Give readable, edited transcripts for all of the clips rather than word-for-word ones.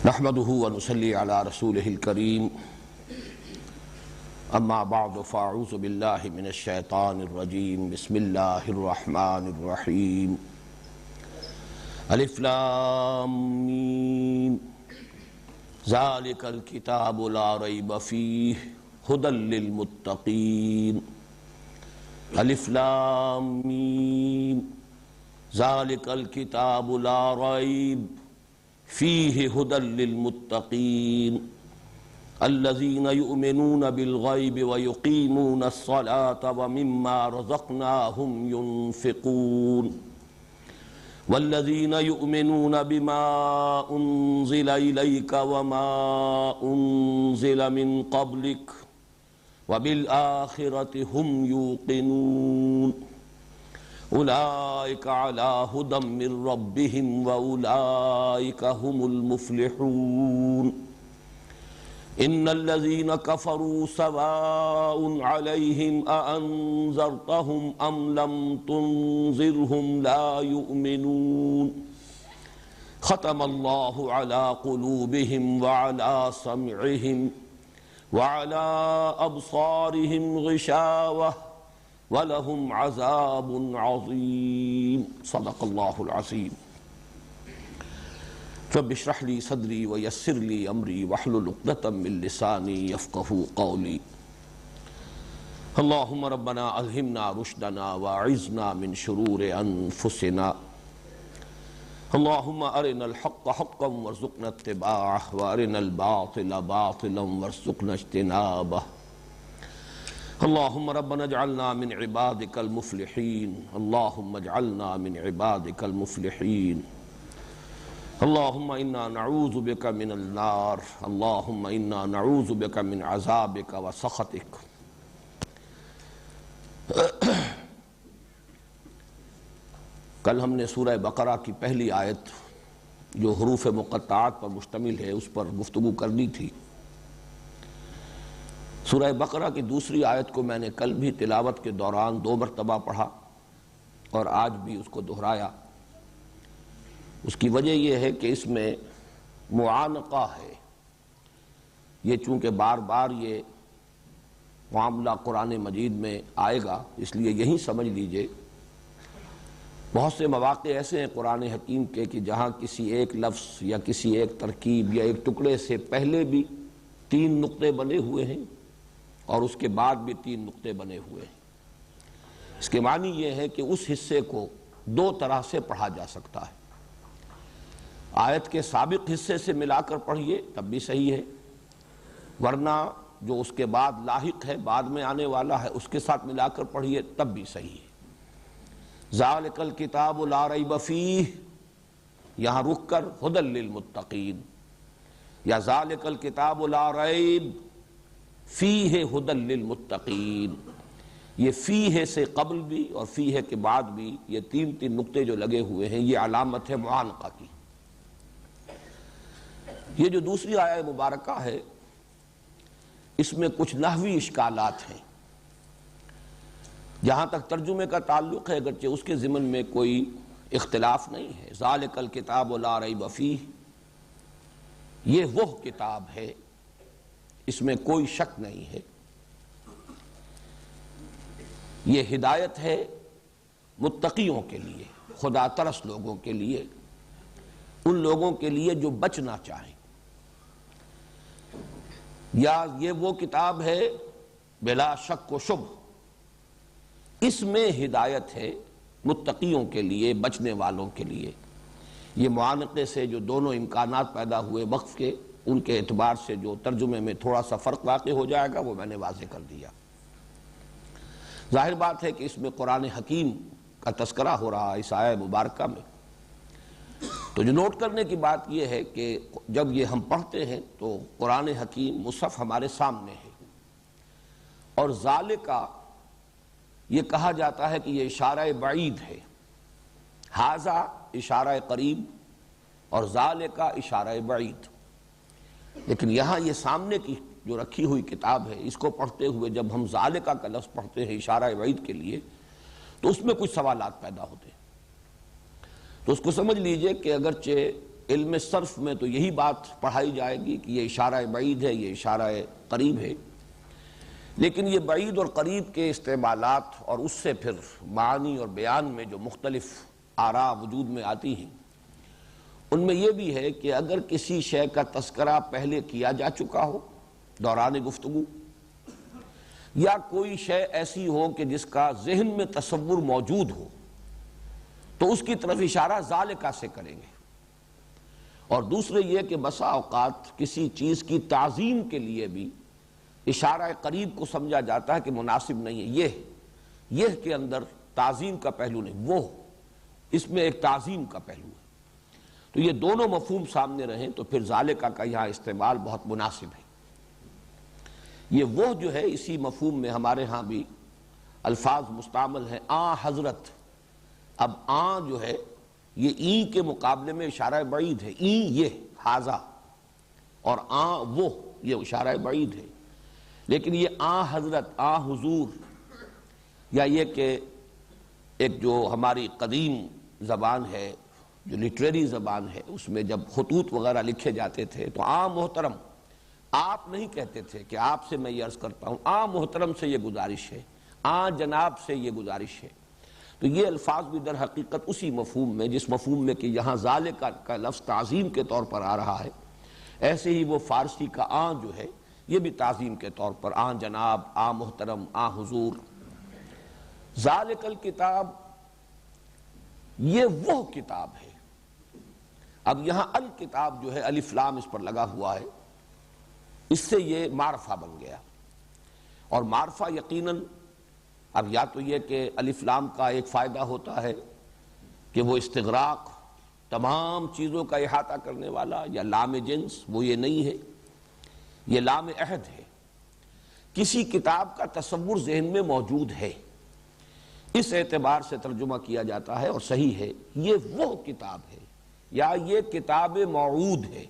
نحمده ونصلي على رسوله الكريم اما بعد فاعوذ بالله من الشيطان الرجيم بسم الله الرحمن الرحيم الف لام ميم ذلك الكتاب لا ريب فيه هدى للمتقين الف لام ميم ذلك الكتاب لا ريب فيه هدى للمتقين الذين يؤمنون بالغيب ويقيمون الصلاة ومما رزقناهم ينفقون والذين يؤمنون بما أنزل إليك وما أنزل من قبلك وبالآخرة هم يوقنون أولئك على هدى من ربهم وأولئك هم المفلحون إن الذين كفروا سواء عليهم أأنذرتهم أم لم تنذرهم لا يؤمنون ختم الله على قلوبهم وعلى سمعهم وعلى أبصارهم غشاوة وَلَهُمْ عَذَابٌ عَظِيمٌ صدق اللہ العظیم رب اشرح لي صدری ویسر لي امری واحلل عقدۃ من لسانی یفقہوا قولی اللہم ربنا الہمنا رشدنا واعذنا من شرور انفسنا اللہم ارنا الحق حقا وارزقنا اتباعہ وارنا الباطل باطلا وارزقنا اجتنابہ اللہم ربنا اجعلنا من عبادک المفلحین اللہم اجعلنا من عبادک المفلحین اللہم انا نعوذ بک من النار اللہم انا نعوذ بک من عذابک وسخطک کل ہم نے سورہ بقرہ کی پہلی آیت جو حروف مقطعات پر مشتمل ہے اس پر گفتگو کرنی تھی۔ سورہ بقرہ کی دوسری آیت کو میں نے کل بھی تلاوت کے دوران 2 مرتبہ پڑھا اور آج بھی اس کو دہرایا۔ اس کی وجہ یہ ہے کہ اس میں معانقہ ہے، یہ چونکہ بار بار یہ معاملہ قرآن مجید میں آئے گا اس لیے یہی سمجھ لیجئے۔ بہت سے مواقع ایسے ہیں قرآن حکیم کے کہ جہاں کسی ایک لفظ یا کسی ایک ترکیب یا ایک ٹکڑے سے پہلے بھی 3 نقطے بنے ہوئے ہیں اور اس کے بعد بھی 3 نقطے بنے ہوئے ہیں۔ اس کے معنی یہ ہے کہ اس حصے کو 2 طرح سے پڑھا جا سکتا ہے۔ آیت کے سابق حصے سے ملا کر پڑھیے تب بھی صحیح ہے، ورنہ جو اس کے بعد لاحق ہے، بعد میں آنے والا ہے، اس کے ساتھ ملا کر پڑھیے تب بھی صحیح ہے۔ ذالک الکتاب لا ریب فیہ، یہاں رک کر ھدی للمتقین، یا ذالک الکتاب لا ریب فیہ ھدی للمتقین۔ یہ فیہ سے قبل بھی اور فیہ کے بعد بھی یہ 3 نقطے جو لگے ہوئے ہیں یہ علامت ہے معانقہ کی۔ یہ جو دوسری آیہ مبارکہ ہے اس میں کچھ نحوی اشکالات ہیں۔ جہاں تک ترجمے کا تعلق ہے اگرچہ اس کے ضمن میں کوئی اختلاف نہیں ہے۔ ذالک الکتاب لا ریب فیہ، یہ وہ کتاب ہے، اس میں کوئی شک نہیں ہے، یہ ہدایت ہے متقیوں کے لیے، خدا ترس لوگوں کے لیے، ان لوگوں کے لیے جو بچنا چاہیں، یا یہ وہ کتاب ہے بلا شک و شبہ، اس میں ہدایت ہے متقیوں کے لیے، بچنے والوں کے لیے۔ یہ معانقے سے جو دونوں امکانات پیدا ہوئے وقف کے، ان کے اعتبار سے جو ترجمے میں تھوڑا سا فرق واقع ہو جائے گا وہ میں نے واضح کر دیا۔ ظاہر بات ہے کہ اس میں قرآن حکیم کا تذکرہ ہو رہا ہے اس آیہ مبارکہ میں، تو جو نوٹ کرنے کی بات یہ ہے کہ جب یہ ہم پڑھتے ہیں تو قرآن حکیم مصحف ہمارے سامنے ہے، اور ذالکہ یہ کہا جاتا ہے کہ یہ اشارہ بعید ہے، ھذا اشارہ قریب اور ذالکہ اشارہ بعید۔ لیکن یہاں یہ سامنے کی جو رکھی ہوئی کتاب ہے اس کو پڑھتے ہوئے جب ہم ذالکہ کا لفظ پڑھتے ہیں اشارہ بعید کے لیے تو اس میں کچھ سوالات پیدا ہوتے ہیں۔ تو اس کو سمجھ لیجئے کہ اگرچہ علم صرف میں تو یہی بات پڑھائی جائے گی کہ یہ اشارہ بعید ہے، یہ اشارہ قریب ہے، لیکن یہ بعید اور قریب کے استعمالات اور اس سے پھر معنی اور بیان میں جو مختلف آراء وجود میں آتی ہیں، ان میں یہ بھی ہے کہ اگر کسی شے کا تذکرہ پہلے کیا جا چکا ہو دوران گفتگو، یا کوئی شے ایسی ہو کہ جس کا ذہن میں تصور موجود ہو، تو اس کی طرف اشارہ ذالکہ سے کریں گے۔ اور دوسرے یہ کہ بسا اوقات کسی چیز کی تعظیم کے لیے بھی اشارہ قریب کو سمجھا جاتا ہے کہ مناسب نہیں ہے، یہ کے اندر تعظیم کا پہلو نہیں، وہ اس میں ایک تعظیم کا پہلو ہے، تو یہ دونوں مفہوم سامنے رہیں تو پھر ذالکہ کا یہاں استعمال بہت مناسب ہے۔ یہ وہ جو ہے اسی مفہوم میں ہمارے ہاں بھی الفاظ مستعمل ہیں، آن حضرت۔ اب آن جو ہے یہ این کے مقابلے میں اشارہ بعید ہے، این یہ حاذا، اور آن وہ یہ اشارہ بعید ہے، لیکن یہ آن حضرت، آن حضور، یا یہ کہ ایک جو ہماری قدیم زبان ہے، جو لٹریری زبان ہے، اس میں جب خطوط وغیرہ لکھے جاتے تھے تو آن محترم آپ نہیں کہتے تھے کہ آپ سے میں یہ عرض کرتا ہوں، آن محترم سے یہ گزارش ہے، آن جناب سے یہ گزارش ہے۔ تو یہ الفاظ بھی در حقیقت اسی مفہوم میں، جس مفہوم میں کہ یہاں ذالکہ کا لفظ تعظیم کے طور پر آ رہا ہے، ایسے ہی وہ فارسی کا آن جو ہے یہ بھی تعظیم کے طور پر، آن جناب، آن محترم، آن حضور۔ ذالک الکتاب، یہ وہ کتاب ہے۔ اب یہاں الکتاب جو ہے الف لام اس پر لگا ہوا ہے، اس سے یہ معرفہ بن گیا، اور معرفہ یقیناً اب یا تو یہ کہ الف لام کا ایک فائدہ ہوتا ہے کہ وہ استغراق، تمام چیزوں کا احاطہ کرنے والا، یا لام جنس، وہ یہ نہیں ہے، یہ لام عہد ہے، کسی کتاب کا تصور ذہن میں موجود ہے، اس اعتبار سے ترجمہ کیا جاتا ہے اور صحیح ہے، یہ وہ کتاب ہے، یا یہ کتاب موعود ہے،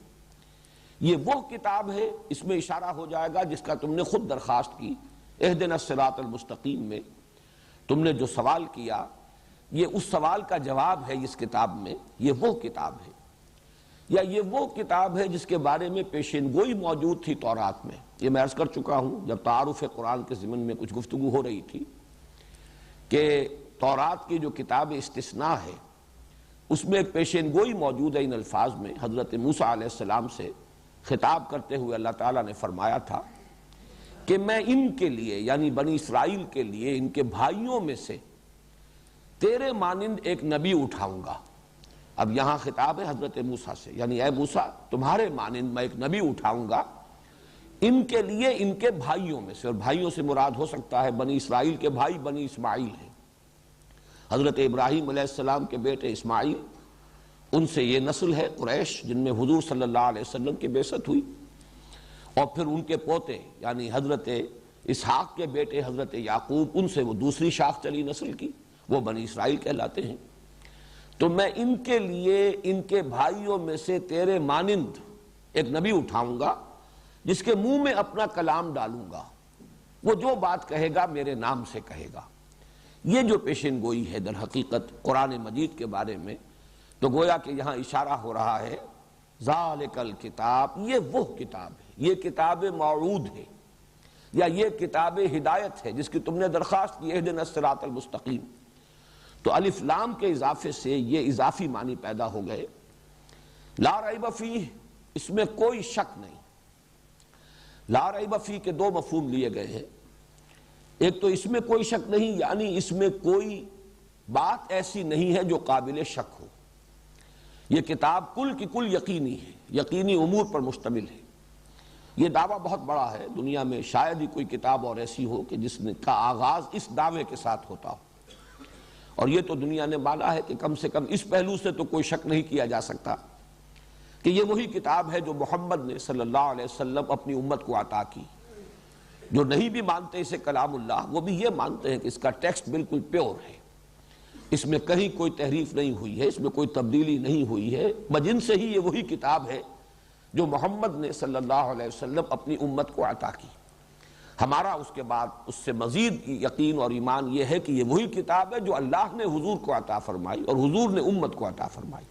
یہ وہ کتاب ہے، اس میں اشارہ ہو جائے گا جس کا تم نے خود درخواست کی، اہدنا الصراط المستقیم میں تم نے جو سوال کیا، یہ اس سوال کا جواب ہے اس کتاب میں، یہ وہ کتاب ہے، یا یہ وہ کتاب ہے جس کے بارے میں پیشین گوئی موجود تھی تورات میں۔ یہ میں عرض کر چکا ہوں جب تعارف قرآن کے ضمن میں کچھ گفتگو ہو رہی تھی کہ تورات کی جو کتاب استثناء ہے اس میں ایک پیشین گوئی موجود ہے ان الفاظ میں۔ حضرت موسیٰ علیہ السلام سے خطاب کرتے ہوئے اللہ تعالیٰ نے فرمایا تھا کہ میں ان کے لیے، یعنی بنی اسرائیل کے لیے، ان کے بھائیوں میں سے تیرے مانند ایک نبی اٹھاؤں گا۔ اب یہاں خطاب ہے حضرت موسیٰ سے، یعنی اے موسیٰ تمہارے مانند میں ایک نبی اٹھاؤں گا ان کے لیے، ان کے بھائیوں میں سے، اور بھائیوں سے مراد ہو سکتا ہے بنی اسرائیل کے بھائی بنی اسماعیل ہیں، حضرت ابراہیم علیہ السلام کے بیٹے اسماعیل، ان سے یہ نسل ہے قریش جن میں حضور صلی اللہ علیہ وسلم کی بعثت ہوئی، اور پھر ان کے پوتے یعنی حضرت اسحاق کے بیٹے حضرت یعقوب، ان سے وہ دوسری شاخ چلی نسل کی، وہ بنی اسرائیل کہلاتے ہیں۔ تو میں ان کے لیے، ان کے بھائیوں میں سے تیرے مانند ایک نبی اٹھاؤں گا جس کے منہ میں اپنا کلام ڈالوں گا، وہ جو بات کہے گا میرے نام سے کہے گا۔ یہ جو پیشین گوئی ہے در حقیقت قرآن مجید کے بارے میں، تو گویا کہ یہاں اشارہ ہو رہا ہے ذالک الکتاب، یہ وہ کتاب ہے، یہ کتاب موعود ہے، یا یہ کتاب ہدایت ہے جس کی تم نے درخواست کی، اہدنا الصراط المستقیم۔ تو الف لام کے اضافے سے یہ اضافی معنی پیدا ہو گئے۔ لا ریب فیہ، اس میں کوئی شک نہیں۔ لا ریب فیہ کے دو مفہوم لیے گئے ہیں، ایک تو اس میں کوئی شک نہیں، یعنی اس میں کوئی بات ایسی نہیں ہے جو قابل شک ہو، یہ کتاب کل کی کل یقینی ہے، یقینی امور پر مشتمل ہے۔ یہ دعویٰ بہت بڑا ہے، دنیا میں شاید ہی کوئی کتاب اور ایسی ہو کہ جس کا آغاز اس دعوے کے ساتھ ہوتا ہو، اور یہ تو دنیا نے مانا ہے کہ کم سے کم اس پہلو سے تو کوئی شک نہیں کیا جا سکتا کہ یہ وہی کتاب ہے جو محمد نے صلی اللہ علیہ وسلم اپنی امت کو عطا کی۔ جو نہیں بھی مانتے اسے کلام اللہ، وہ بھی یہ مانتے ہیں کہ اس کا ٹیکسٹ بالکل پیور ہے، اس میں کہیں کوئی تحریف نہیں ہوئی ہے، اس میں کوئی تبدیلی نہیں ہوئی ہے، بجن سے ہی یہ وہی کتاب ہے جو محمد نے صلی اللہ علیہ وسلم اپنی امت کو عطا کی۔ ہمارا اس کے بعد اس سے مزید یقین اور ایمان یہ ہے کہ یہ وہی کتاب ہے جو اللہ نے حضور کو عطا فرمائی اور حضور نے امت کو عطا فرمائی۔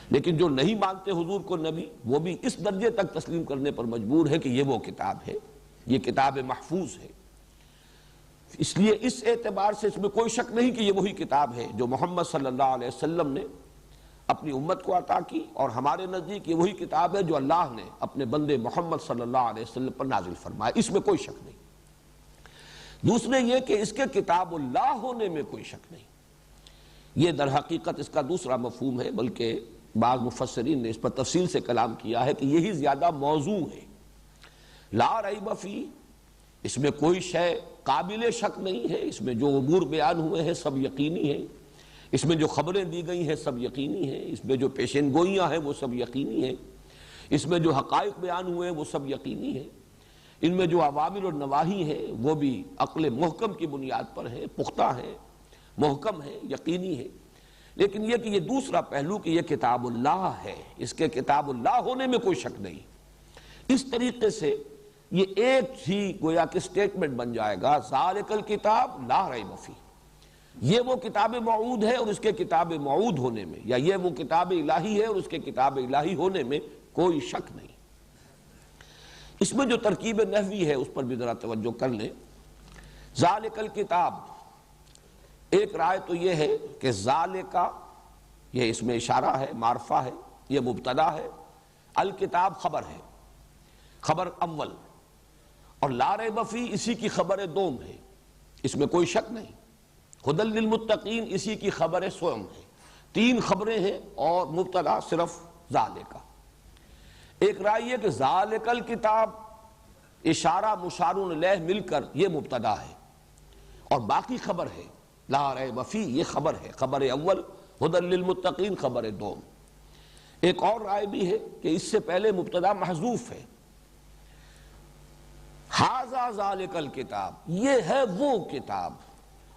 لیکن جو نہیں مانتے حضور کو نبی، وہ بھی اس درجے تک تسلیم کرنے پر مجبور ہے کہ یہ وہ کتاب ہے، یہ کتاب محفوظ ہے۔ اس لیے اس اعتبار سے اس میں کوئی شک نہیں کہ یہ وہی کتاب ہے جو محمد صلی اللہ علیہ وسلم نے اپنی امت کو عطا کی، اور ہمارے نزدیک یہ وہی کتاب ہے جو اللہ نے اپنے بندے محمد صلی اللہ علیہ وسلم پر نازل فرمایا، اس میں کوئی شک نہیں۔ دوسرے یہ کہ اس کے کتاب اللہ ہونے میں کوئی شک نہیں، یہ در حقیقت اس کا دوسرا مفہوم ہے، بلکہ بعض مفسرین نے اس پر تفصیل سے کلام کیا ہے کہ یہی زیادہ موضوع ہے۔ لا ریب فی، اس میں کوئی شے قابل شک نہیں ہے، اس میں جو امور بیان ہوئے ہیں سب یقینی ہیں، اس میں جو خبریں دی گئی ہیں سب یقینی ہیں، اس میں جو پیشین گوئیاں ہیں وہ سب یقینی ہیں، اس میں جو حقائق بیان ہوئے ہیں وہ سب یقینی ہیں، ان میں جو اوامر اور نواہی ہیں وہ بھی عقل محکم کی بنیاد پر ہیں، پختہ ہیں، محکم ہیں، یقینی ہیں۔ لیکن یہ کہ یہ دوسرا پہلو کہ یہ کتاب اللہ ہے، اس کے کتاب اللہ ہونے میں کوئی شک نہیں۔ اس طریقے سے یہ ایک ہی گویا کہ سٹیٹمنٹ بن جائے گا، ذالک الکتاب لا ریب فیہ، یہ وہ کتاب موعود ہے اور اس کے کتاب موعود ہونے میں، یا یہ وہ کتاب الہی ہے اور اس کے کتاب الہی ہونے میں کوئی شک نہیں۔ اس میں جو ترکیب نحوی ہے اس پر بھی ذرا توجہ کر لیں۔ ذالک الکتاب، ایک رائے تو یہ ہے کہ ذالکا یہ اس میں اشارہ ہے، معرفہ ہے، یہ مبتدا ہے، الکتاب خبر ہے، خبر اول، اور لا ریب فیہ اسی کی خبر دوم ہے، اس میں کوئی شک نہیں۔ ھدی للمتقین اسی کی خبر سوم ہے، تین خبریں ہیں اور مبتدا صرف ذالکا۔ ایک رائے یہ کہ ذالک الکتاب اشارہ مشار الیہ مل کر یہ مبتدا ہے اور باقی خبر ہے لا ریب فیہ، یہ خبر ہے، خبر اول ھدی للمتقین خبر دوم۔ ایک اور رائے بھی ہے کہ اس سے پہلے مبتدا محذوف ہے، ھذا ذالک الکتاب، یہ ہے وہ کتاب،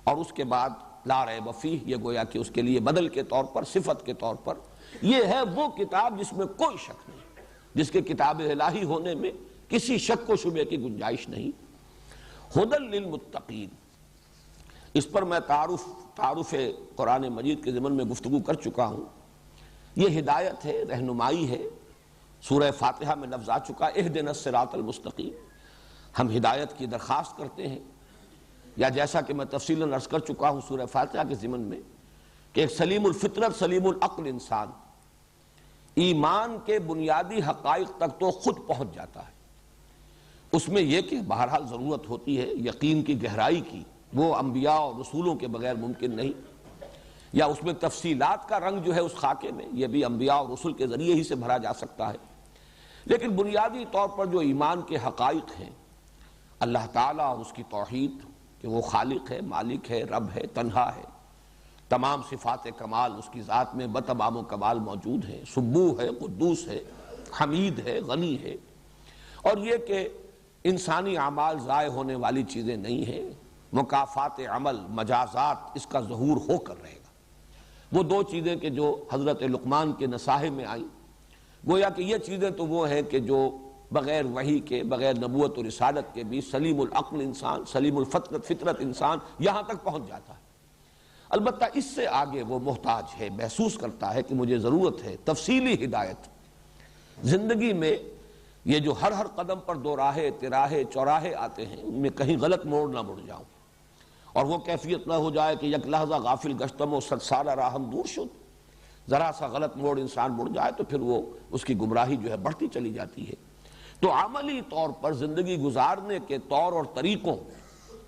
اور اس کے بعد لا ریب فیہ، یہ گویا کہ اس کے لیے بدل کے طور پر، صفت کے طور پر، یہ ہے وہ کتاب جس میں کوئی شک نہیں، جس کے کتاب الہی ہونے میں کسی شک و شبہ کی گنجائش نہیں۔ ھدی للمتقین، اس پر میں تعارف قرآن مجید کے ضمن میں گفتگو کر چکا ہوں۔ یہ ہدایت ہے، رہنمائی ہے، سورہ فاتحہ میں لفظ آ چکا اہدنا الصراط المستقیم، ہم ہدایت کی درخواست کرتے ہیں، یا جیسا کہ میں تفصیلاً عرض کر چکا ہوں سورہ فاتحہ کے ضمن میں کہ ایک سلیم الفطرت سلیم العقل انسان ایمان کے بنیادی حقائق تک تو خود پہنچ جاتا ہے، اس میں یہ کہ بہرحال ضرورت ہوتی ہے یقین کی گہرائی کی، وہ انبیاء اور رسولوں کے بغیر ممکن نہیں، یا اس میں تفصیلات کا رنگ جو ہے اس خاکے میں یہ بھی انبیاء اور رسول کے ذریعے ہی سے بھرا جا سکتا ہے۔ لیکن بنیادی طور پر جو ایمان کے حقائق ہیں، اللہ تعالیٰ اور اس کی توحید کہ وہ خالق ہے، مالک ہے، رب ہے، تنہا ہے، تمام صفات کمال اس کی ذات میں بتمام و کمال موجود ہیں، سبوح ہے، قدوس ہے، حمید ہے، غنی ہے، اور یہ کہ انسانی اعمال ضائع ہونے والی چیزیں نہیں ہیں، مکافات عمل، مجازات اس کا ظہور ہو کر رہے گا۔ وہ دو چیزیں کہ جو حضرت لقمان کے نصاحے میں آئیں، گویا کہ یہ چیزیں تو وہ ہیں کہ جو بغیر وحی کے، بغیر نبوت و رسالت کے بھی سلیم العقل انسان، سلیم فطرت انسان یہاں تک پہنچ جاتا ہے۔ البتہ اس سے آگے وہ محتاج ہے، محسوس کرتا ہے کہ مجھے ضرورت ہے تفصیلی ہدایت۔ زندگی میں یہ جو ہر قدم پر دو راہے، تراہے، چوراہے آتے ہیں، ان میں کہیں غلط موڑ نہ مڑ جاؤں، اور وہ کیفیت نہ ہو جائے کہ یک لحظہ غافل گشتم و صد سالہ راہم دور شد، ذرا سا غلط موڑ انسان مڑ جائے تو پھر وہ اس کی گمراہی جو ہے بڑھتی چلی جاتی ہے۔ تو عملی طور پر زندگی گزارنے کے طور اور طریقوں،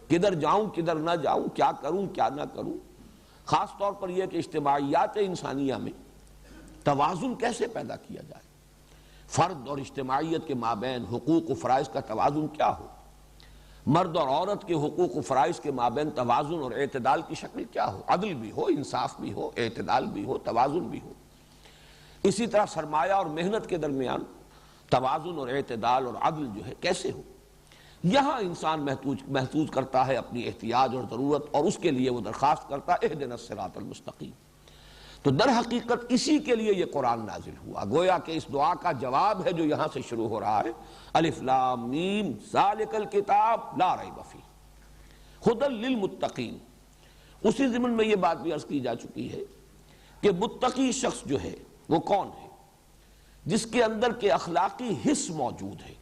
کدھر جاؤں کدھر نہ جاؤں، کیا کروں کیا نہ کروں، خاص طور پر یہ کہ اجتماعیات انسانیہ میں توازن کیسے پیدا کیا جائے، فرد اور اجتماعیت کے مابین حقوق و فرائض کا توازن کیا ہو، مرد اور عورت کے حقوق و فرائض کے مابین توازن اور اعتدال کی شکل کیا ہو، عدل بھی ہو، انصاف بھی ہو، اعتدال بھی ہو، توازن بھی ہو۔ اسی طرح سرمایہ اور محنت کے درمیان توازن اور اعتدال اور عدل جو ہے کیسے ہو، یہاں انسان محسوس کرتا ہے اپنی احتیاج اور ضرورت، اور اس کے لیے وہ درخواست کرتا ہے اہدنا الصراط المستقیم۔ تو در حقیقت اسی کے لیے یہ قرآن نازل ہوا، گویا کہ اس دعا کا جواب ہے جو یہاں سے شروع ہو رہا ہے، الف لام میم ذالک الکتاب لا ریب فیہ ھدی للمتقین۔ اسی ضمن میں یہ بات بھی عرض کی جا چکی ہے کہ متقی شخص جو ہے وہ کون ہے؟ جس کے اندر کے اخلاقی حص موجود ہے۔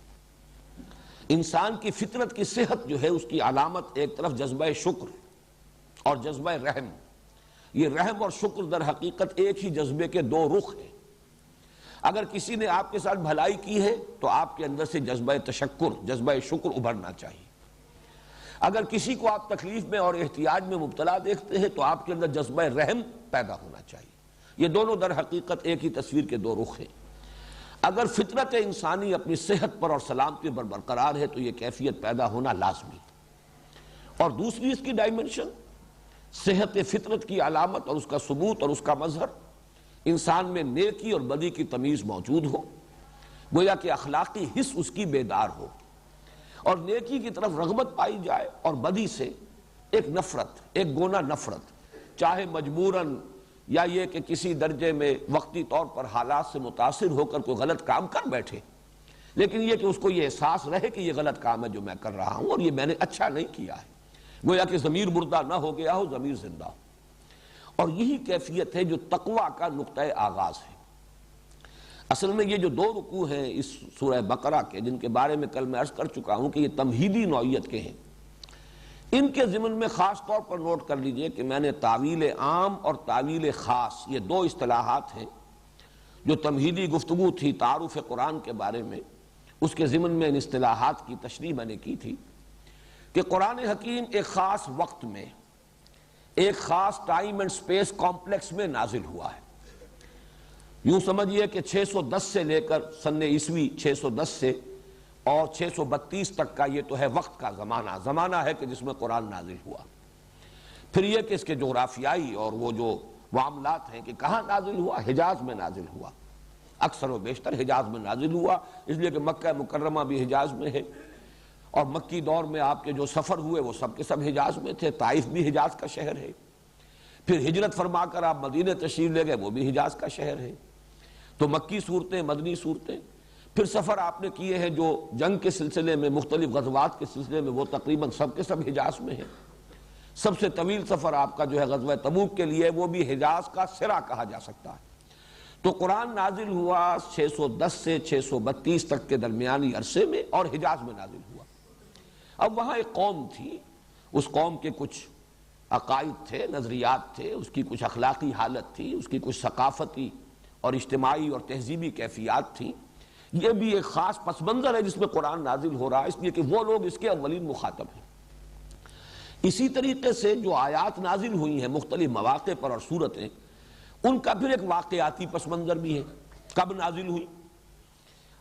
انسان کی فطرت کی صحت جو ہے اس کی علامت ایک طرف جذبہ شکر اور جذبہ رحم، یہ رحم اور شکر در حقیقت ایک ہی جذبے کے دو رخ ہیں۔ اگر کسی نے آپ کے ساتھ بھلائی کی ہے تو آپ کے اندر سے جذبہ تشکر، جذبہ شکر ابھرنا چاہیے۔ اگر کسی کو آپ تکلیف میں اور احتیاج میں مبتلا دیکھتے ہیں تو آپ کے اندر جذبہ رحم پیدا ہونا چاہیے۔ یہ دونوں در حقیقت ایک ہی تصویر کے دو رخ ہیں۔ اگر فطرت انسانی اپنی صحت پر اور سلامتی پر برقرار ہے تو یہ کیفیت پیدا ہونا لازمی۔ اور دوسری اس کی ڈائمنشن، صحت فطرت کی علامت اور اس کا ثبوت اور اس کا مظہر، انسان میں نیکی اور بدی کی تمیز موجود ہو، گویا کہ اخلاقی حص اس کی بیدار ہو، اور نیکی کی طرف رغبت پائی جائے اور بدی سے ایک نفرت، ایک گونا نفرت، چاہے مجبوراً یا یہ کہ کسی درجے میں وقتی طور پر حالات سے متاثر ہو کر کوئی غلط کام کر بیٹھے، لیکن یہ کہ اس کو یہ احساس رہے کہ یہ غلط کام ہے جو میں کر رہا ہوں اور یہ میں نے اچھا نہیں کیا ہے، گویا کہ ضمیر مردہ نہ ہو گیا ہو، ضمیر زندہ ہو۔ اور یہی کیفیت ہے جو تقویٰ کا نقطہ آغاز ہے۔ اصل میں یہ جو دو رکوع ہیں اس سورہ بقرہ کے، جن کے بارے میں کل میں عرض کر چکا ہوں کہ یہ تمہیدی نوعیت کے ہیں، ان کے ضمن میں خاص طور پر نوٹ کر لیجئے کہ میں نے تعویل عام اور تعویل خاص، یہ دو اصطلاحات ہیں جو تمہیدی گفتگو تھی تعارف قرآن کے بارے میں، اس کے ضمن میں ان اصطلاحات کی تشریح میں نے کی تھی کہ قرآن حکیم ایک خاص وقت میں، ایک خاص ٹائم اینڈ سپیس کمپلیکس میں نازل ہوا ہے۔ یوں سمجھیے کہ 610 سے لے کر سن عیسوی 610 سے اور 632 تک کا یہ تو ہے وقت کا زمانہ ہے کہ جس میں قرآن نازل ہوا۔ پھر یہ کہ اس کے جغرافیائی اور وہ جو معاملات ہیں کہ کہاں نازل ہوا، حجاز میں نازل ہوا، اکثر و بیشتر حجاز میں نازل ہوا، اس لیے کہ مکہ مکرمہ بھی حجاز میں ہے، اور مکی دور میں آپ کے جو سفر ہوئے وہ سب کے سب حجاز میں تھے، طائف بھی حجاز کا شہر ہے، پھر ہجرت فرما کر آپ مدینہ تشریف لے گئے، وہ بھی حجاز کا شہر ہے۔ تو مکی صورتیں، مدنی صورتیں، پھر سفر آپ نے کیے ہیں جو جنگ کے سلسلے میں، مختلف غزوات کے سلسلے میں، وہ تقریباً سب کے سب حجاز میں ہیں۔ سب سے طویل سفر آپ کا جو ہے غزوہ تبوک کے لیے، وہ بھی حجاز کا سرا کہا جا سکتا ہے۔ تو قرآن نازل ہوا 610 سے 632 تک کے درمیانی عرصے میں، اور حجاز میں نازل ہوا۔ اب وہاں ایک قوم تھی، اس قوم کے کچھ عقائد تھے، نظریات تھے، اس کی کچھ اخلاقی حالت تھی، اس کی کچھ ثقافتی اور اجتماعی اور تہذیبی کیفیات تھیں۔ یہ بھی ایک خاص پس منظر ہے جس میں قرآن نازل ہو رہا ہے، اس لیے کہ وہ لوگ اس کے اولین مخاطب ہیں۔ اسی طریقے سے جو آیات نازل ہوئی ہیں مختلف مواقع پر اور صورتیں، ان کا پھر ایک واقعاتی پس منظر بھی ہے، کب نازل ہوئی۔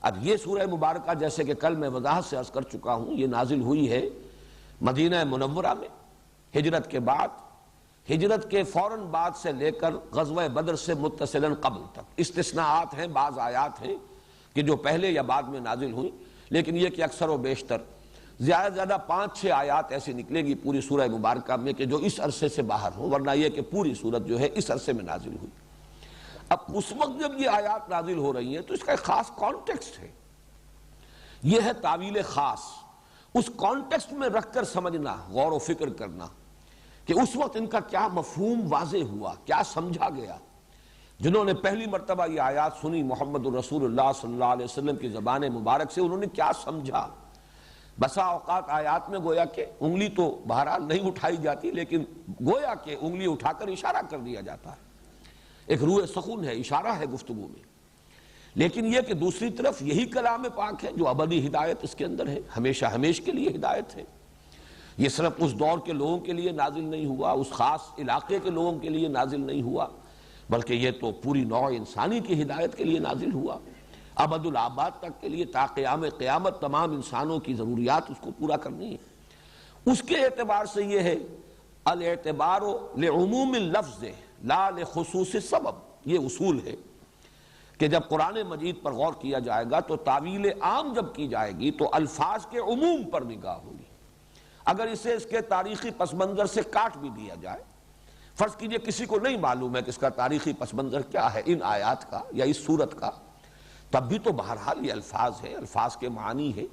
اب یہ سورہ مبارکہ جیسے کہ کل میں وضاحت سے عرض کر چکا ہوں، یہ نازل ہوئی ہے مدینہ منورہ میں ہجرت کے بعد، ہجرت کے فوراً بعد سے لے کر غزوہ بدر سے متصلاً قبل تک۔ استثناءات ہیں، بعض آیات ہیں کہ جو پہلے یا بعد میں نازل ہوئی، لیکن یہ کہ اکثر و بیشتر زیادہ زیادہ 5-6 آیات ایسی نکلے گی پوری سورہ مبارکہ میں کہ جو اس عرصے سے باہر ہوں، ورنہ یہ کہ پوری سورت جو ہے اس عرصے میں نازل ہوئی۔ اب اس وقت جب یہ آیات نازل ہو رہی ہیں تو اس کا ایک خاص کانٹیکسٹ ہے، یہ ہے تعویل خاص۔ اس کانٹیکسٹ میں رکھ کر سمجھنا، غور و فکر کرنا کہ اس وقت ان کا کیا مفہوم واضح ہوا، کیا سمجھا گیا۔ جنہوں نے پہلی مرتبہ یہ آیات سنی محمد الرسول اللہ صلی اللہ علیہ وسلم کی زبان مبارک سے، انہوں نے کیا سمجھا۔ بسا اوقات آیات میں گویا کہ انگلی تو بہرحال نہیں اٹھائی جاتی، لیکن گویا کہ انگلی اٹھا کر اشارہ کر دیا جاتا ہے، ایک روح سخن ہے، اشارہ ہے گفتگو میں۔ لیکن یہ کہ دوسری طرف یہی کلام پاک ہے جو ابدی ہدایت اس کے اندر ہے، ہمیشہ ہمیش کے لیے ہدایت ہے۔ یہ صرف اس دور کے لوگوں کے لیے نازل نہیں ہوا، اس خاص علاقے کے لوگوں کے لیے نازل نہیں ہوا، بلکہ یہ تو پوری نوع انسانی کی ہدایت کے لیے نازل ہوا، ابد الآباد تک کے لیے، تا قیام قیامت تمام انسانوں کی ضروریات اس کو پورا کرنی ہے۔ اس کے اعتبار سے یہ ہے الاعتبار لعموم اللفظ لا لخصوص السبب، یہ اصول ہے کہ جب قرآن مجید پر غور کیا جائے گا تو تعویل عام جب کی جائے گی تو الفاظ کے عموم پر نگاہ ہوگی۔ اگر اسے اس کے تاریخی پس منظر سے کاٹ بھی دیا جائے، فرض کیجئے کسی کو نہیں معلوم ہے کہ اس کا تاریخی پس منظر کیا ہے ان آیات کا یا اس سورت کا، تب بھی تو بہرحال یہ الفاظ ہے، الفاظ کے معنی ہے،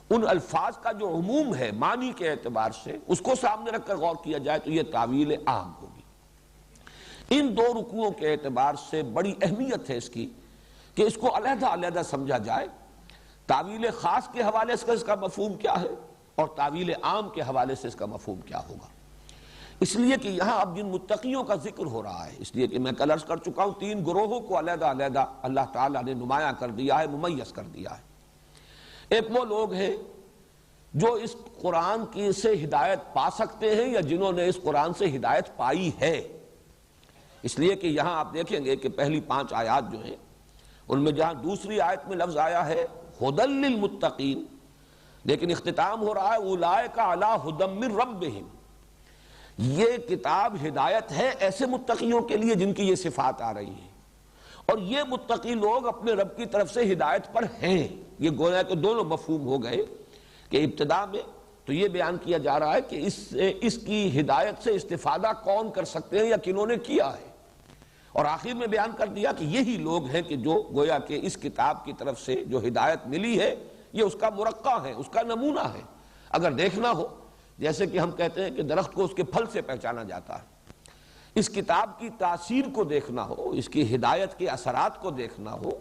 ان الفاظ کا جو عموم ہے معنی کے اعتبار سے اس کو سامنے رکھ کر غور کیا جائے تو یہ تعویل عام ہوگی۔ ان دو رکوعوں کے اعتبار سے بڑی اہمیت ہے اس کی کہ اس کو علیحدہ علیحدہ سمجھا جائے. تعویل خاص کے حوالے سے اس کا مفہوم کیا ہے اور تعویل عام کے حوالے سے اس کا مفہوم کیا ہوگا. اس لیے کہ یہاں اب جن متقیوں کا ذکر ہو رہا ہے، اس لیے کہ میں کل عرض کر چکا ہوں 3 گروہوں کو علیحدہ علیحدہ اللہ تعالیٰ نے نمایاں کر دیا ہے، ممیز کر دیا ہے. ایک وہ لوگ ہیں جو اس قرآن کی سے ہدایت پا سکتے ہیں یا جنہوں نے اس قرآن سے ہدایت پائی ہے. اس لیے کہ یہاں آپ دیکھیں گے کہ پہلی 5 آیات جو ہیں ان میں جہاں دوسری آیت میں لفظ آیا ہے ھدی للمتقین، لیکن اختتام ہو رہا ہے اولئک علی ھدی من ربہم. یہ کتاب ہدایت ہے ایسے متقیوں کے لیے جن کی یہ صفات آ رہی ہیں، اور یہ متقی لوگ اپنے رب کی طرف سے ہدایت پر ہیں. یہ گویا کہ دونوں مفہوم ہو گئے کہ ابتدا میں تو یہ بیان کیا جا رہا ہے کہ اس کی ہدایت سے استفادہ کون کر سکتے ہیں یا کنہوں نے کیا ہے، اور آخر میں بیان کر دیا کہ یہی لوگ ہیں کہ جو گویا کہ اس کتاب کی طرف سے جو ہدایت ملی ہے یہ اس کا مرقع ہے، اس کا نمونہ ہے. اگر دیکھنا ہو جیسے کہ ہم کہتے ہیں کہ درخت کو اس کے پھل سے پہچانا جاتا ہے، اس کتاب کی تاثیر کو دیکھنا ہو، اس کی ہدایت کے اثرات کو دیکھنا ہو،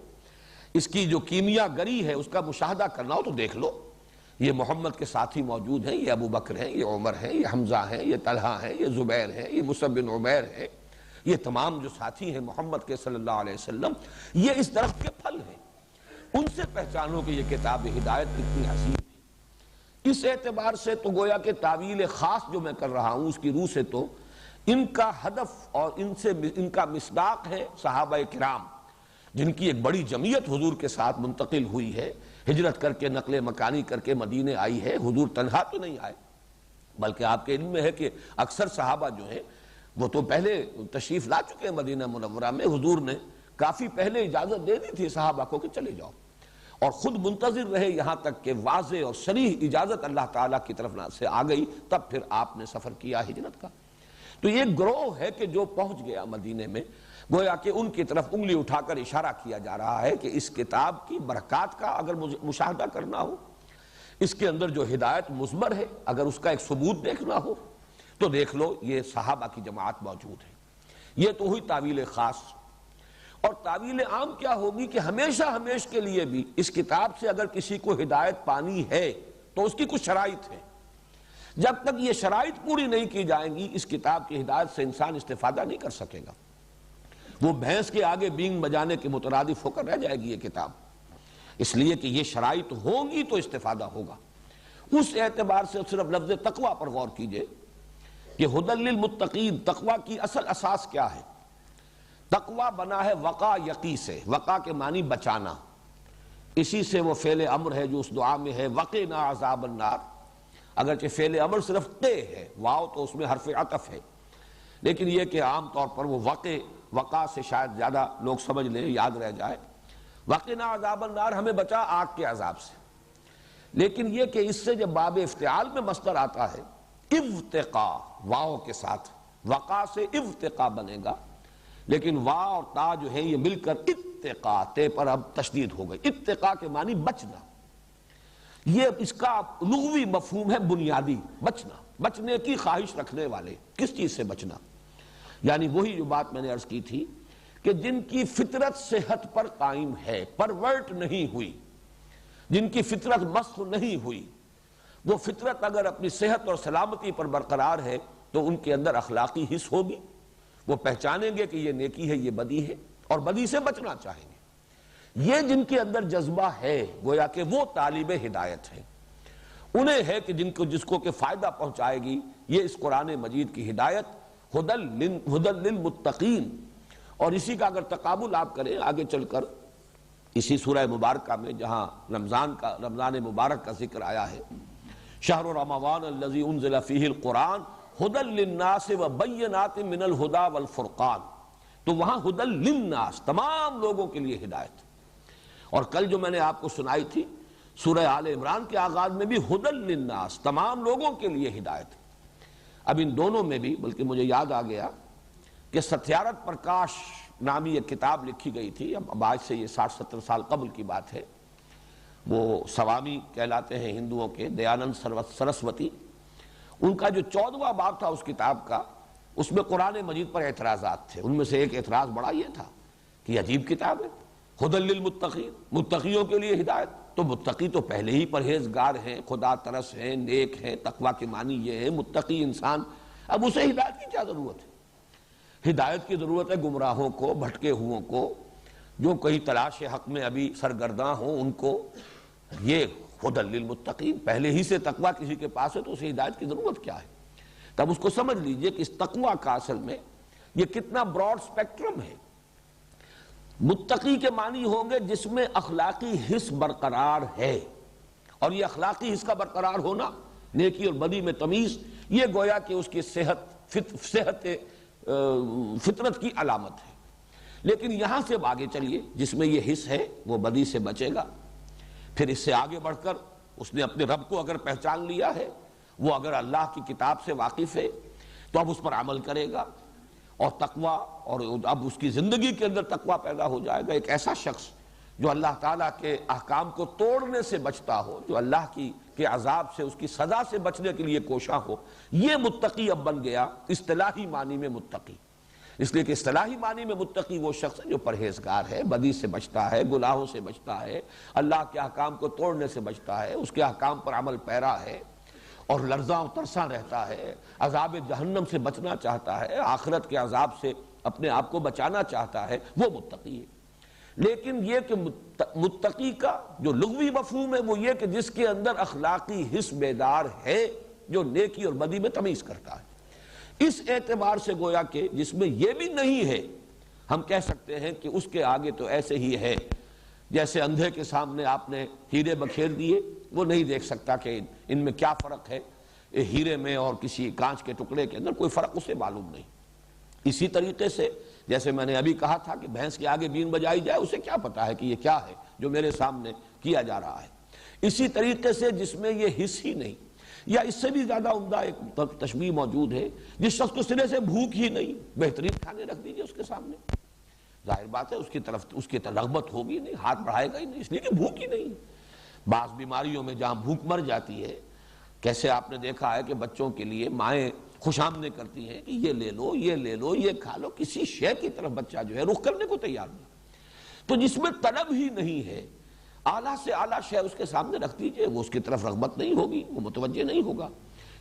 اس کی جو کیمیا گری ہے اس کا مشاہدہ کرنا ہو تو دیکھ لو. یہ محمد کے ساتھی موجود ہیں، یہ ابو بکر ہیں، یہ عمر ہیں، یہ حمزہ ہیں، یہ طلحہ ہیں، یہ زبیر ہیں، یہ مصعب بن عمیر ہیں. یہ تمام جو ساتھی ہیں محمد کے صلی اللہ علیہ وسلم، یہ اس درخت کے پھل ہیں. ان سے پہچانو کہ یہ کتاب ہدایت کتنی عظیم ہے. اس اعتبار سے تو گویا کہ تعویل خاص جو میں کر رہا ہوں اس کی روح سے تو ان کا ہدف اور ان کا مصداق ہے صحابہ کرام، جن کی ایک بڑی جمعیت حضور کے ساتھ منتقل ہوئی ہے، ہجرت کر کے نقل مکانی کر کے مدینے آئی ہے. حضور تنہا تو نہیں آئے، بلکہ آپ کے علم میں ہے کہ اکثر صحابہ جو ہیں وہ تو پہلے تشریف لا چکے ہیں مدینہ منورہ میں. حضور نے کافی پہلے اجازت دے دی تھی صحابہ کو کہ چلے جاؤ، اور خود منتظر رہے یہاں تک کہ واضح اور صریح اجازت اللہ تعالیٰ کی طرف سے آ گئی، تب پھر آپ نے سفر کیا ہجرت کا. تو یہ گروہ ہے کہ جو پہنچ گیا مدینے میں، گویا کہ ان کی طرف انگلی اٹھا کر اشارہ کیا جا رہا ہے کہ اس کتاب کی برکات کا اگر مشاہدہ کرنا ہو، اس کے اندر جو ہدایت مضمر ہے اگر اس کا ایک ثبوت دیکھنا ہو تو دیکھ لو یہ صحابہ کی جماعت موجود ہے. یہ تو ہوئی تعویل خاص. اور تعویل عام کیا ہوگی کہ ہمیشہ کے لیے بھی اس کتاب سے اگر کسی کو ہدایت پانی ہے تو اس کی کچھ شرائط ہیں. جب تک یہ شرائط پوری نہیں کی جائیں گی اس کتاب کی ہدایت سے انسان استفادہ نہیں کر سکے گا. وہ بھینس کے آگے بینگ بجانے کے مترادف ہو کر رہ جائے گی یہ کتاب. اس لیے کہ یہ شرائط ہوں گی تو استفادہ ہوگا. اس اعتبار سے صرف لفظ تقوی پر غور کیجئے کہ ھدی للمتقین، تقوی کی اصل اساس کیا ہے؟ تقوی بنا ہے وقا یقی سے. وقا کے معنی بچانا، اسی سے وہ فعل امر ہے جو اس دعا میں ہے وقنا عذاب النار. اگرچہ فعل امر صرف قے ہے، واو تو اس میں حرف عطف ہے، لیکن یہ کہ عام طور پر وہ وقا سے شاید زیادہ لوگ سمجھ لیں، یاد رہ جائے. وقنا عذاب النار ہمیں بچا آگ کے عذاب سے. لیکن یہ کہ اس سے جب باب افتعال میں مصدر آتا ہے افتقا واو کے ساتھ، وقا سے افتقا بنے گا، لیکن وا اور تا جو ہے یہ مل کر اتقا، تے پر اب تشدید ہو گئی. اتقا کے معنی بچنا. یہ اس کا لغوی مفہوم ہے بنیادی، بچنا، بچنے کی خواہش رکھنے والے. کس چیز سے بچنا؟ یعنی وہی جو بات میں نے عرض کی تھی کہ جن کی فطرت صحت پر قائم ہے، پرورٹ نہیں ہوئی، جن کی فطرت مسخ نہیں ہوئی، وہ فطرت اگر اپنی صحت اور سلامتی پر برقرار ہے تو ان کے اندر اخلاقی حس ہوگی. وہ پہچانیں گے کہ یہ نیکی ہے، یہ بدی ہے، اور بدی سے بچنا چاہیں گے. یہ جن کے اندر جذبہ ہے گویا کہ وہ طالب ہدایت ہے. انہیں ہے کہ جس کو کہ فائدہ پہنچائے گی یہ اس قرآن مجید کی ہدایت ھدی للمتقین. اور اسی کا اگر تقابل آپ کریں آگے چل کر اسی سورہ مبارکہ میں جہاں رمضان مبارک کا ذکر آیا ہے، شہر رمضان الذی انزل فیہ القرآن ھدی للناس وبینات من الھدی والفرقان، تو وہاں ھدی للناس تمام لوگوں کے لیے ہدایت. اور کل جو میں نے آپ کو سنائی تھی سورہ آل عمران کے آغاز میں بھی ھدی للناس تمام لوگوں کے لیے ہدایت. اب ان دونوں میں بھی بلکہ مجھے یاد آ گیا کہ ستیارتھ پرکاش نامی ایک کتاب لکھی گئی تھی، اب آج سے یہ 60-70 سال قبل کی بات ہے. وہ سوامی کہلاتے ہیں ہندوؤں کے، دیانند سرسوتی. ان کا جو 14واں باب تھا اس کتاب کا، اس میں قرآن مجید پر اعتراضات تھے. ان میں سے ایک اعتراض بڑا یہ تھا کہ عجیب کتاب ہے، ھدی للمتقین، متقیوں کے لیے ہدایت. تو متقی تو پہلے ہی پرہیزگار ہیں، خدا ترس ہیں، نیک ہیں، تقویٰ کے معنی یہ ہے متقی انسان. اب اسے ہدایت کی کیا ضرورت ہے؟ ہدایت کی ضرورت ہے گمراہوں کو، بھٹکے ہوئوں کو، جو کہیں تلاش حق میں ابھی سرگرداں ہوں ان کو. یہ ھدی للمتقین، پہلے ہی سے تقویٰ کسی کے پاس ہے تو اسے ہدایت کی ضرورت کیا ہے؟ تب اس کو سمجھ لیجئے کہ اس تقویٰ کا اصل میں یہ کتنا براڈ سپیکٹرم ہے. متقی کے معنی ہوں گے جس میں اخلاقی حس برقرار ہے، اور یہ اخلاقی حس کا برقرار ہونا، نیکی اور بدی میں تمیز، یہ گویا کہ اس کی صحت فطرت کی علامت ہے. لیکن یہاں سے آگے چلیے، جس میں یہ حس ہے وہ بدی سے بچے گا. پھر اس سے آگے بڑھ کر اس نے اپنے رب کو اگر پہچان لیا ہے، وہ اگر اللہ کی کتاب سے واقف ہے تو اب اس پر عمل کرے گا، اور تقویٰ، اور اب اس کی زندگی کے اندر تقویٰ پیدا ہو جائے گا. ایک ایسا شخص جو اللہ تعالیٰ کے احکام کو توڑنے سے بچتا ہو، جو اللہ کے عذاب سے، اس کی سزا سے بچنے کے لیے کوشاں ہو، یہ متقی اب بن گیا اصطلاحی معنی میں متقی. اس لیے کہ اصطلاحی معنی میں متقی وہ شخص ہے جو پرہیزگار ہے، بدی سے بچتا ہے، گناہوں سے بچتا ہے، اللہ کے احکام کو توڑنے سے بچتا ہے، اس کے احکام پر عمل پیرا ہے، اور لرزاں و ترساں رہتا ہے، عذاب جہنم سے بچنا چاہتا ہے، آخرت کے عذاب سے اپنے آپ کو بچانا چاہتا ہے، وہ متقی ہے. لیکن یہ کہ متقی کا جو لغوی مفہوم ہے وہ یہ کہ جس کے اندر اخلاقی حس بیدار ہے، جو نیکی اور بدی میں تمیز کرتا ہے. اس اعتبار سے گویا کہ جس میں یہ بھی نہیں ہے، ہم کہہ سکتے ہیں کہ اس کے آگے تو ایسے ہی ہے جیسے اندھے کے سامنے آپ نے ہیرے بکھیر دیے، وہ نہیں دیکھ سکتا کہ ان میں کیا فرق ہے، ہیرے میں اور کسی کانچ کے ٹکڑے کے اندر کوئی فرق اسے معلوم نہیں. اسی طریقے سے جیسے میں نے ابھی کہا تھا کہ بھینس کے آگے بین بجائی جائے، اسے کیا پتا ہے کہ یہ کیا ہے جو میرے سامنے کیا جا رہا ہے. اسی طریقے سے جس میں یہ حس ہی نہیں، یا اس سے بھی زیادہ عمدہ ایک تشبیہ موجود ہے، جس شخص کو سرے سے بھوک ہی نہیں، بہترین کھانے رکھ دیجئے اس کے سامنے، ظاہر بات ہے اس کی طرف اس کی رغبت ہوگی نہیں، ہاتھ بڑھائے گا ہی نہیں، اس لیے کہ بھوک ہی نہیں. بعض بیماریوں میں جہاں بھوک مر جاتی ہے، کیسے آپ نے دیکھا ہے کہ بچوں کے لیے مائیں خوش آمدید کرتی ہیں کہ یہ لے لو، یہ لے لو، یہ کھا لو، کسی شے کی طرف بچہ جو ہے رخ کرنے کو تیار نہیں. تو جس میں طلب ہی نہیں ہے، اعلیٰ سے اعلیٰ شے اس کے سامنے رکھ دیجئے، وہ اس کی طرف رغبت نہیں ہوگی، وہ متوجہ نہیں ہوگا.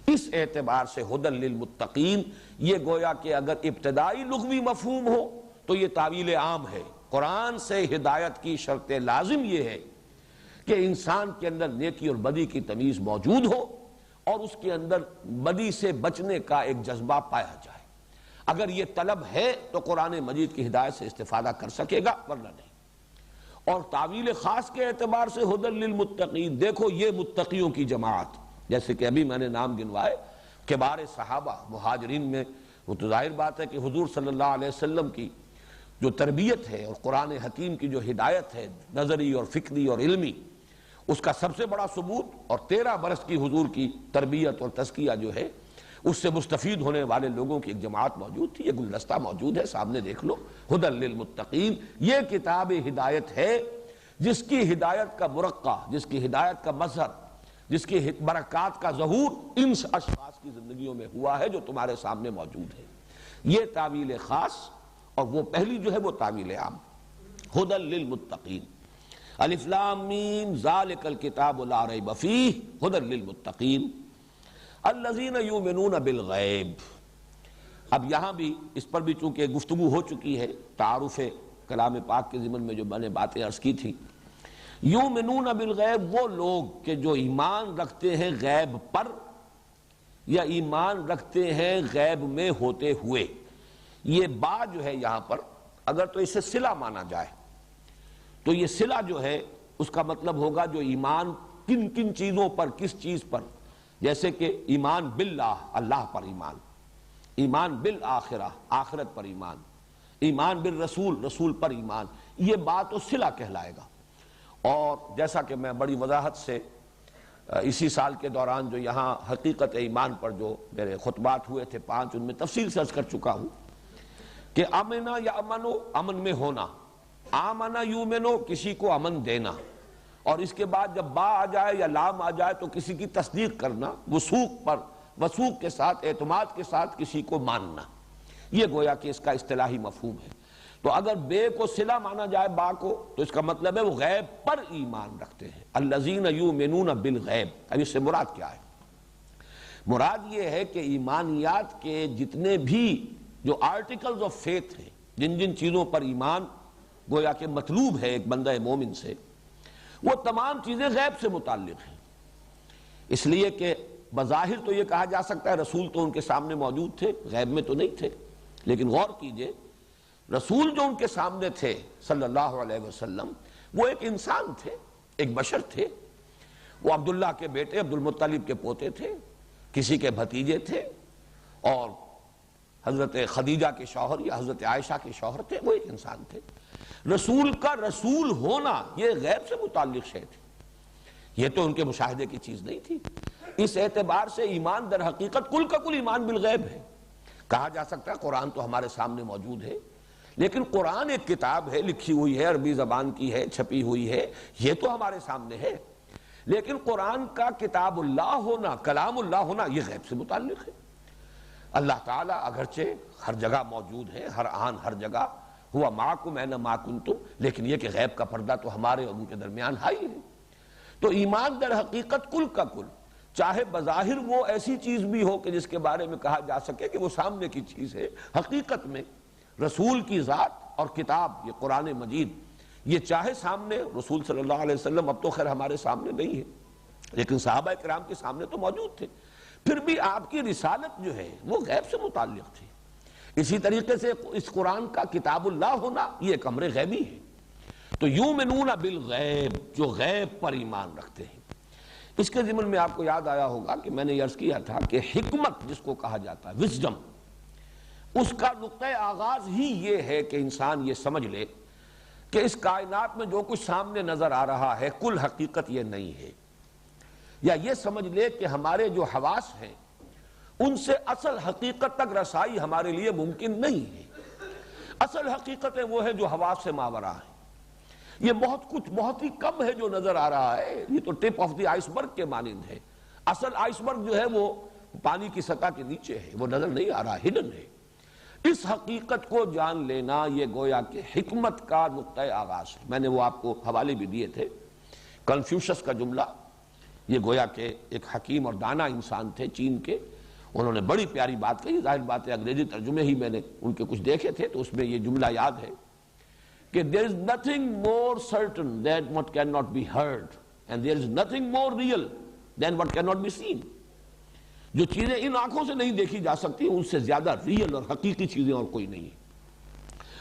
اس اعتبار سے ھدی للمتقین، یہ گویا کہ اگر ابتدائی لغوی مفہوم ہو تو یہ تعویل عام ہے. قرآن سے ہدایت کی شرط لازم یہ ہے کہ انسان کے اندر نیکی اور بدی کی تمیز موجود ہو، اور اس کے اندر بدی سے بچنے کا ایک جذبہ پایا جائے. اگر یہ طلب ہے تو قرآن مجید کی ہدایت سے استفادہ کر سکے گا، ورنہ نہیں. اور تعویل خاص کے اعتبار سے ھدی للمتقین، دیکھو یہ متقیوں کی جماعت، جیسے کہ ابھی میں نے نام گنوائے، کبار صحابہ مہاجرین میں، وہ تو ظاہر بات ہے کہ حضور صلی اللہ علیہ وسلم کی جو تربیت ہے اور قرآن حکیم کی جو ہدایت ہے نظری اور فکری اور علمی، اس کا سب سے بڑا ثبوت، اور 13 برس کی حضور کی تربیت اور تزکیہ جو ہے اس سے مستفید ہونے والے لوگوں کی ایک جماعت موجود تھی. یہ گلدستہ موجود ہے، سامنے دیکھ لو. ھدی للمتقین، یہ کتاب ہدایت ہے جس کی ہدایت کا مرقع، جس کی ہدایت کا مظہر، جس کی برکات کا ظہور ان اشخاص کی زندگیوں میں ہوا ہے جو تمہارے سامنے موجود ہے. یہ تعویل خاص، اور وہ پہلی جو ہے وہ تعویل عام. ھدی للمتقین، الف لام میم ذالک الکتاب لا ریب فیہ ھدی للمتقین الذین یؤمنون بالغیب. اب یہاں بھی اس پر بھی چونکہ گفتگو ہو چکی ہے تعارف کلام پاک کے ضمن میں جو میں نے باتیں عرض کی تھی. یؤمنون بالغیب، وہ لوگ کہ جو ایمان رکھتے ہیں غیب پر، یا ایمان رکھتے ہیں غیب میں ہوتے ہوئے. یہ با جو ہے یہاں پر اگر تو اسے صلہ مانا جائے تو یہ صلہ جو ہے اس کا مطلب ہوگا جو ایمان کن کن چیزوں پر، کس چیز پر، جیسے کہ ایمان باللہ، اللہ پر ایمان، ایمان بالآخرہ، آخرت پر ایمان، ایمان بالرسول، رسول پر ایمان. یہ بات و صلہ کہلائے گا. اور جیسا کہ میں بڑی وضاحت سے اسی سال کے دوران جو یہاں حقیقت ایمان پر جو میرے خطبات ہوئے تھے 5، ان میں تفصیل سے عرض کر چکا ہوں کہ امنا یا امنو، امن میں ہونا، آمنا یومنو، کسی کو امن دینا، اور اس کے بعد جب با آ جائے یا لام آ جائے تو کسی کی تصدیق کرنا، وثوق پر، وثوق کے ساتھ، اعتماد کے ساتھ کسی کو ماننا. یہ گویا کہ اس کا اصطلاحی مفہوم ہے۔ تو اگر بے کو صلہ مانا جائے با کو تو اس کا مطلب ہے وہ غیب پر ایمان رکھتے ہیں، الذین یؤمنون بالغیب۔ اب اس سے مراد کیا ہے؟ مراد یہ ہے کہ ایمانیات کے جتنے بھی جو آرٹیکلز آف فیتھ ہیں، جن جن چیزوں پر ایمان گویا کہ مطلوب ہے ایک بندہ مومن سے، وہ تمام چیزیں غیب سے متعلق ہیں۔ اس لیے کہ بظاہر تو یہ کہا جا سکتا ہے رسول تو ان کے سامنے موجود تھے، غیب میں تو نہیں تھے، لیکن غور کیجئے رسول جو ان کے سامنے تھے صلی اللہ علیہ وسلم، وہ ایک انسان تھے، ایک بشر تھے۔ وہ عبداللہ کے بیٹے عبد المطلب کے پوتے تھے، کسی کے بھتیجے تھے، اور حضرت خدیجہ کے شوہر یا حضرت عائشہ کے شوہر تھے، وہ ایک انسان تھے۔ رسول کا رسول ہونا یہ غیب سے متعلق شے تھی، یہ تو ان کے مشاہدے کی چیز نہیں تھی۔ اس اعتبار سے ایمان در حقیقت کل کا کل ایمان بالغیب ہے۔ کہا جا سکتا ہے قرآن تو ہمارے سامنے موجود ہے، لیکن قرآن ایک کتاب ہے، لکھی ہوئی ہے، عربی زبان کی ہے، چھپی ہوئی ہے، یہ تو ہمارے سامنے ہے، لیکن قرآن کا کتاب اللہ ہونا، کلام اللہ ہونا، یہ غیب سے متعلق ہے۔ اللہ تعالیٰ اگرچہ ہر جگہ موجود ہے، ہر آن ہر جگہ، ہوا معکم اینما کنتم، لیکن یہ کہ غیب کا پردہ تو ہمارے اور ان کے درمیان ہائی ہے۔ تو ایمان در حقیقت کل کا کل، چاہے بظاہر وہ ایسی چیز بھی ہو کہ جس کے بارے میں کہا جا سکے کہ وہ سامنے کی چیز ہے، حقیقت میں رسول کی ذات اور کتاب یہ قرآن مجید، یہ چاہے سامنے رسول صلی اللہ علیہ وسلم، اب تو خیر ہمارے سامنے نہیں ہے، لیکن صحابہ کرام کے سامنے تو موجود تھے، پھر بھی آپ کی رسالت جو ہے وہ غیب سے متعلق تھی۔ اسی طریقے سے اس قرآن کا کتاب اللہ ہونا یہ ایک امر غیبی ہے۔ تو یؤمنون بالغیب، جو غیب پر ایمان رکھتے ہیں۔ اس کے ضمن میں آپ کو یاد آیا ہوگا کہ میں نے یہ عرض کیا تھا کہ حکمت جس کو کہا جاتا ہے، وزڈم، اس کا نقطۂ آغاز ہی یہ ہے کہ انسان یہ سمجھ لے کہ اس کائنات میں جو کچھ سامنے نظر آ رہا ہے کل حقیقت یہ نہیں ہے، یا یہ سمجھ لے کہ ہمارے جو حواس ہیں ان سے اصل حقیقت تک رسائی ہمارے لیے ممکن نہیں ہے۔ اصل حقیقتیں وہ ہے جو حواس سے ماورا ہے۔ یہ بہت ہی کم ہے جو نظر آ رہا ہے، یہ تو ٹپ آف دی آئس برگ کے مانند ہے۔ اصل آئس برگ جو ہے وہ پانی کی سطح کے نیچے ہے، وہ نظر نہیں آ رہا، ہڈن ہے۔ اس حقیقت کو جان لینا یہ گویا کہ حکمت کا نقطۂ آغاز ہے۔ میں نے وہ آپ کو حوالے بھی دیے تھے، کنفیوشس کا جملہ، یہ گویا کہ ایک حکیم اور دانا انسان تھے چین کے، انہوں نے بڑی پیاری بات کہی، ظاہر بات ہے انگریزی ترجمے ہی میں نے ان کے کچھ دیکھے تھے تو اس میں یہ جملہ یاد ہے کہ there is nothing more certain than what cannot be heard and there is nothing more real than what cannot be seen۔ جو چیزیں ان آنکھوں سے نہیں دیکھی جا سکتی ان سے زیادہ ریئل اور حقیقی چیزیں اور کوئی نہیں،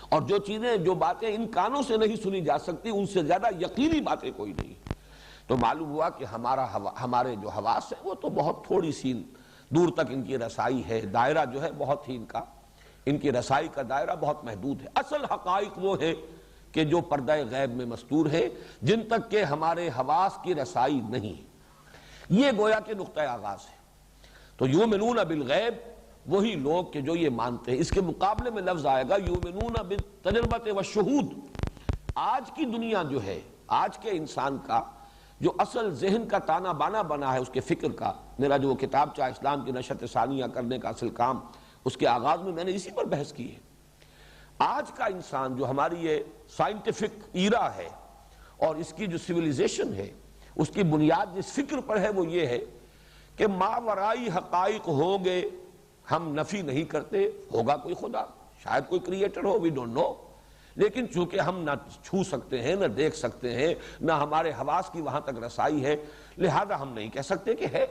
اور جو چیزیں جو باتیں ان کانوں سے نہیں سنی جا سکتی ان سے زیادہ یقینی باتیں کوئی نہیں۔ تو معلوم ہوا کہ ہمارے جو حواس ہیں وہ تو بہت تھوڑی سی دور تک ان کی رسائی ہے، دائرہ جو ہے بہت ہی ان کی رسائی کا دائرہ بہت محدود ہے۔ اصل حقائق وہ ہے کہ جو پردہ غیب میں مستور ہے، جن تک کہ ہمارے حواس کی رسائی نہیں، یہ گویا کہ نقطۂ آغاز ہے۔ تو یؤمنون بالغیب وہی لوگ کہ جو یہ مانتے ہیں۔ اس کے مقابلے میں لفظ آئے گا یؤمنون بالتجربۃ والشہود۔ آج کی دنیا جو ہے، آج کے انسان کا جو اصل ذہن کا تانا بانا بنا ہے اس کے فکر کا، میرا جو کتاب چاہ اسلام کی نشرت ثانیہ کرنے کا اصل کام، اس کے آغاز میں نے اسی پر بحث کی ہے۔ آج کا انسان جو ہماری یہ سائنٹیفک ایرا ہے اور اس کی جو سویلائزیشن ہے، اس کی بنیاد جس فکر پر ہے وہ یہ ہے کہ ماورائی حقائق ہوں گے، ہم نفی نہیں کرتے، ہوگا کوئی خدا، شاید کوئی creator who, we don't know, لیکن چونکہ ہم نہ چھو سکتے ہیں، نہ دیکھ سکتے ہیں، نہ ہمارے حواس کی وہاں تک رسائی ہے، لہذا ہم نہیں کہہ سکتے کہ ہے،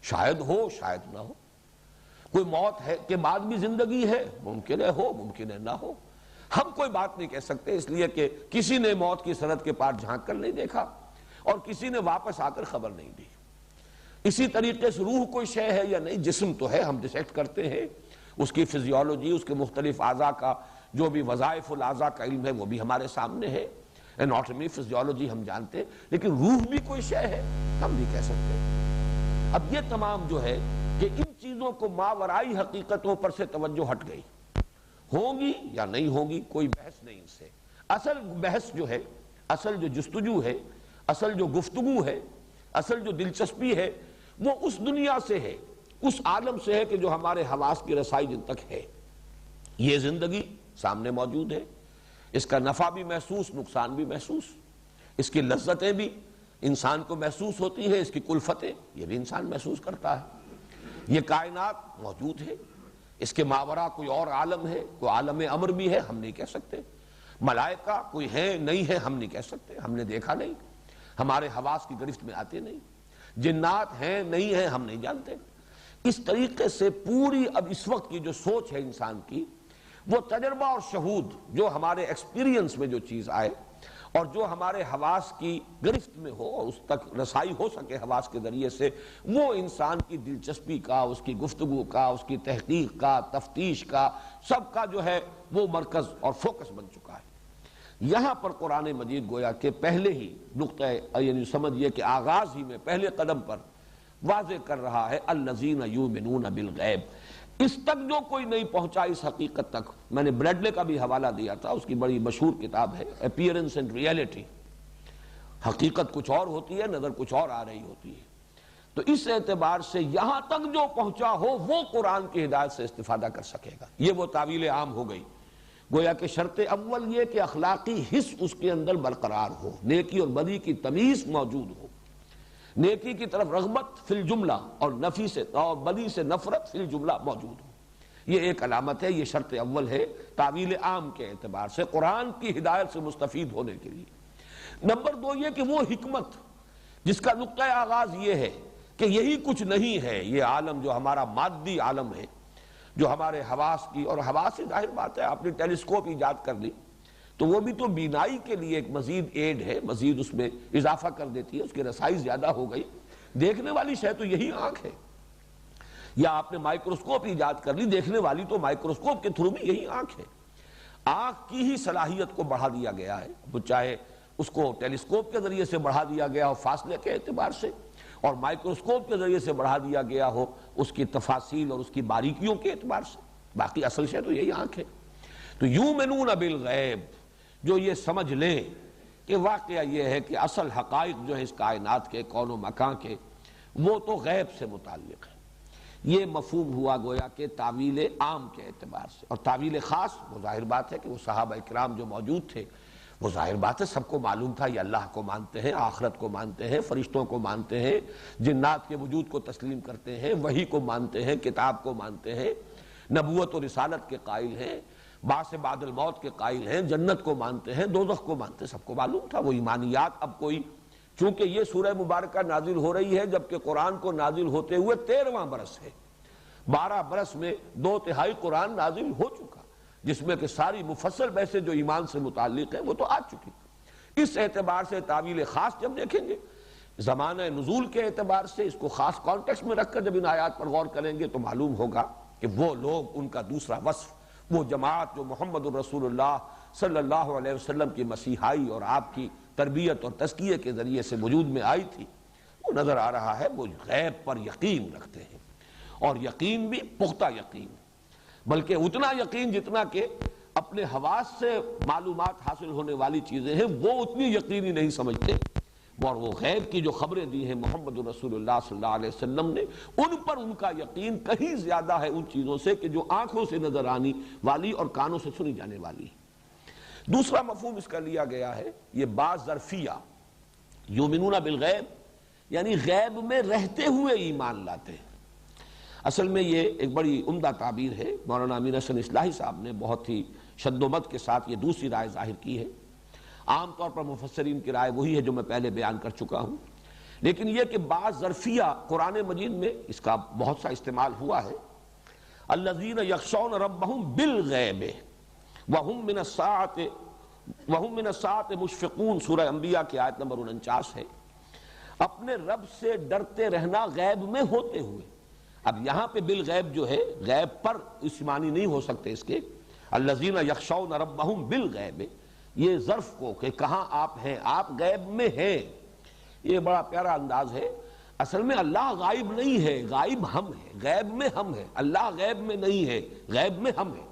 شاید ہو شاید نہ ہو۔ کوئی موت ہے کے بعد بھی زندگی ہے، ممکن ہے ہو، ممکن ہے نہ ہو، ہم کوئی بات نہیں کہہ سکتے، اس لیے کہ کسی نے موت کی سرحد کے پار جھانک کر نہیں دیکھا اور کسی نے واپس آ کر خبر نہیں دی۔ اسی طریقے سے روح کوئی شے ہے یا نہیں، جسم تو ہے، ہم ڈسیکٹ کرتے ہیں، اس کی فزیولوجی، اس کے مختلف اعضاء کا جو بھی وظائف الاعضاء کا علم ہے وہ بھی ہمارے سامنے ہے، اناٹمی فزیولوجی ہم جانتے ہیں، لیکن روح بھی کوئی شے ہے ہم نہیں کہہ سکتے۔ اب یہ تمام جو ہے کہ ان چیزوں کو ماورائی حقیقتوں پر سے توجہ ہٹ گئی، ہوں گی یا نہیں ہوں گی کوئی بحث نہیں ان سے۔ اصل بحث جو ہے، اصل جو جستجو ہے، اصل جو گفتگو ہے، اصل جو دلچسپی ہے وہ اس دنیا سے ہے، اس عالم سے ہے کہ جو ہمارے حواس کی رسائی جن تک ہے۔ یہ زندگی سامنے موجود ہے، اس کا نفع بھی محسوس، نقصان بھی محسوس، اس کی لذتیں بھی انسان کو محسوس ہوتی ہیں، اس کی کلفتیں یہ بھی انسان محسوس کرتا ہے۔ یہ کائنات موجود ہے، اس کے ماورا کوئی اور عالم ہے، کوئی عالم امر بھی ہے، ہم نہیں کہہ سکتے۔ ملائکہ کوئی ہے نہیں ہے، ہم نہیں کہہ سکتے، ہم نے دیکھا نہیں، ہمارے حواس کی گرفت میں آتے نہیں۔ جنات ہیں نہیں ہیں، ہم نہیں جانتے۔ اس طریقے سے پوری اب اس وقت کی جو سوچ ہے انسان کی، وہ تجربہ اور شہود جو ہمارے ایکسپیرینس میں جو چیز آئے اور جو ہمارے حواس کی گرفت میں ہو اور اس تک رسائی ہو سکے حواس کے ذریعے سے، وہ انسان کی دلچسپی کا، اس کی گفتگو کا، اس کی تحقیق کا، تفتیش کا، سب کا جو ہے وہ مرکز اور فوکس بن چکا ہے۔ یہاں پر قرآن مجید گویا کہ پہلے ہی نقطہ یعنی سمجھیے کہ آغاز ہی میں پہلے قدم پر واضح کر رہا ہے الذین یؤمنون بالغیب۔ اس تک جو کوئی نہیں پہنچا اس حقیقت تک، میں نے بریڈلے کا بھی حوالہ دیا تھا، اس کی بڑی مشہور کتاب ہے اپیئرنس اینڈ ریئلٹی، حقیقت کچھ اور ہوتی ہے، نظر کچھ اور آ رہی ہوتی ہے۔ تو اس اعتبار سے یہاں تک جو پہنچا ہو وہ قرآن کی ہدایت سے استفادہ کر سکے گا، یہ وہ تعویل عام ہو گئی۔ گویا کہ شرط اول یہ کہ اخلاقی حس اس کے اندر برقرار ہو، نیکی اور بدی کی تمیز موجود ہو، نیکی کی طرف رغبت فی الجملہ اور نفی سے اور بدی سے نفرت فی الجملہ موجود ہو۔ یہ ایک علامت ہے، یہ شرط اول ہے تعویل عام کے اعتبار سے قرآن کی ہدایت سے مستفید ہونے کے لیے۔ نمبر دو یہ کہ وہ حکمت جس کا نقطہ آغاز یہ ہے کہ یہی کچھ نہیں ہے، یہ عالم جو ہمارا مادی عالم ہے، جو ہمارے حواس کی، اور حواس سے ظاہر بات ہے آپ نے ٹیلیسکوپ ایجاد کر لی تو وہ بھی تو بینائی کے لیے ایک مزید ایڈ ہے، مزید اس میں اضافہ کر دیتی ہے، اس کی رسائی زیادہ ہو گئی۔ دیکھنے والی شے تو یہی آنکھ ہے، یا آپ نے مائکروسکوپ ایجاد کر لی، دیکھنے والی تو مائکروسکوپ کے تھرو بھی یہی آنکھ ہے۔ آنکھ کی ہی صلاحیت کو بڑھا دیا گیا ہے، وہ چاہے اس کو ٹیلیسکوپ کے ذریعے سے بڑھا دیا گیا ہو فاصلے کے اعتبار سے، اور مائکروسکوپ کے ذریعے سے بڑھا دیا گیا ہو اس کی تفاصیل اور اس کی باریکیوں کے اعتبار سے، باقی اصل شے تو یہی آنکھ ہے۔ تو یؤمنون بالغیب، جو یہ سمجھ لیں کہ واقعہ یہ ہے کہ اصل حقائق جو ہے اس کائنات کے، کون و مکان کے، وہ تو غیب سے متعلق ہے۔ یہ مفہوم ہوا گویا کہ تعویل عام کے اعتبار سے، اور تعویل خاص وہ ظاہر بات ہے کہ وہ صحابہ کرام جو موجود تھے، وہ ظاہر بات ہے سب کو معلوم تھا یہ اللہ کو مانتے ہیں، آخرت کو مانتے ہیں، فرشتوں کو مانتے ہیں، جنات کے وجود کو تسلیم کرتے ہیں، وحی کو مانتے ہیں، کتاب کو مانتے ہیں، نبوت و رسالت کے قائل ہیں، بعث بعد الموت کے قائل ہیں، جنت کو مانتے ہیں، دوزخ کو مانتے ہیں، سب کو معلوم تھا وہ ایمانیات۔ اب کوئی چونکہ یہ سورہ مبارکہ نازل ہو رہی ہے جبکہ قرآن کو نازل ہوتے ہوئے 13واں برس ہے، 12 برس میں 2/3 قرآن نازل ہو چکا، جس میں کہ ساری مفصل بحثیں جو ایمان سے متعلق ہیں وہ تو آ چکی۔ اس اعتبار سے تعویل خاص جب دیکھیں گے، زمانہ نزول کے اعتبار سے اس کو خاص کانٹیکسٹ میں رکھ کر جب ان آیات پر غور کریں گے تو معلوم ہوگا کہ وہ لوگ، ان کا دوسرا وصف، وہ جماعت جو محمد الرسول اللہ صلی اللہ علیہ وسلم کی مسیحائی اور آپ کی تربیت اور تزکیے کے ذریعے سے وجود میں آئی تھی، وہ نظر آ رہا ہے وہ غیب پر یقین رکھتے ہیں، اور یقین بھی پختہ یقین، بلکہ اتنا یقین جتنا کہ اپنے حواس سے معلومات حاصل ہونے والی چیزیں ہیں وہ اتنی یقینی نہیں سمجھتے، اور وہ غیب کی جو خبریں دی ہیں محمد رسول اللہ صلی اللہ علیہ وسلم نے، ان پر ان کا یقین کہیں زیادہ ہے ان چیزوں سے کہ جو آنکھوں سے نظر آنے والی اور کانوں سے سنی جانے والی۔ دوسرا مفہوم اس کا لیا گیا ہے یہ بعض ظرفیہ، یؤمنون بالغیب یعنی غیب میں رہتے ہوئے ایمان لاتے ہیں۔ اصل میں یہ ایک بڑی عمدہ تعبیر ہے، مولانا امین حسن اصلاحی صاحب نے بہت ہی شد و مد کے ساتھ یہ دوسری رائے ظاہر کی ہے۔ عام طور پر مفسرین کی رائے وہی ہے جو میں پہلے بیان کر چکا ہوں، لیکن یہ کہ بعض ظرفیہ قرآن مجید میں اس کا بہت سا استعمال ہوا ہے۔ الذین یخشون ربہم بالغیب وہم من الساعۃ مشفقون، سورہ انبیاء کی آیت نمبر 49 ہے، اپنے رب سے ڈرتے رہنا غیب میں ہوتے ہوئے۔ اب یہاں پہ بالغیب جو ہے غیب پر اس معنی نہیں ہو سکتے اس کے، الذین یخشون ربہم بالغیب، یہ ظرف کو کہ کہاں آپ ہیں، آپ غیب میں ہیں، یہ بڑا پیارا انداز ہے۔ اصل میں اللہ غائب نہیں ہے، غائب ہم ہیں، غیب میں ہم ہیں، اللہ غیب میں نہیں ہے، غیب میں ہم ہیں۔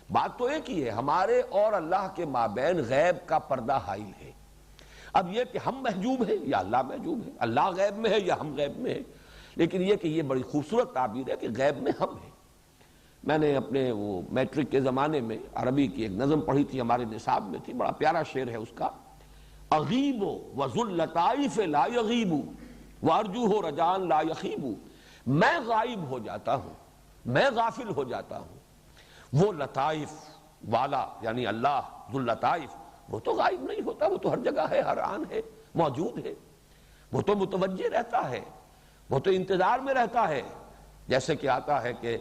بات تو ایک ہی ہے، ہمارے اور اللہ کے مابین غیب کا پردہ حائل ہے۔ اب یہ کہ ہم محجوب ہیں یا اللہ محجوب ہے، اللہ غیب میں ہے یا ہم غیب میں ہیں، لیکن یہ کہ یہ بڑی خوبصورت تعبیر ہے کہ غیب میں ہم ہیں۔ میں نے اپنے وہ میٹرک کے زمانے میں عربی کی ایک نظم پڑھی تھی، ہمارے نصاب میں تھی، بڑا پیارا شعر ہے اس کا، اغیب وذو اللطائف لا یغیب وارجوہ رجان لا یخیب، میں غائب ہو جاتا ہوں، میں غافل ہو جاتا ہوں، وہ لطائف والا یعنی اللہ ذو اللطائف وہ تو غائب نہیں ہوتا، وہ تو ہر جگہ ہے، ہر آن ہے، موجود ہے، وہ تو متوجہ رہتا ہے، وہ تو انتظار میں رہتا ہے۔ جیسے کہ آتا ہے کہ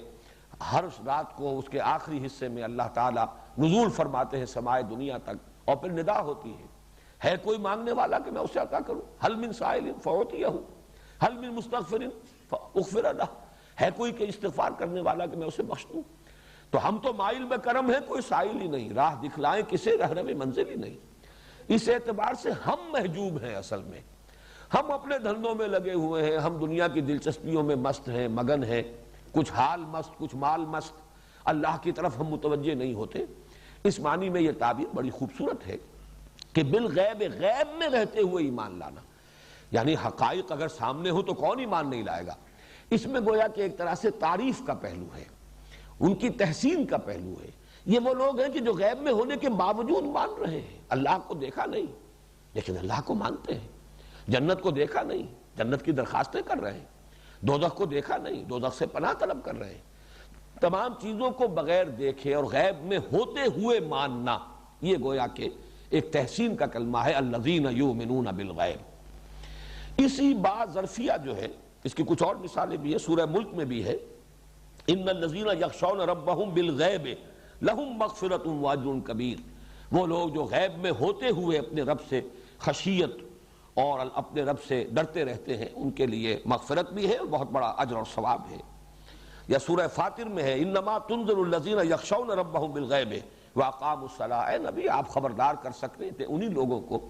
ہر رات کو اس کے آخری حصے میں اللہ تعالیٰ نزول فرماتے ہیں سمائے دنیا تک، اور پھر ندا ہوتی ہے کوئی مانگنے والا کہ میں اسے عطا کروں، حل من سائل فاعطیہ، حل من مستغفر فاغفر لہ، ہے کوئی کہ استغفار کرنے والا کہ میں اسے بخش دوں۔ تو ہم تو مائل میں کرم ہے، کوئی سائل ہی نہیں، راہ دکھلائیں کسے رہنم منزل ہی نہیں۔ اس اعتبار سے ہم محجوب ہیں، اصل میں ہم اپنے دھندوں میں لگے ہوئے ہیں، ہم دنیا کی دلچسپیوں میں مست ہیں، مگن ہیں، کچھ حال مست کچھ مال مست، اللہ کی طرف ہم متوجہ نہیں ہوتے۔ اس معنی میں یہ تعبیر بڑی خوبصورت ہے کہ بالغیب، غیب میں رہتے ہوئے ایمان لانا، یعنی حقائق اگر سامنے ہو تو کون ایمان نہیں لائے گا۔ اس میں گویا کہ ایک طرح سے تعریف کا پہلو ہے، ان کی تحسین کا پہلو ہے۔ یہ وہ لوگ ہیں کہ جو غیب میں ہونے کے باوجود مان رہے ہیں، اللہ کو دیکھا نہیں لیکن اللہ کو مانتے ہیں، جنت کو دیکھا نہیں، جنت کی درخواستیں کر رہے ہیں، دوزخ کو دیکھا نہیں، دوزخ سے پناہ طلب کر رہے ہیں۔ تمام چیزوں کو بغیر دیکھے اور غیب میں ہوتے ہوئے ماننا، یہ گویا کہ ایک تحسین کا کلمہ ہے، الذین یؤمنون بالغیب۔ اسی بات ظرفیہ جو ہے، اس کی کچھ اور مثالیں بھی ہیں، سورہ ملک میں بھی ہے، ان الذین یخشون ربہم بالغیب لہم مغفرۃ واجر کبیر، وہ لوگ جو غیب میں ہوتے ہوئے اپنے رب سے خشیت اور اپنے رب سے ڈرتے رہتے ہیں، ان کے لیے مغفرت بھی ہے اور بہت بڑا اجر اور ثواب ہے۔ یا سورہ فاطر میں ہے، انما تنذر الذین یخشون ربہم بالغیب واقاموا الصلاۃ، اے نبی آپ خبردار کر سکتے تھے انہی لوگوں کو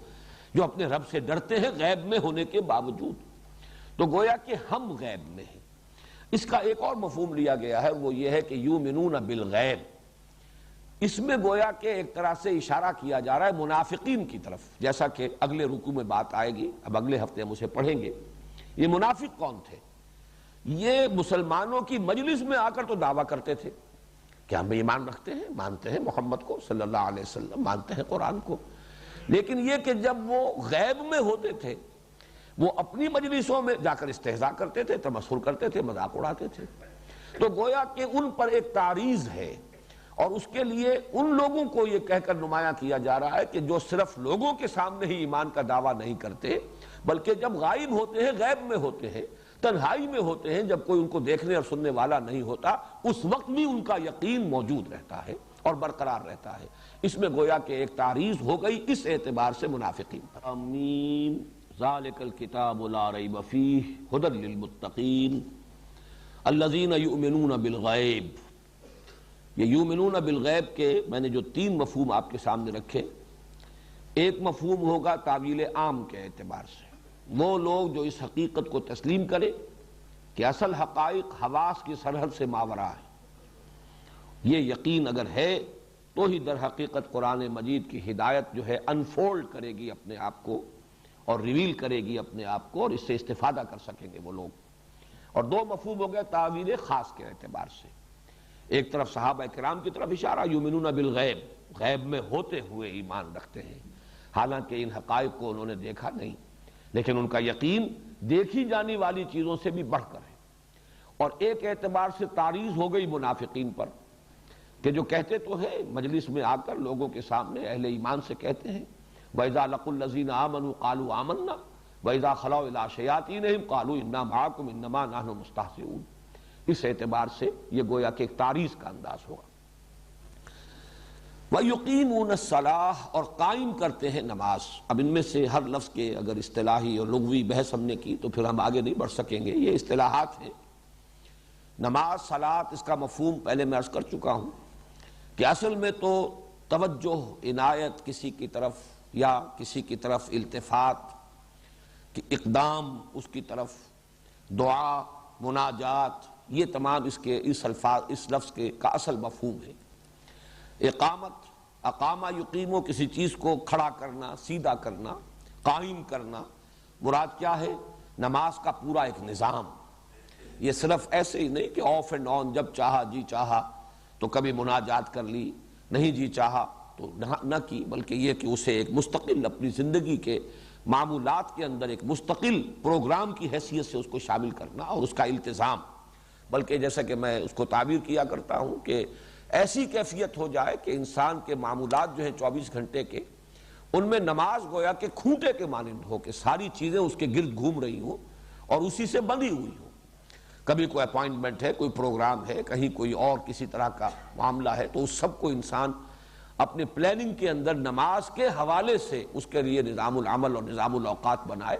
جو اپنے رب سے ڈرتے ہیں غیب میں ہونے کے باوجود۔ تو گویا کہ ہم غیب میں ہیں۔ اس کا ایک اور مفہوم لیا گیا ہے، وہ یہ ہے کہ یؤمنون بالغیب، اس میں گویا کہ ایک طرح سے اشارہ کیا جا رہا ہے منافقین کی طرف، جیسا کہ اگلے رکوع میں بات آئے گی، اب اگلے ہفتے ہم اسے پڑھیں گے۔ یہ منافق کون تھے؟ یہ مسلمانوں کی مجلس میں آ کر تو دعویٰ کرتے تھے کہ ہم ایمان رکھتے ہیں، مانتے ہیں محمد کو صلی اللہ علیہ وسلم، مانتے ہیں قرآن کو، لیکن یہ کہ جب وہ غیب میں ہوتے تھے وہ اپنی مجلسوں میں جا کر استہزاء کرتے تھے، تمسخر کرتے تھے، مذاق اڑاتے تھے۔ تو گویا کہ ان پر ایک تعریض ہے، اور اس کے لیے ان لوگوں کو یہ کہہ کر نمایاں کیا جا رہا ہے کہ جو صرف لوگوں کے سامنے ہی ایمان کا دعویٰ نہیں کرتے، بلکہ جب غائب ہوتے ہیں، غیب میں ہوتے ہیں، تنہائی میں ہوتے ہیں، جب کوئی ان کو دیکھنے اور سننے والا نہیں ہوتا، اس وقت بھی ان کا یقین موجود رہتا ہے اور برقرار رہتا ہے۔ اس میں گویا کہ ایک تعریض ہو گئی اس اعتبار سے منافقین پر۔ آمین۔ ذالک الکتاب لا ریب فیہ ھدی للمتقین الذین یؤمنون بالغیب۔ یہ یؤمنون بالغیب کے میں نے جو تین مفہوم آپ کے سامنے رکھے، ایک مفہوم ہوگا تعویل عام کے اعتبار سے، وہ لوگ جو اس حقیقت کو تسلیم کرے کہ اصل حقائق حواس کی سرحد سے ماورا ہے، یہ یقین اگر ہے تو ہی در حقیقت قرآن مجید کی ہدایت جو ہے انفولڈ کرے گی اپنے آپ کو اور ریویل کرے گی اپنے آپ کو، اور اس سے استفادہ کر سکیں گے وہ لوگ۔ اور دو مفہوم ہو گئے تعویل خاص کے اعتبار سے، ایک طرف صحابہ کرام کی طرف اشارہ، یؤمنون بالغیب، غیب میں ہوتے ہوئے ایمان رکھتے ہیں، حالانکہ ان حقائق کو انہوں نے دیکھا نہیں، لیکن ان کا یقین دیکھی جانے والی چیزوں سے بھی بڑھ کر ہے۔ اور ایک اعتبار سے تعریض ہو گئی منافقین پر کہ جو کہتے تو ہیں مجلس میں آ کر لوگوں کے سامنے اہل ایمان سے کہتے ہیں، وَإِذَا لَقُوا الَّذِينَ آمَنُوا قَالُوا آمَنَّا وَإِذَا خَلَوْا إِلَىٰ شَيَاطِينِهِمْ قَالُوا إِنَّا مَعَكُمْ إِنَّمَا نَحْنُ مُسْتَهْزِئُونَ۔ اس اعتبار سے یہ گویا کہ ایک تعریض کا انداز ہوگا۔ وَيُقِيمُونَ الصَّلَاةَ، اور قائم کرتے ہیں نماز۔ اب ان میں سے ہر لفظ کے اگر اصطلاحی اور لغوی بحث ہم نے کی تو پھر ہم آگے نہیں بڑھ سکیں گے، یہ اصطلاحات ہیں۔ نماز، صلاۃ، اس کا مفہوم پہلے میں عرض کر چکا ہوں کہ اصل میں تو توجہ، عنایت کسی کی طرف یا کسی کی طرف التفات، کہ اقدام اس کی طرف، دعا، مناجات، یہ تمام اس لفظ کے کا اصل مفہوم ہے۔ اقامت، اقامہ یقیمو، کسی چیز کو کھڑا کرنا، سیدھا کرنا، قائم کرنا، مراد کیا ہے؟ نماز کا پورا ایک نظام۔ یہ صرف ایسے ہی نہیں کہ آف اینڈ آن، جب چاہا جی چاہا تو کبھی مناجات کر لی، نہیں جی چاہا تو نہ کی، بلکہ یہ کہ اسے ایک مستقل اپنی زندگی کے معمولات کے اندر ایک مستقل پروگرام کی حیثیت سے اس کو شامل کرنا اور اس کا التزام، بلکہ جیسا کہ میں اس کو تعبیر کیا کرتا ہوں کہ ایسی کیفیت ہو جائے کہ انسان کے معمولات جو ہیں 24 گھنٹے کے، ان میں نماز گویا کہ کھوٹے کے مانند ہو کہ ساری چیزیں اس کے گرد گھوم رہی ہوں اور اسی سے بندھی ہوئی ہوں۔ کبھی کوئی اپوائنٹمنٹ ہے، کوئی پروگرام ہے، کہیں کوئی اور کسی طرح کا معاملہ ہے، تو اس سب کو انسان اپنے پلاننگ کے اندر نماز کے حوالے سے اس کے لیے نظام العمل اور نظام الاوقات بنائے۔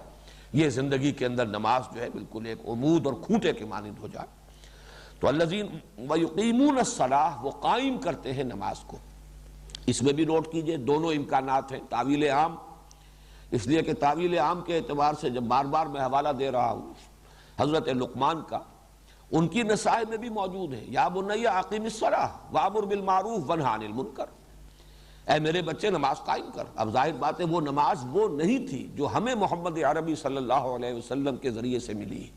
یہ زندگی کے اندر نماز جو ہے بالکل ایک عمود اور کھوٹے کے مانند ہو جائے۔ تو الذین ویقیمون الصلاۃ، وہ قائم کرتے ہیں نماز کو۔ اس میں بھی نوٹ کیجئے دونوں امکانات ہیں، تعویل عام، اس لیے کہ تعویل عام کے اعتبار سے جب بار بار میں حوالہ دے رہا ہوں حضرت لقمان کا، ان کی نصائح میں بھی موجود ہے، یا بنی اقیم الصلاۃ وامر بالمعروف وانہ عن المنکر، اے میرے بچے نماز قائم کر۔ اب ظاہر بات ہے وہ نماز وہ نہیں تھی جو ہمیں محمد عربی صلی اللہ علیہ وسلم کے ذریعے سے ملی۔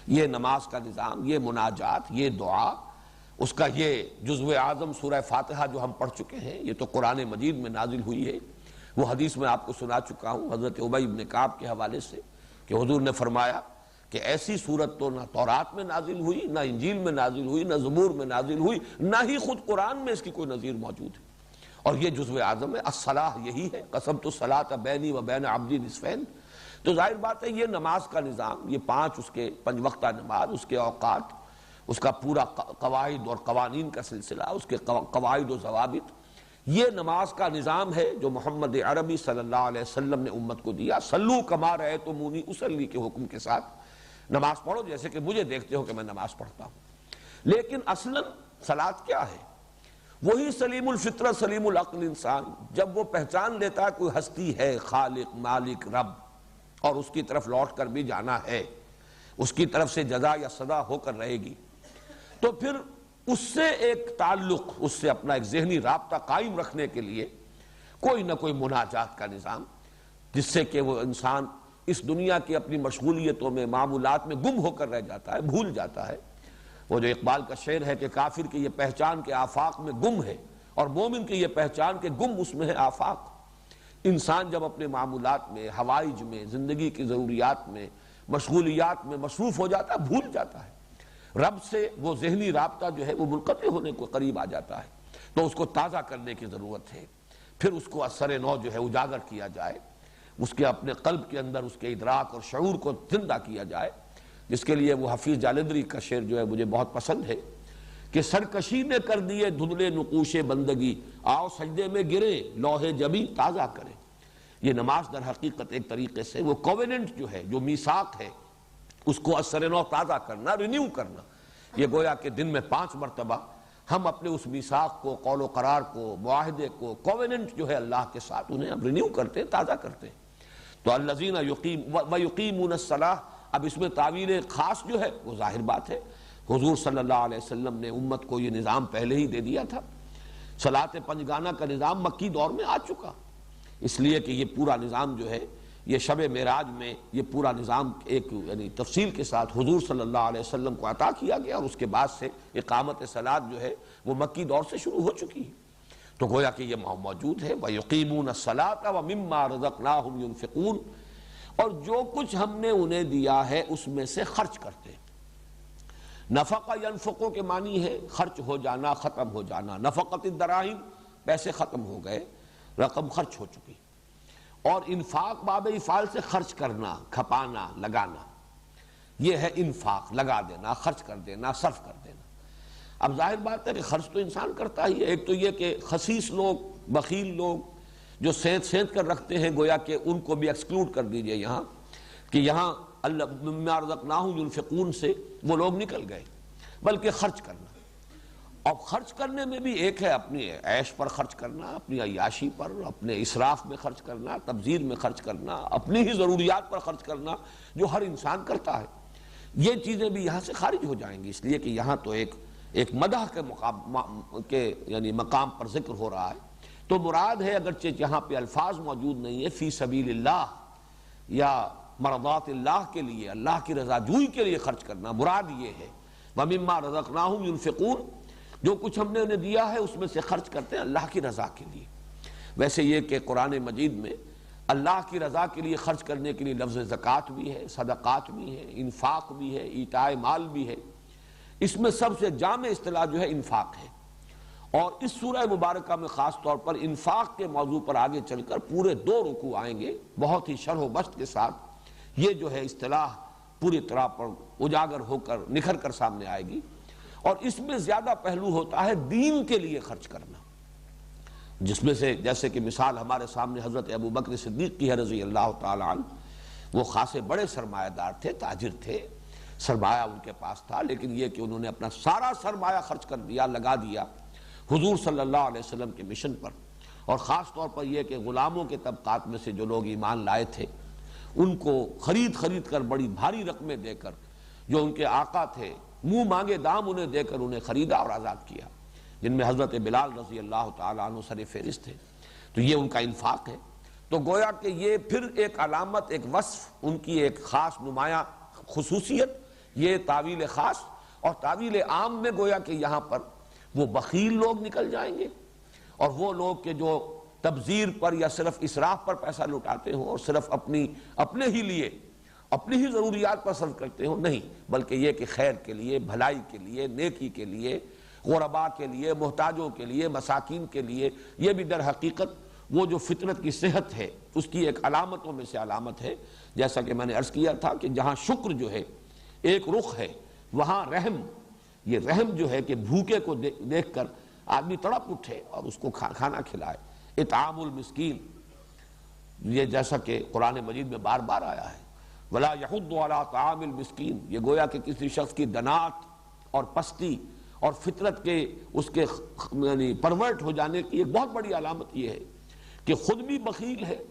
یہ نماز کا نظام، یہ مناجات، یہ دعا، اس کا یہ جزو اعظم سورہ فاتحہ جو ہم پڑھ چکے ہیں، یہ تو قرآن مجید میں نازل ہوئی ہے۔ وہ حدیث میں آپ کو سنا چکا ہوں حضرت ابی بن کعب کے حوالے سے کہ حضور نے فرمایا کہ ایسی صورت تو نہ تورات میں نازل ہوئی، نہ انجیل میں نازل ہوئی، نہ زبور میں نازل ہوئی، نہ ہی خود قرآن میں اس کی کوئی نظیر موجود ہے۔ اور یہ جزو اعظم ہے، الصلاۃ یہی ہے، قسمت الصلاۃ بینی و بین عبدی نصفین۔ تو ظاہر بات ہے یہ نماز کا نظام، یہ اس کے 5 وقتہ نماز، اس کے اوقات، اس کا پورا قواعد اور قوانین کا سلسلہ، اس کے قواعد و ضوابط، یہ نماز کا نظام ہے جو محمد عربی صلی اللہ علیہ وسلم نے امت کو دیا۔ صلو کما رأیتمونی اصلی کے حکم کے ساتھ نماز پڑھو جیسے کہ مجھے دیکھتے ہو کہ میں نماز پڑھتا ہوں۔ لیکن اصلاً صلاۃ کیا ہے؟ وہی سلیم الفطرت سلیم العقل انسان جب وہ پہچان لیتا ہے کوئی ہستی ہے، خالق مالک رب، اور اس کی طرف لوٹ کر بھی جانا ہے، اس کی طرف سے جزا یا سزا ہو کر رہے گی، تو پھر اس سے ایک تعلق، اس سے اپنا ایک ذہنی رابطہ قائم رکھنے کے لیے کوئی نہ کوئی مناجات کا نظام، جس سے کہ وہ انسان اس دنیا کی اپنی مشغولیتوں میں معمولات میں گم ہو کر رہ جاتا ہے، بھول جاتا ہے۔ وہ جو اقبال کا شعر ہے کہ کافر کی یہ پہچان کے آفاق میں گم ہے اور مومن کی یہ پہچان کے گم اس میں ہے آفاق۔ انسان جب اپنے معمولات میں، حوائج میں، زندگی کی ضروریات میں، مشغولیات میں مصروف ہو جاتا ہے، بھول جاتا ہے رب سے، وہ ذہنی رابطہ جو ہے وہ منقطع ہونے کو قریب آ جاتا ہے۔ تو اس کو تازہ کرنے کی ضرورت ہے، پھر اس کو اثر نو جو ہے اجاگر کیا جائے، اس کے اپنے قلب کے اندر اس کے ادراک اور شعور کو زندہ کیا جائے، جس کے لیے وہ حفیظ جالندری کا شعر جو ہے مجھے بہت پسند ہے کہ سرکشی نے کر دیے دھندلے نقوش بندگی، آؤ سجدے میں گرے لوح جبی تازہ کرے۔ یہ نماز در حقیقت ایک طریقے سے وہ کووننٹ جو ہے، جو میثاق ہے، اس کو اثر نو تازہ کرنا، رینیو کرنا۔ یہ گویا کہ دن میں 5 مرتبہ ہم اپنے اس میثاق کو، قول و قرار کو، معاہدے کو، کووننٹ جو ہے اللہ کے ساتھ، انہیں ہم رینیو کرتے ہیں، تازہ کرتے ہیں۔ تو الذین یقیمون الصلاۃ، اب اس میں تعویل خاص جو ہے وہ ظاہر بات ہے، حضور صلی اللہ علیہ وسلم نے امت کو یہ نظام پہلے ہی دے دیا تھا۔ صلاۃ 5 گانہ کا نظام مکی دور میں آ چکا، اس لیے کہ یہ پورا نظام جو ہے یہ شب معراج میں یہ پورا نظام ایک یعنی تفصیل کے ساتھ حضور صلی اللہ علیہ وسلم کو عطا کیا گیا، اور اس کے بعد سے اقامت صلاۃ جو ہے وہ مکی دور سے شروع ہو چکی ہے۔ تو گویا کہ یہ موجود ہے، وَيُقِيمُونَ الصَّلَاةَ وَمِمَّا رَزَقْنَاهُمْ يُنْفِقُونَ، اور جو کچھ ہم نے انہیں دیا ہے اس میں سے خرچ کرتے ہیں۔ نفقہ ینفقو کے معنی ہے خرچ ہو جانا، ختم ہو جانا۔ نفقت الدراہم، پیسے ختم ہو گئے، رقم خرچ ہو چکی۔ اور انفاق باب افعال سے خرچ کرنا، کھپانا، لگانا، یہ ہے انفاق، لگا دینا، خرچ کر دینا، صرف کر دینا۔ اب ظاہر بات ہے کہ خرچ تو انسان کرتا ہی ہے۔ ایک تو یہ کہ خسیس لوگ، بخیل لوگ جو سینت کر رکھتے ہیں، گویا کہ ان کو بھی ایکسکلوڈ کر دیجئے یہاں، کہ یہاں اللہ مما رزقناہم ينفقون سے وہ لوگ نکل گئے، بلکہ خرچ کرنا۔ اب خرچ کرنے میں بھی ایک ہے اپنی عیش پر خرچ کرنا، اپنی عیاشی پر، اپنے اسراف میں خرچ کرنا، تبذیر میں خرچ کرنا، اپنی ہی ضروریات پر خرچ کرنا جو ہر انسان کرتا ہے۔ یہ چیزیں بھی یہاں سے خارج ہو جائیں گی، اس لیے کہ یہاں تو ایک مدح کے یعنی مقام پر ذکر ہو رہا ہے۔ تو مراد ہے، اگرچہ یہاں پہ الفاظ موجود نہیں ہے فی سبیل اللہ یا مرضات اللہ کے لیے، اللہ کی رضا جوئی کے لیے خرچ کرنا، مراد یہ ہے وَمِمَّا رَزَقْنَاهُمْ يُنْفِقُونَ، جو کچھ ہم نے انہیں دیا ہے اس میں سے خرچ کرتے ہیں اللہ کی رضا کے لیے۔ ویسے یہ کہ قرآن مجید میں اللہ کی رضا کے لیے خرچ کرنے کے لیے لفظ زکوٰۃ بھی ہے، صدقات بھی ہے، انفاق بھی ہے، ایتاء مال بھی ہے۔ اس میں سب سے جامع اصطلاح جو ہے انفاق ہے، اور اس سورہ مبارکہ میں خاص طور پر انفاق کے موضوع پر آگے چل کر پورے 2 رکوع آئیں گے، بہت ہی شرح و بسط کے ساتھ یہ جو ہے اصطلاح پوری طرح پر اجاگر ہو کر نکھر کر سامنے آئے گی۔ اور اس میں زیادہ پہلو ہوتا ہے دین کے لیے خرچ کرنا، جس میں سے جیسے کہ مثال ہمارے سامنے حضرت ابوبکر صدیق کی ہے رضی اللہ تعالی عنہ۔ وہ خاصے بڑے سرمایہ دار تھے، تاجر تھے، سرمایہ ان کے پاس تھا، لیکن یہ کہ انہوں نے اپنا سارا سرمایہ خرچ کر دیا، لگا دیا حضور صلی اللہ علیہ وسلم کے مشن پر۔ اور خاص طور پر یہ کہ غلاموں کے طبقات میں سے جو لوگ ایمان لائے تھے ان کو خرید کر بڑی بھاری رقمیں دے کر، جو ان کے آقا تھے منہ مانگے دام انہیں دے کر انہیں خریدا اور آزاد کیا، جن میں حضرت بلال رضی اللہ تعالیٰ عنہ سر فہرست تھے۔ تو یہ ان کا انفاق ہے۔ تو گویا کہ یہ پھر ایک علامت، ایک وصف، ان کی ایک خاص نمایاں خصوصیت، یہ تعویل خاص۔ اور تعویل عام میں گویا کہ یہاں پر وہ بخیل لوگ نکل جائیں گے، اور وہ لوگ کہ جو تبذیر پر یا صرف اسراف پر پیسہ لٹاتے ہوں اور صرف اپنے ہی لیے، اپنی ہی ضروریات پر صرف کرتے ہوں، نہیں، بلکہ یہ کہ خیر کے لیے، بھلائی کے لیے، نیکی کے لیے، غرباء کے لیے، محتاجوں کے لیے، مساکین کے لیے۔ یہ بھی در حقیقت وہ جو فطرت کی صحت ہے اس کی ایک علامتوں میں سے علامت ہے۔ جیسا کہ میں نے عرض کیا تھا کہ جہاں شکر جو ہے ایک رخ ہے، وہاں رحم، یہ رحم جو ہے کہ بھوکے کو دیکھ کر آدمی تڑپ اٹھے اور اس کو کھانا کھلائے۔ اطعام المسکین، یہ جیسا کہ قرآن مجید میں بار بار آیا ہے، ولا یحض علی طعام المسکین، یہ گویا کہ کسی شخص کی دنات اور پستی اور فطرت کے اس کے یعنی پرورٹ ہو جانے کی ایک بہت بڑی علامت یہ ہے کہ خود بھی بخیل ہے،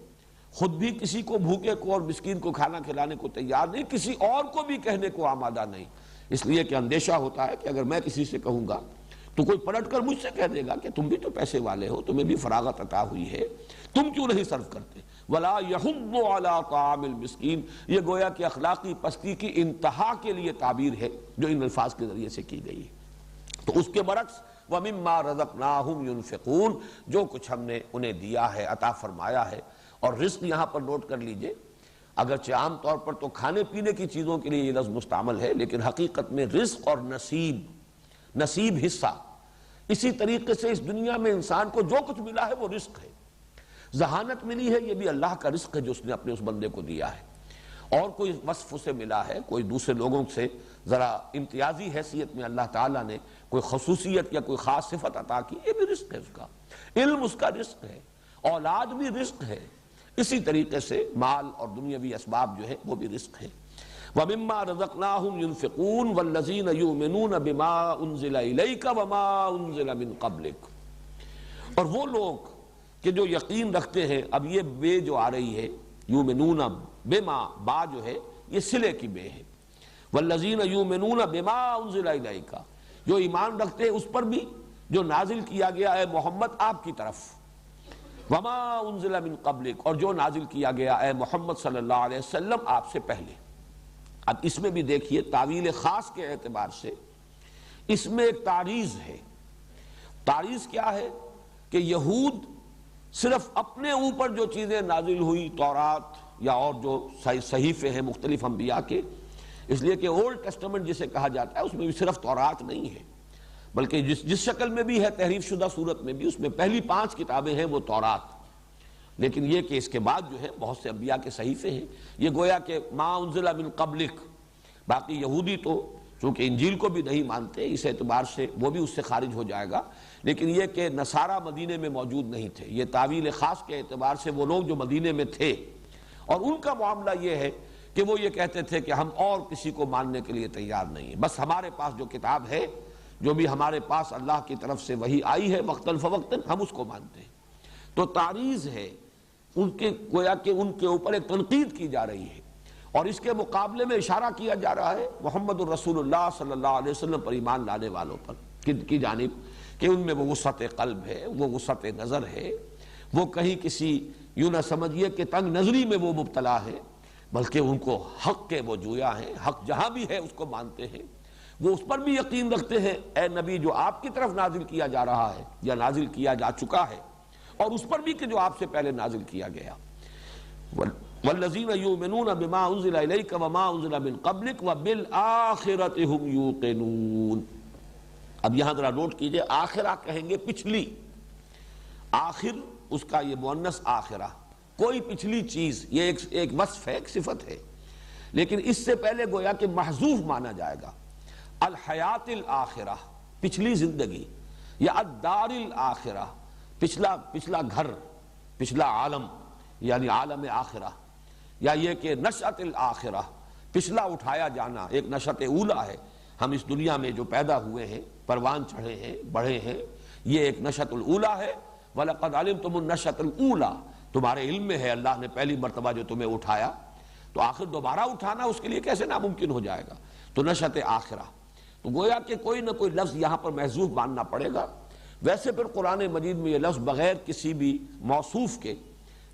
خود بھی کسی کو بھوکے کو اور مسکین کو کھانا کھلانے کو تیار نہیں، کسی اور کو بھی کہنے کو آمادہ نہیں، اس لیے کہ اندیشہ ہوتا ہے کہ اگر میں کسی سے کہوں گا تو کوئی پلٹ کر مجھ سے کہہ دے گا کہ تم بھی تو پیسے والے ہو، تمہیں بھی فراغت عطا ہوئی ہے، تم کیوں نہیں صرف کرتے۔ ولا یحض علی طعام المسکین، یہ گویا کہ اخلاقی پستی کی انتہا کے لیے تعبیر ہے جو ان الفاظ کے ذریعے سے کی گئی ہے۔ تو اس کے برعکس وَمِمَّا رَزَقْنَاهُمْ يُنْفِقُونَ، جو کچھ ہم نے انہیں دیا ہے، عطا فرمایا ہے۔ اور رزق یہاں پر نوٹ کر لیجئے، اگرچہ عام طور پر تو کھانے پینے کی چیزوں کے لیے یہ لفظ مستعمل ہے، لیکن حقیقت میں رزق اور نصیب حصہ، اسی طریقے سے اس دنیا میں انسان کو جو کچھ ملا ہے وہ رزق ہے۔ ذہانت ملی ہے، یہ بھی اللہ کا رزق ہے جو اس نے اپنے اس بندے کو دیا ہے۔ اور کوئی وصف اسے ملا ہے، کوئی دوسرے لوگوں سے ذرا امتیازی حیثیت میں اللہ تعالیٰ نے کوئی خصوصیت یا کوئی خاص صفت عطا کی، یہ بھی رزق ہے اس کا، علم اس کا رزق ہے، اولاد بھی رزق ہے۔ اسی طریقے سے مال اور دنیاوی اسباب جو ہے وہ بھی رزق ہے۔ وَمِمَّا رَزَقْنَاهُمْ يُنْفِقُونَ وَالَّذِينَ يُؤْمِنُونَ بِمَا أُنزِلَ إِلَيْكَ وَمَا أُنزِلَ مِن قَبْلِكَ، اور وہ لوگ کہ جو یقین رکھتے ہیں، اب یہ بے جو آ رہی ہے یؤمنون بما، با جو ہے یہ صلے کی بے ہے، والذین یؤمنون بما انزل الیک، جو ایمان رکھتے ہیں اس پر بھی جو نازل کیا گیا ہے محمد آپ کی طرف، وما انزل من قبلک، اور جو نازل کیا گیا ہے محمد صلی اللہ علیہ وسلم آپ سے پہلے۔ اب اس میں بھی دیکھیے تعویل خاص کے اعتبار سے اس میں ایک تعریض ہے۔ تعریض کیا ہے کہ یہود صرف اپنے اوپر جو چیزیں نازل ہوئی، تورات یا اور جو صحیفے ہیں مختلف انبیاء کے، اس لیے کہ اولڈ ٹیسٹمنٹ جسے کہا جاتا ہے اس میں بھی صرف تورات نہیں ہے، بلکہ جس شکل میں بھی ہے تحریف شدہ صورت میں بھی، اس میں پہلی 5 کتابیں ہیں وہ تورات، لیکن یہ کہ اس کے بعد جو ہے بہت سے انبیاء کے صحیفے ہیں۔ یہ گویا کہ ما انزل من قبلک، باقی یہودی تو چونکہ انجیل کو بھی نہیں مانتے، اس اعتبار سے وہ بھی اس سے خارج ہو جائے گا، لیکن یہ کہ نصارہ مدینے میں موجود نہیں تھے، یہ تعویل خاص کے اعتبار سے وہ لوگ جو مدینے میں تھے، اور ان کا معاملہ یہ ہے کہ وہ یہ کہتے تھے کہ ہم اور کسی کو ماننے کے لیے تیار نہیں ہیں، بس ہمارے پاس جو کتاب ہے، جو بھی ہمارے پاس اللہ کی طرف سے وحی آئی ہے وقتاً فوقتاً، ہم اس کو مانتے ہیں۔ تو تعریض ہے ان کے، گویا کہ ان کے اوپر ایک تنقید کی جا رہی ہے، اور اس کے مقابلے میں اشارہ کیا جا رہا ہے محمد الرسول اللہ صلی اللہ علیہ وسلم پر ایمان لانے والوں پر کی جانب، کہ ان میں وہ وسعت قلب ہے، وہ وسعت نظر ہے، وہ کہیں کسی یوں نہ سمجھیے کہ تنگ نظری میں وہ مبتلا ہے، بلکہ ان کو حق کے وہ جویا ہیں، حق جہاں بھی ہے اس کو مانتے ہیں، وہ اس پر بھی یقین رکھتے ہیں اے نبی جو آپ کی طرف نازل کیا جا رہا ہے یا نازل کیا جا چکا ہے، اور اس پر بھی کہ جو آپ سے پہلے نازل کیا گیا۔ والذین یؤمنون بما انزل الیک وما انزل من قبلک وبالآخرۃ ھم یوقنون۔ اب یہاں ذرا نوٹ کیجئے، آخرہ کہیں گے پچھلی، آخر اس کا یہ مؤنث آخرہ، کوئی پچھلی چیز، یہ ایک وصف ہے، ایک صفت ہے، لیکن اس سے پہلے گویا کہ محذوف مانا جائے گا۔ الحیات الآخرہ، پچھلی زندگی، یا الدار الآخرہ، پچھلا گھر، پچھلا عالم، یعنی عالم آخرہ، یا یہ کہ نشأۃ الآخرہ، پچھلا اٹھایا جانا، ایک نشأۃ اولیٰ ہے، ہم اس دنیا میں جو پیدا ہوئے ہیں، پروان چڑھے ہیں، بڑھے ہیں، یہ ایک نشأۃ الاولیٰ ہے۔ وَلَقَدْ عَلِمْتُمُ النَّشْأَةَ الْأُولَىٰ، تمہارے علم میں ہے اللہ نے پہلی مرتبہ جو تمہیں اٹھایا، تو آخر دوبارہ اٹھانا اس کے لیے کیسے ناممکن ہو جائے گا؟ تو نشأۃ آخرہ، تو گویا کہ کوئی نہ کوئی لفظ یہاں پر محذوف ماننا پڑے گا۔ ویسے پھر قرآن مجید میں یہ لفظ بغیر کسی بھی موصوف کے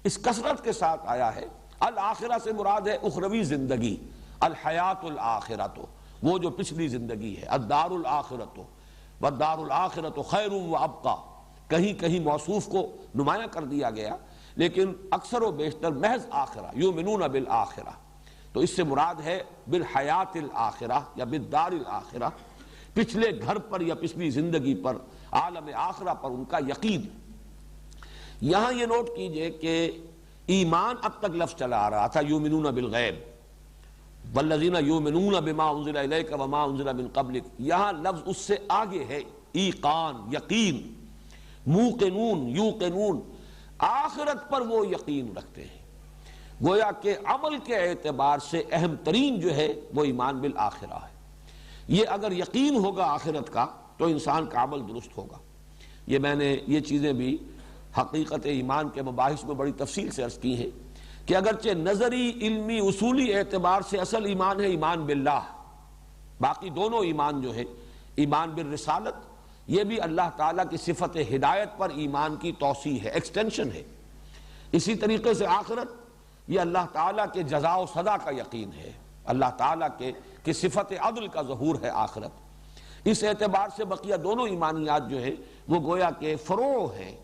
اس کثرت کے ساتھ آیا ہے۔ الآخرہ سے مراد ہے اخروی زندگی، الحیات الآخرۃ، وہ جو پچھلی زندگی ہے، الدار الآخرۃ والدار الآخرۃ خیر وابقیٰ، کہیں کہیں موصوف کو نمایاں کر دیا گیا، لیکن اکثر و بیشتر محض آخرہ، یؤمنون بالآخرہ، تو اس سے مراد ہے بالحیات الآخرہ یا بالدار الآخرہ، پچھلے گھر پر یا پچھلی زندگی پر، عالم آخرہ پر ان کا یقین۔ یہاں یہ نوٹ کیجئے کہ ایمان اب تک لفظ چلا آ رہا تھا یؤمنون بالغیب، والذین یؤمنون بما انزل الیک وما انزل من قبلک، یہاں لفظ اس سے آگے ہے، ایقان، یقین، موقنون، یوقنون، آخرت پر وہ یقین رکھتے ہیں۔ گویا کہ عمل کے اعتبار سے اہم ترین جو ہے وہ ایمان بالآخرہ ہے۔ یہ اگر یقین ہوگا آخرت کا تو انسان کا عمل درست ہوگا۔ یہ میں نے یہ چیزیں بھی حقیقت ایمان کے مباحث میں بڑی تفصیل سے عرض کی ہیں کہ اگرچہ نظری، علمی، اصولی اعتبار سے اصل ایمان ہے ایمان باللہ، باقی دونوں ایمان جو ہے، ایمان بالرسالت، یہ بھی اللہ تعالیٰ کی صفت ہدایت پر ایمان کی توسیع ہے، ایکسٹینشن ہے۔ اسی طریقے سے آخرت، یہ اللہ تعالیٰ کے جزا و سزا کا یقین ہے، اللہ تعالیٰ کی صفت عدل کا ظہور ہے آخرت۔ اس اعتبار سے بقیہ دونوں ایمانیات جو ہے وہ گویا کہ فروع ہیں،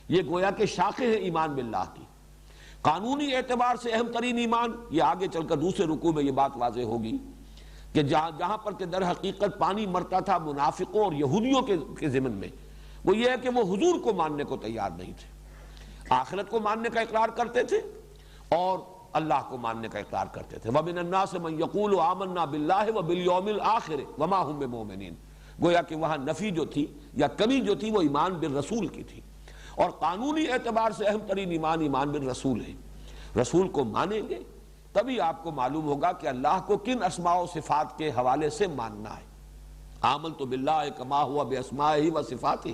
یہ گویا کہ شاخیں ہیں ایمان باللہ کی۔ قانونی اعتبار سے اہم ترین ایمان، یہ آگے چل کر دوسرے رکوع میں یہ بات واضح ہوگی کہ جہاں پر کہ در حقیقت پانی مرتا تھا منافقوں اور یہودیوں کے ضمن میں، وہ یہ ہے کہ وہ حضور کو ماننے کو تیار نہیں تھے، آخرت کو ماننے کا اقرار کرتے تھے اور اللہ کو ماننے کا اقرار کرتے تھے۔ وَمِنَ النَّاسِ مَن يَقُولُ آمَنَّا بِاللَّهِ وَبِالْيَوْمِ الْآخِرِ وَمَا هُم بِمُؤْمِنِينَ، گویا کہ وہاں نفی جو تھی یا کمی جو تھی وہ ایمان بالرسول کی تھی، اور قانونی اعتبار سے اہم ترین ایمان ایمان بالرسول ہے۔ رسول کو مانیں گے تبھی آپ کو معلوم ہوگا کہ اللہ کو کن اسماء و صفات کے حوالے سے ماننا ہے۔ آمنت باللہ کما ہوا باسمائہ و صفاتہ۔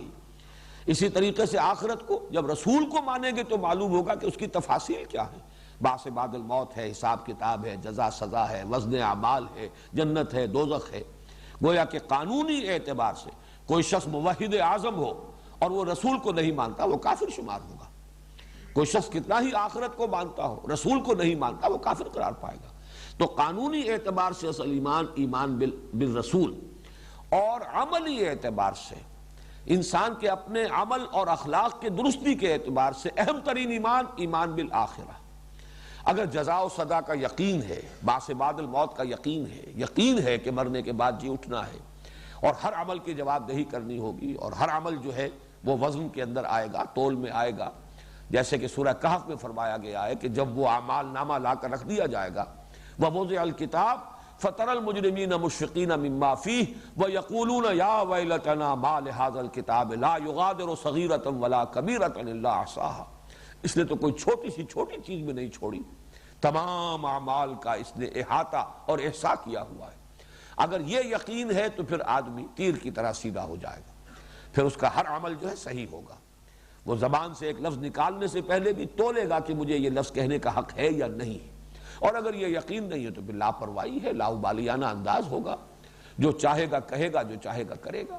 اسی طریقے سے آخرت کو جب رسول کو مانیں گے تو معلوم ہوگا کہ اس کی تفاصیل کیا ہے، بعث بعد الموت ہے، حساب کتاب ہے، جزا سزا ہے، وزن اعمال ہے، جنت ہے، دوزخ ہے۔ گویا کہ قانونی اعتبار سے کوئی شخص موحد اعظم ہو اور وہ رسول کو نہیں مانتا وہ کافر شمار ہوگا۔ کوئی شخص کتنا ہی آخرت کو مانتا ہو رسول کو نہیں مانتا وہ کافر قرار پائے گا۔ تو قانونی اعتبار سے اصل ایمان بالرسول، اور عملی اعتبار سے انسان کے اپنے عمل اور اخلاق کے درستی کے اعتبار سے اہم ترین ایمان بالآخرہ۔ اگر جزا و سزا کا یقین ہے، بعث بعد الموت کا یقین ہے کہ مرنے کے بعد جی اٹھنا ہے، اور ہر عمل کی جواب دہی کرنی ہوگی، اور ہر عمل جو ہے وہ وزن کے اندر آئے گا، تول میں آئے گا، جیسے کہ سورہ کہف میں فرمایا گیا ہے کہ جب وہ اعمال نامہ لا کر رکھ دیا جائے گا، وَوُضِعَ الْكِتَابُ فَتَرَى الْمُجْرِمِينَ مُشْفِقِينَ مِمَّا فِيهِ وَيَقُولُونَ يَا وَيْلَتَنَا مَا لِهَذَا الْكِتَابِ لَا يُغَادِرُ صَغِيرَةً وَلَا كَبِيرَةً إِلَّا أَحْصَاهَا، اس نے تو کوئی چھوٹی چیز بھی نہیں چھوڑی، تمام اعمال کا اس نے احاطہ اور احصاء کیا ہوا ہے۔ اگر یہ یقین ہے تو پھر آدمی تیر کی طرح سیدھا ہو جائے گا، پھر اس کا ہر عمل جو ہے صحیح ہوگا۔ وہ زبان سے ایک لفظ نکالنے سے پہلے بھی تولے گا کہ مجھے یہ لفظ کہنے کا حق ہے یا نہیں، اور اگر یہ یقین نہیں ہے تو پھر لاپرواہی ہے، لاؤبالیانہ انداز ہوگا، جو چاہے گا کہے گا، جو چاہے گا کرے گا۔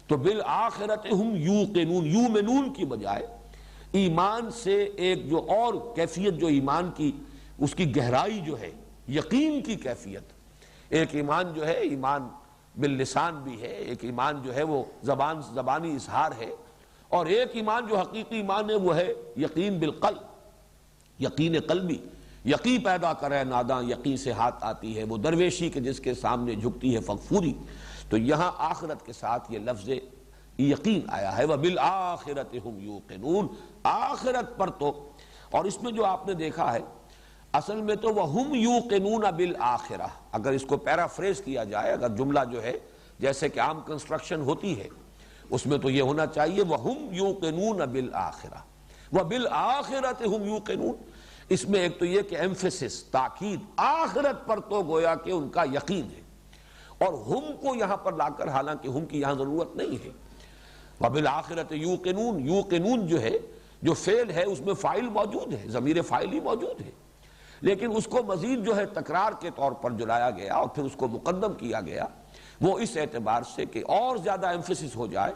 تو بالآخرت ہم یوقنون، یؤمنون کی بجائے ایمان سے ایک جو اور کیفیت جو ایمان کی اس کی گہرائی جو ہے، یقین کی کیفیت، ایک ایمان جو ہے ایمان باللسان بھی ہے، ایک ایمان جو ہے وہ زبانی اظہار ہے، اور ایک ایمان جو حقیقی ایمان ہے وہ ہے یقین بالقلب، یقین قلبی۔ یقین پیدا کرے ناداں یقین سے ہاتھ آتی ہے، وہ درویشی کے جس کے سامنے جھکتی ہے فغفوری۔ تو یہاں آخرت کے ساتھ یہ لفظ یقین آیا ہے، وَبِالْآخِرَةِ هُمْ يُوقِنُونَ، آخرت پر تو، اور اس میں جو آپ نے دیکھا ہے اصل میں تو وَهُمْ يُوقِنُونَ بِالْآخِرَةِ، اگر اس کو پیرافریز کیا جائے، اگر جملہ جو ہے جیسے کہ عام کنسٹرکشن ہوتی ہے اس میں تو یہ ہونا چاہیے وَهُمْ يُوقِنُونَ بِالْآخِرَةِ وَبِالْآخِرَةِ هُمْ يُوقِنُونَ۔ اس میں ایک تو یہ کہ ایمفیسس، تاکید، آخرت پر تو گویا کہ ان کا یقین ہے، اور ہم کو یہاں پر لا کر، حالانکہ ہم کی یہاں ضرورت نہیں ہے، وَبِالْآخِرَةِ یوقنون، یوقنون جو ہے، جو فعل ہے اس میں فاعل موجود ہے، ضمیر فاعل ہی موجود ہے، لیکن اس کو مزید جو ہے تکرار کے طور پر جو لایا گیا اور پھر اس کو مقدم کیا گیا، وہ اس اعتبار سے کہ اور زیادہ ایمفیسس ہو جائے،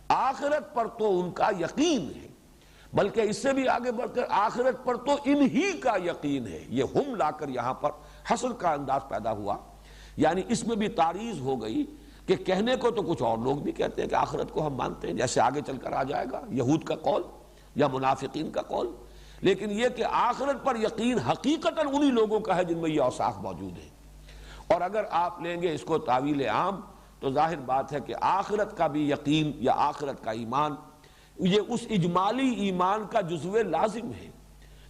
آخرت پر تو ان کا یقین ہے، بلکہ اس سے بھی آگے بڑھ کر آخرت پر تو انہی کا یقین ہے۔ یہ ہم لا کر یہاں پر حصر کا انداز پیدا ہوا، یعنی اس میں بھی تعریض ہو گئی کہ کہنے کو تو کچھ اور لوگ بھی کہتے ہیں کہ آخرت کو ہم مانتے ہیں، جیسے آگے چل کر آ جائے گا یہود کا قول یا منافقین کا قول، لیکن یہ کہ آخرت پر یقین حقیقتاً انہی لوگوں کا ہے جن میں یہ اوصاف موجود ہیں۔ اور اگر آپ لیں گے اس کو تعویل عام تو ظاہر بات ہے کہ آخرت کا بھی یقین یا آخرت کا ایمان یہ اس اجمالی ایمان کا جزو لازم ہے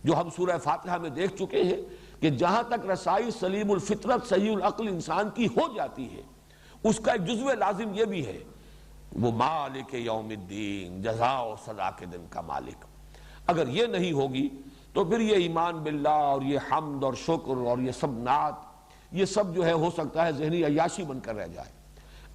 جو ہم سورہ فاتحہ میں دیکھ چکے ہیں کہ جہاں تک رسائی سلیم الفطرت صحیح العقل انسان کی ہو جاتی ہے، اس کا ایک جزو لازم یہ بھی ہے وہ مالک یوم الدین، جزا و سزا کے دن کا مالک۔ اگر یہ نہیں ہوگی تو پھر یہ ایمان باللہ اور یہ حمد اور شکر اور یہ سب نعت، یہ سب جو ہے ہو سکتا ہے ذہنی عیاشی بن کر رہ جائے۔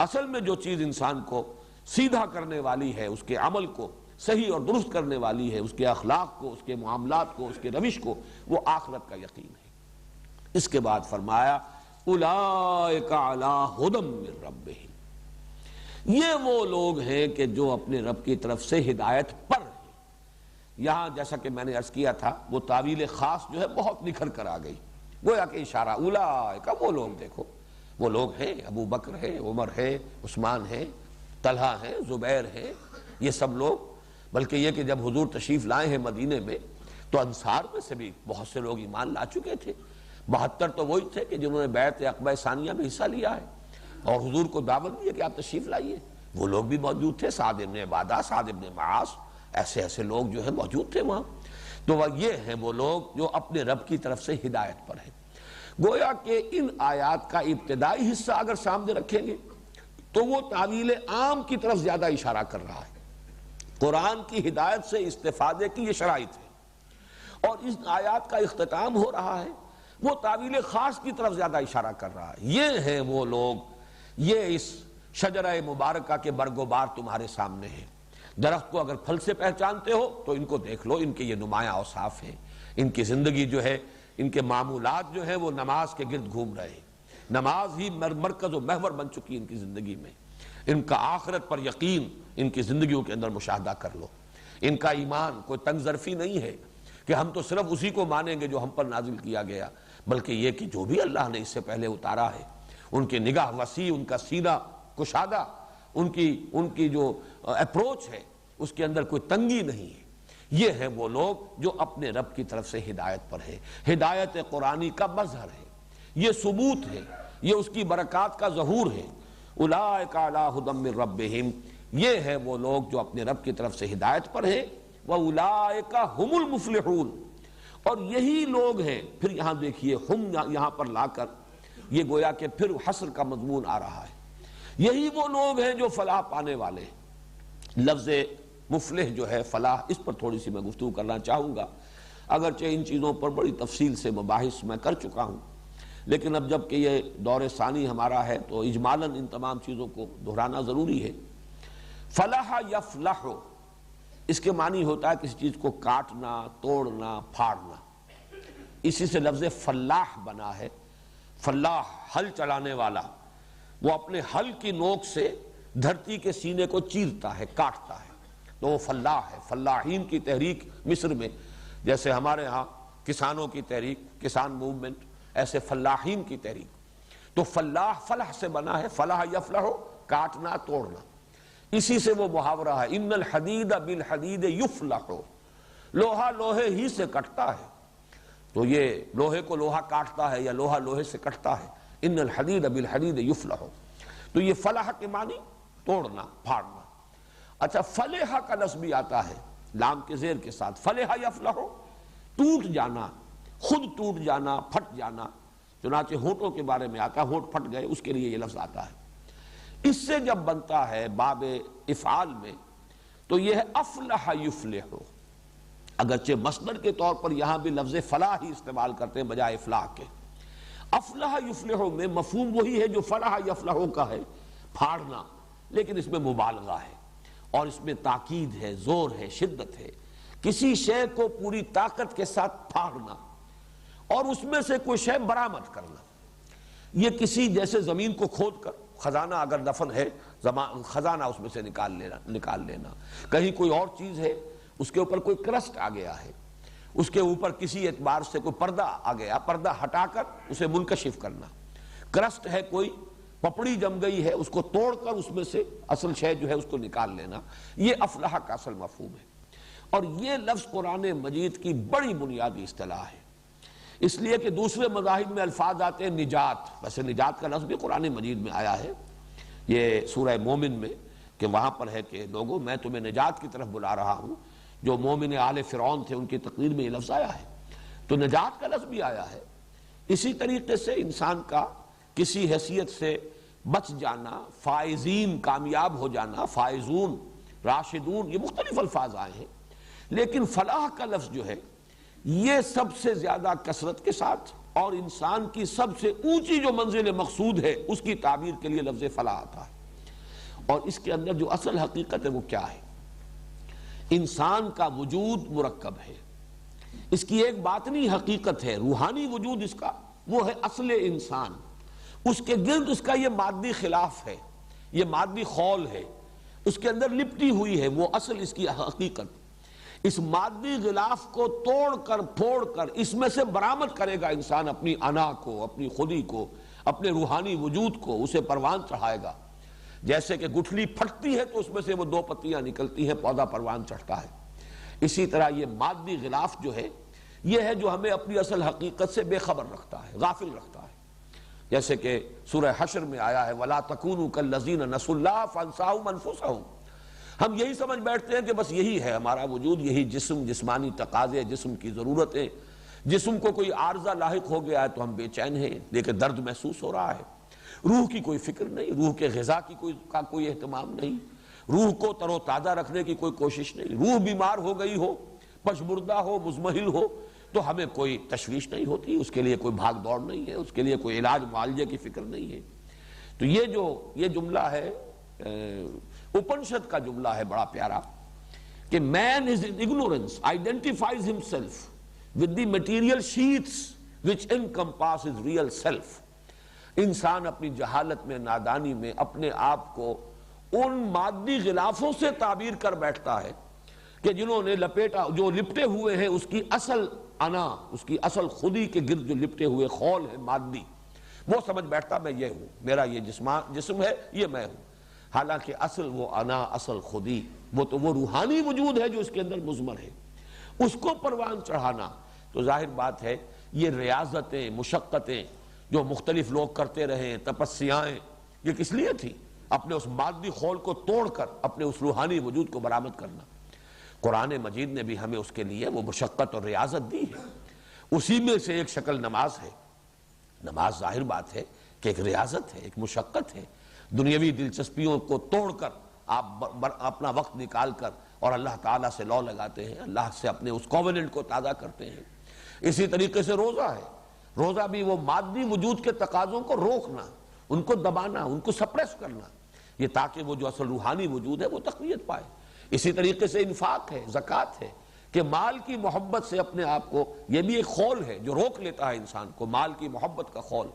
اصل میں جو چیز انسان کو سیدھا کرنے والی ہے، اس کے عمل کو صحیح اور درست کرنے والی ہے، اس کے اخلاق کو، اس کے معاملات کو، اس کے روش کو، وہ آخرت کا یقین ہے۔ اس کے بعد فرمایا اولئک علی ھدی من ربہم، یہ وہ لوگ ہیں کہ جو اپنے رب کی طرف سے ہدایت پر ہیں۔ یہاں جیسا کہ میں نے عرض کیا تھا وہ تعویل خاص جو ہے بہت نکھر کر آ گئی، گویا کہ اشارہ اولئک، وہ لوگ دیکھو، وہ لوگ ہیں، ابو بکر ہے، عمر ہے، عثمان ہے، طلحہ ہے، زبیر ہے، یہ سب لوگ، بلکہ یہ کہ جب حضور تشریف لائے ہیں مدینے میں تو انصار میں سے بھی بہت سے لوگ ایمان لا چکے تھے، 72 تو وہی تھے کہ جنہوں نے بیعت عقبہ ثانیہ میں حصہ لیا ہے اور حضور کو دعوت دی ہے کہ آپ تشریف لائیے، وہ لوگ بھی موجود تھے، سعد بن عبادہ، سعد بن معاذ، ایسے لوگ جو ہیں موجود تھے وہاں۔ تو یہ ہیں وہ لوگ جو اپنے رب کی طرف سے ہدایت پر ہیں۔ گویا کہ ان آیات کا ابتدائی حصہ اگر سامنے رکھیں گے تو وہ تعویل عام کی طرف زیادہ اشارہ کر رہا ہے، قرآن کی ہدایت سے استفادے کی یہ شرائط ہے، اور اس آیات کا اختتام ہو رہا ہے وہ تعویل خاص کی طرف زیادہ اشارہ کر رہا ہے۔ یہ ہیں وہ لوگ، یہ اس شجرہ مبارکہ کے برگ و بار تمہارے سامنے ہیں، درخت کو اگر پھل سے پہچانتے ہو تو ان کو دیکھ لو، ان کے یہ نمایاں اوصاف ہیں، ان کی زندگی جو ہے، ان کے معمولات جو ہیں وہ نماز کے گرد گھوم رہے ہیں، نماز ہی مرکز و محور بن چکی ان کی زندگی میں، ان کا آخرت پر یقین ان کی زندگیوں کے اندر مشاہدہ کر لو، ان کا ایمان کوئی تنگ ظرفی نہیں ہے کہ ہم تو صرف اسی کو مانیں گے جو ہم پر نازل کیا گیا، بلکہ یہ کہ جو بھی اللہ نے اس سے پہلے اتارا ہے، ان کی نگاہ وسیع، ان کا سینہ کشادہ، ان کی جو اپروچ ہے اس کے اندر کوئی تنگی نہیں ہے۔ یہ ہیں وہ لوگ جو اپنے رب کی طرف سے ہدایت پر ہے، ہدایت قرآنی کا مظہر ہے، یہ ثبوت ہے، یہ اس کی برکات کا ظہور ہے۔ اولئک علی ھدی من ربہم، یہ ہیں وہ لوگ جو اپنے رب کی طرف سے ہدایت پر ہیں، واولئک ھم المفلحون، اور یہی لوگ ہیں، پھر یہاں دیکھیے ہم یہاں پر لا کر یہ گویا کہ پھر حصر کا مضمون آ رہا ہے، یہی وہ لوگ ہیں جو فلاح پانے والے ہیں۔ لفظ مفلح جو ہے فلاح، اس پر تھوڑی سی میں گفتگو کرنا چاہوں گا، اگرچہ ان چیزوں پر بڑی تفصیل سے مباحث میں کر چکا ہوں، لیکن اب جب کہ یہ دور ثانی ہمارا ہے تو اجمالاً ان تمام چیزوں کو دہرانا ضروری ہے۔ فلاح یفلح، اس کے معنی ہوتا ہے کسی چیز کو کاٹنا، توڑنا، پھاڑنا، اسی سے لفظ فلاح بنا ہے۔ فلاح ہل چلانے والا، وہ اپنے ہل کی نوک سے دھرتی کے سینے کو چیرتا ہے، کاٹتا ہے، تو وہ فلاح ہے۔ فلاحین کی تحریک مصر میں، جیسے ہمارے ہاں کسانوں کی تحریک، کسان موومنٹ، ایسے فلاحین کی تحریک۔ تو فلاح فلاح سے بنا ہے، فلاح یفلح، کاٹنا توڑنا، اسی سے وہ محاورہ ہے، ان الحدید بالحدید یفلح، لوہا لوہے ہی سے کٹتا ہے، تو یہ لوہے کو لوہا کاٹتا ہے یا لوہا لوہے سے کٹتا ہے، ان الحدید بالحدید یفلح، تو یہ فلاح کے معنی توڑنا پھاڑنا۔ اچھا فلح کا لفظ بھی آتا ہے لام کے زیر کے ساتھ، فلح یفلح، ٹوٹ جانا، خود ٹوٹ جانا، پھٹ جانا، چنانچہ ہونٹوں کے بارے میں آتا ہے، ہونٹ پھٹ گئے، اس کے لیے یہ لفظ آتا ہے۔ اس سے جب بنتا ہے باب افعال میں تو یہ ہے افلح یفلح، اگرچہ مصدر کے طور پر یہاں بھی لفظ فلاح ہی استعمال کرتے ہیں بجائے افلاح کے۔ افلح یفلح میں مفہوم وہی ہے جو فلاح یفلح کا ہے، پھاڑنا، لیکن اس میں مبالغہ ہے اور اس میں تاکید ہے، زور ہے، شدت ہے، کسی شے کو پوری طاقت کے ساتھ پھاڑنا اور اس میں سے کوئی شے برآمد کرنا۔ یہ کسی جیسے زمین کو کھود کر خزانہ اگر دفن ہے، خزانہ اس میں سے نکال لینا، کہیں کوئی اور چیز ہے اس کے اوپر کوئی کرسٹ آ گیا ہے، اس کے اوپر کسی اعتبار سے کوئی پردہ آ گیا، پردہ ہٹا کر اسے منکشف کرنا، کرسٹ ہے کوئی پپڑی جم گئی ہے، اس کو توڑ کر اس میں سے اصل شے جو ہے اس کو نکال لینا، یہ افلاح کا اصل مفہوم ہے۔ اور یہ لفظ قرآن مجید کی بڑی بنیادی اصطلاح ہے، اس لیے کہ دوسرے مذاہب میں الفاظ آتے ہیں نجات، ویسے نجات کا لفظ بھی قرآن مجید میں آیا ہے، یہ سورہ مومن میں، کہ وہاں پر ہے کہ لوگوں میں تمہیں نجات کی طرف بلا رہا ہوں، جو مومن آل فرعون تھے ان کی تقریر میں یہ لفظ آیا ہے، تو نجات کا لفظ بھی آیا ہے۔ اسی طریقے سے انسان کا کسی حیثیت سے بچ جانا، فائزین کامیاب ہو جانا، فائزون راشدون، یہ مختلف الفاظ آئے ہیں، لیکن فلاح کا لفظ جو ہے یہ سب سے زیادہ کثرت کے ساتھ اور انسان کی سب سے اونچی جو منزل مقصود ہے اس کی تعبیر کے لیے لفظ فلاح آتا ہے۔ اور اس کے اندر جو اصل حقیقت ہے وہ کیا ہے؟ انسان کا وجود مرکب ہے، اس کی ایک باطنی حقیقت ہے، روحانی وجود اس کا، وہ ہے اصل انسان، اس کے گرد اس کا یہ مادی خلاف ہے، یہ مادی خول ہے، اس کے اندر لپٹی ہوئی ہے وہ اصل اس کی حقیقت۔ اس مادی غلاف کو توڑ کر پھوڑ کر اس میں سے برآمد کرے گا انسان اپنی انا کو، اپنی خودی کو، اپنے روحانی وجود کو، اسے پروان چڑھائے گا۔ جیسے کہ گٹھلی پھٹتی ہے تو اس میں سے وہ دو پتیاں نکلتی ہیں، پودا پروان چڑھتا ہے، اسی طرح یہ مادی غلاف جو ہے یہ ہے جو ہمیں اپنی اصل حقیقت سے بے خبر رکھتا ہے، غافل رکھتا ہے۔ جیسے کہ سورہ حشر میں آیا ہے وَلَا تَكُونُوا كَالَّذِينَ نَسُوا اللَّهَ فَأَنسَاهُمْ أَنفُسَهُمْ، ہم یہی سمجھ بیٹھتے ہیں کہ بس یہی ہے ہمارا وجود، یہی جسم، جسمانی تقاضے، جسم کی ضرورتیں، جسم کو کوئی عارضہ لاحق ہو گیا ہے تو ہم بے چین ہیں، لیکن درد محسوس ہو رہا ہے، روح کی کوئی فکر نہیں، روح کے غذا کی کوئی اہتمام نہیں، روح کو تر و تازہ رکھنے کی کوئی کوشش نہیں، روح بیمار ہو گئی ہو، پشمردہ ہو، مزمحل ہو تو ہمیں کوئی تشویش نہیں ہوتی، اس کے لیے کوئی بھاگ دوڑ نہیں ہے، اس کے لیے کوئی علاج معالجے کی فکر نہیں ہے۔ تو یہ جملہ ہے اپنشد کا جملہ ہے بڑا پیارا کہ man is in ignorance identifies himself with the material sheaths which encompass his real self۔ انسان اپنی جہالت میں، نادانی میں اپنے آپ کو ان مادی غلافوں سے تعبیر کر بیٹھتا ہے کہ جنہوں نے لپیٹا، جو لپٹے ہوئے ہیں اس کی اصل انا، اس کی اصل خودی کے گرد جو لپٹے ہوئے خول ہے مادی، وہ سمجھ بیٹھتا میں یہ ہوں، میرا یہ جسم ہے، یہ میں ہوں، حالانکہ اصل وہ انا، اصل خودی، وہ تو وہ روحانی وجود ہے جو اس کے اندر مضمر ہے، اس کو پروان چڑھانا۔ تو ظاہر بات ہے یہ ریاضتیں، مشقتیں جو مختلف لوگ کرتے رہے، تپسیائیں، یہ کس لیے تھی؟ اپنے اس مادی خول کو توڑ کر اپنے اس روحانی وجود کو برآمد کرنا۔ قرآن مجید نے بھی ہمیں اس کے لیے وہ مشقت اور ریاضت دی ہے، اسی میں سے ایک شکل نماز ہے۔ نماز ظاہر بات ہے کہ ایک ریاضت ہے، ایک مشقت ہے، دنیاوی دلچسپیوں کو توڑ کر آپ اپنا وقت نکال کر اور اللہ تعالیٰ سے لو لگاتے ہیں، اللہ سے اپنے اس کووننٹ کو تازہ کرتے ہیں۔ اسی طریقے سے روزہ ہے، روزہ بھی وہ مادی وجود کے تقاضوں کو روکنا، ان کو دبانا، ان کو سپریس کرنا، یہ تاکہ وہ جو اصل روحانی وجود ہے وہ تقویت پائے۔ اسی طریقے سے انفاق ہے، زکوٰۃ ہے، کہ مال کی محبت سے اپنے آپ کو، یہ بھی ایک خول ہے جو روک لیتا ہے انسان کو، مال کی محبت کا خول،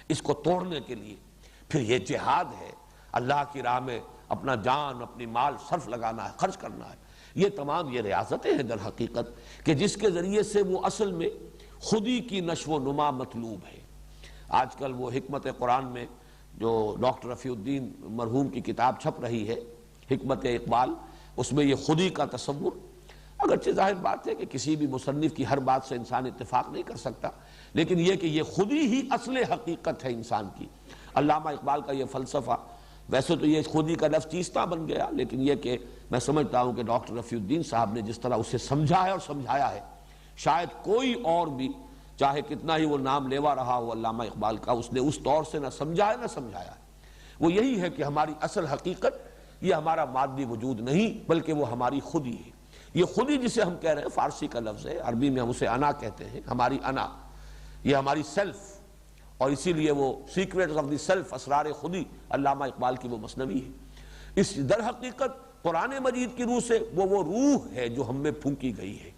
اس کو توڑنے کے لیے۔ پھر یہ جہاد ہے، اللہ کی راہ میں اپنا جان، اپنی مال صرف لگانا ہے، خرچ کرنا ہے۔ یہ تمام یہ ریاضتیں ہیں در حقیقت کہ جس کے ذریعے سے وہ اصل میں خودی کی نشو و نما مطلوب ہے۔ آج کل وہ حکمت قرآن میں جو ڈاکٹر رفیع الدین مرحوم کی کتاب چھپ رہی ہے حکمت اقبال، اس میں یہ خودی کا تصور، اگرچہ ظاہر بات ہے کہ کسی بھی مصنف کی ہر بات سے انسان اتفاق نہیں کر سکتا، لیکن یہ کہ یہ خودی ہی اصل حقیقت ہے انسان کی۔ علامہ اقبال کا یہ فلسفہ، ویسے تو یہ خودی کا لفظ چیستہ بن گیا، لیکن یہ کہ میں سمجھتا ہوں کہ ڈاکٹر رفیع الدین صاحب نے جس طرح اسے سمجھا ہے اور سمجھایا ہے، شاید کوئی اور بھی چاہے کتنا ہی وہ نام لیوا رہا ہو علامہ اقبال کا، اس نے اس طور سے نہ سمجھا ہے نہ سمجھایا ہے۔ وہ یہی ہے کہ ہماری اصل حقیقت یہ ہمارا مادی وجود نہیں، بلکہ وہ ہماری خودی ہے۔ یہ خودی جسے ہم کہہ رہے ہیں فارسی کا لفظ ہے، عربی میں ہم اسے انا کہتے ہیں، ہماری انا، یہ ہماری سیلف، اور اسی لیے وہ سیکریٹس آف دی سیلف، اسرار خودی، علامہ اقبال کی وہ مثنوی ہے۔ اس در حقیقت قرآن مجید کی روح سے وہ روح ہے جو ہم میں پھونکی گئی ہے،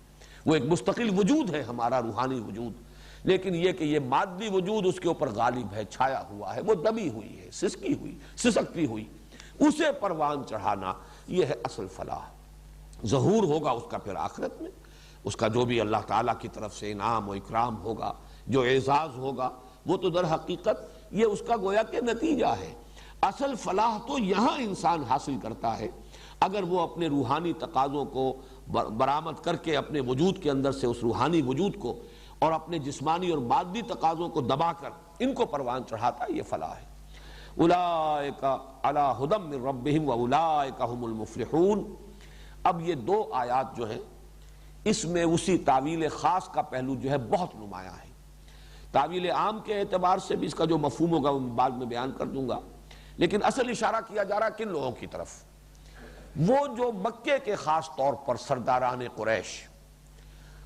وہ ایک مستقل وجود ہے ہمارا روحانی وجود، لیکن یہ کہ یہ مادی وجود اس کے اوپر غالب ہے، چھایا ہوا ہے، وہ دبی ہوئی ہے، سسکی ہوئی، سسکتی ہوئی، اسے پروان چڑھانا یہ ہے اصل فلاح۔ ظہور ہوگا اس کا پھر آخرت میں، اس کا جو بھی اللہ تعالیٰ کی طرف سے انعام و اکرام ہوگا، جو اعزاز ہوگا، وہ تو در حقیقت یہ اس کا گویا کہ نتیجہ ہے۔ اصل فلاح تو یہاں انسان حاصل کرتا ہے اگر وہ اپنے روحانی تقاضوں کو برآمد کر کے اپنے وجود کے اندر سے اس روحانی وجود کو اور اپنے جسمانی اور مادی تقاضوں کو دبا کر ان کو پروان چڑھاتا ہے، یہ فلاح ہے۔ اولئک علی ھدی من ربہم واولئک ھم المفلحون۔ اب یہ دو آیات جو ہیں اس میں اسی تعویل خاص کا پہلو جو ہے بہت نمایاں ہے۔ تعویل عام کے اعتبار سے بھی اس کا جو مفہوم ہوگا وہ بعد میں بیان کر دوں گا، لیکن اصل اشارہ کیا جا رہا کن لوگوں کی طرف؟ وہ جو مکے کے خاص طور پر سرداران قریش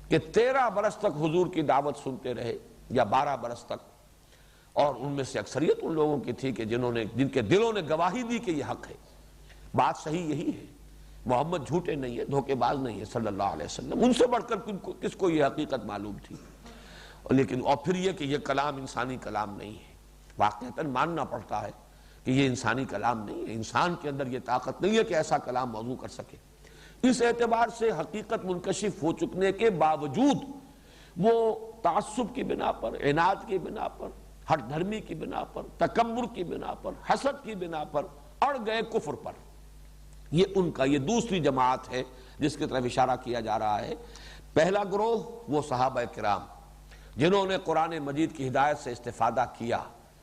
کہ 13 برس تک حضور کی دعوت سنتے رہے، یا 12 برس تک، اور ان میں سے اکثریت ان لوگوں کی تھی کہ جن کے دلوں نے گواہی دی کہ یہ حق ہے، بات صحیح یہی ہے، محمد جھوٹے نہیں ہے، دھوکے باز نہیں ہے صلی اللہ علیہ وسلم، ان سے بڑھ کر کس کو یہ حقیقت معلوم تھی؟ لیکن اور پھر یہ کہ یہ کلام انسانی کلام نہیں ہے، واقعتاً ماننا پڑتا ہے کہ یہ انسانی کلام نہیں ہے، انسان کے اندر یہ طاقت نہیں ہے کہ ایسا کلام موضوع کر سکے۔ اس اعتبار سے حقیقت منکشف ہو چکنے کے باوجود وہ تعصب کی بنا پر، عناد کی بنا پر، ہٹ دھرمی کی بنا پر، تکبر کی بنا پر، حسد کی بنا پر اڑ گئے کفر پر۔ یہ ان کا یہ دوسری جماعت ہے جس کی طرف اشارہ کیا جا رہا ہے۔ پہلا گروہ وہ صحابہ کرام جنہوں نے قرآن مجید کی ہدایت سے استفادہ کیا،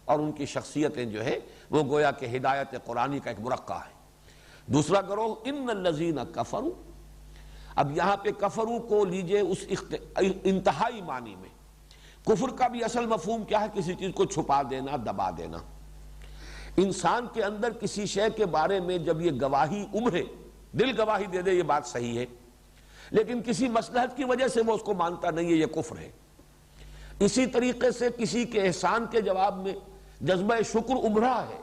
اور ان کی شخصیتیں جو ہے وہ گویا کہ ہدایت قرآنی کا ایک مرقع ہے۔ دوسرا گروہ ان الذین کفروا، اب یہاں پہ کفروا کو لیجئے اس انتہائی معنی میں۔ کفر کا بھی اصل مفہوم کیا ہے؟ کسی چیز کو چھپا دینا، دبا دینا۔ انسان کے اندر کسی شے کے بارے میں جب یہ گواہی ابھرے، دل گواہی دے دے یہ بات صحیح ہے، لیکن کسی مصلحت کی وجہ سے وہ اس کو مانتا نہیں ہے، یہ کفر ہے۔ اسی طریقے سے کسی کے احسان کے جواب میں جذبہ شکر ابھرا ہے،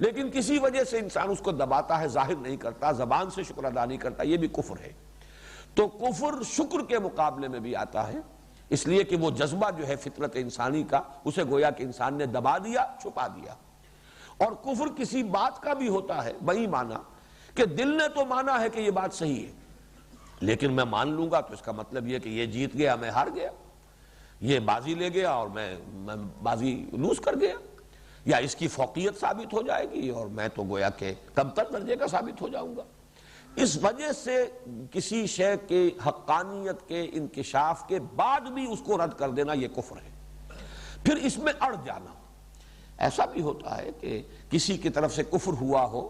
لیکن کسی وجہ سے انسان اس کو دباتا ہے، ظاہر نہیں کرتا، زبان سے شکر ادا نہیں کرتا، یہ بھی کفر ہے۔ تو کفر شکر کے مقابلے میں بھی آتا ہے، اس لیے کہ وہ جذبہ جو ہے فطرت انسانی کا، اسے گویا کہ انسان نے دبا دیا، چھپا دیا۔ اور کفر کسی بات کا بھی ہوتا ہے بہی معنی کہ دل نے تو مانا ہے کہ یہ بات صحیح ہے، لیکن میں مان لوں گا تو اس کا مطلب یہ کہ یہ جیت گیا، میں ہار گیا، یہ بازی لے گیا اور میں بازی لوز کر گیا، یا اس کی فوقیت ثابت ہو جائے گی اور میں تو گویا کہ کمتر درجے کا ثابت ہو جاؤں گا۔ اس وجہ سے کسی شے کے حقانیت کے انکشاف کے بعد بھی اس کو رد کر دینا یہ کفر ہے۔ پھر اس میں اڑ جانا، ایسا بھی ہوتا ہے کہ کسی کی طرف سے کفر ہوا ہو،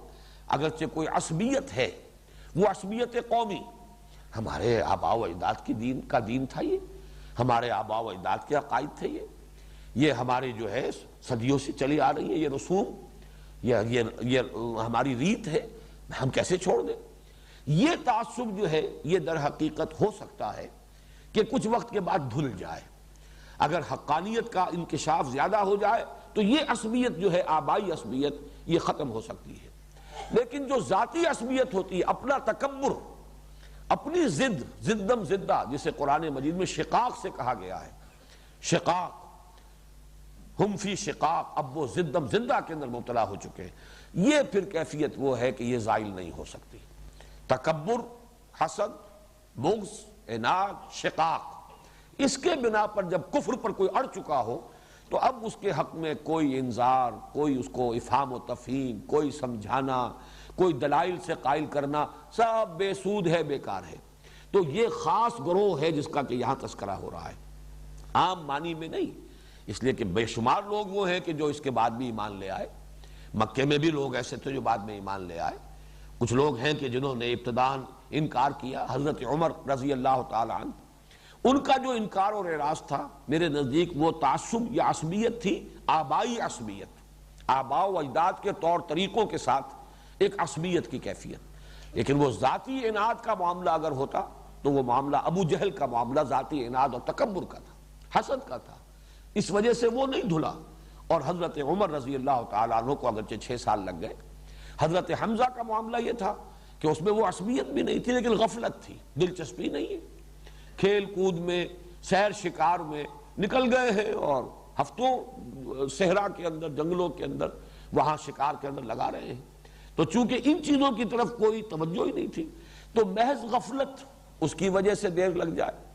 اگرچہ کوئی عصبیت ہے، وہ عصبیت قومی، ہمارے آباء و اجداد کی دین تھا، یہ ہمارے آباء و اجداد کے عقائد تھے، یہ ہمارے جو ہے صدیوں سے چلی آ رہی ہے یہ رسوم، یہ ہماری ریت ہے، ہم کیسے چھوڑ دیں؟ یہ تعصب جو ہے یہ در حقیقت ہو سکتا ہے کہ کچھ وقت کے بعد دھل جائے، اگر حقانیت کا انکشاف زیادہ ہو جائے تو یہ عصبیت جو ہے آبائی عصبیت یہ ختم ہو سکتی ہے۔ لیکن جو ذاتی عصبیت ہوتی ہے، اپنا تکبر، اپنی زدم زدہ، جسے قرآن مجید میں شقاق سے کہا گیا ہے، شقاق، ہم فی شقاق، اب وہ زدم زدہ کے اندر مبتلا ہو چکے ہیں، یہ پھر کیفیت وہ ہے کہ یہ زائل نہیں ہو سکتی۔ تکبر، حسد، بغض، عناد، شقاق، اس کے بنا پر جب کفر پر کوئی اڑ چکا ہو، تو اب اس کے حق میں کوئی انذار، کوئی اس کو افہام و تفہیم، کوئی سمجھانا، کوئی دلائل سے قائل کرنا، سب بے سود ہے، بیکار ہے۔ تو یہ خاص گروہ ہے جس کا کہ یہاں تذکرہ ہو رہا ہے، عام معنی میں نہیں، اس لیے کہ بے شمار لوگ وہ ہیں کہ جو اس کے بعد بھی ایمان لے آئے۔ مکے میں بھی لوگ ایسے تھے جو بعد میں ایمان لے آئے، کچھ لوگ ہیں کہ جنہوں نے ابتداءً انکار کیا۔ حضرت عمر رضی اللہ تعالی عنہ، ان کا جو انکار اور اعراض تھا میرے نزدیک وہ تعصب یا عصبیت تھی، آبائی عصبیت، آباء و اجداد کے طور طریقوں کے ساتھ ایک عصبیت کی کیفیت۔ لیکن وہ ذاتی اناد کا معاملہ اگر ہوتا تو وہ معاملہ ابو جہل کا معاملہ ذاتی اناد اور تکبر کا تھا، حسد کا تھا، اس وجہ سے وہ نہیں دھلا۔ اور حضرت عمر رضی اللہ تعالیٰ عنہ کو اگرچہ 6 سال لگ گئے۔ حضرت حمزہ کا معاملہ یہ تھا کہ اس میں وہ عصبیت بھی نہیں تھی لیکن غفلت تھی، دلچسپی نہیں ہے، کھیل کود میں، سیر شکار میں نکل گئے ہیں اور ہفتوں صحرا کے اندر، جنگلوں کے اندر، وہاں شکار کے اندر لگا رہے ہیں۔ تو چونکہ ان چیزوں کی طرف کوئی توجہ ہی نہیں تھی تو محض غفلت اس کی وجہ سے دیر لگ جائے،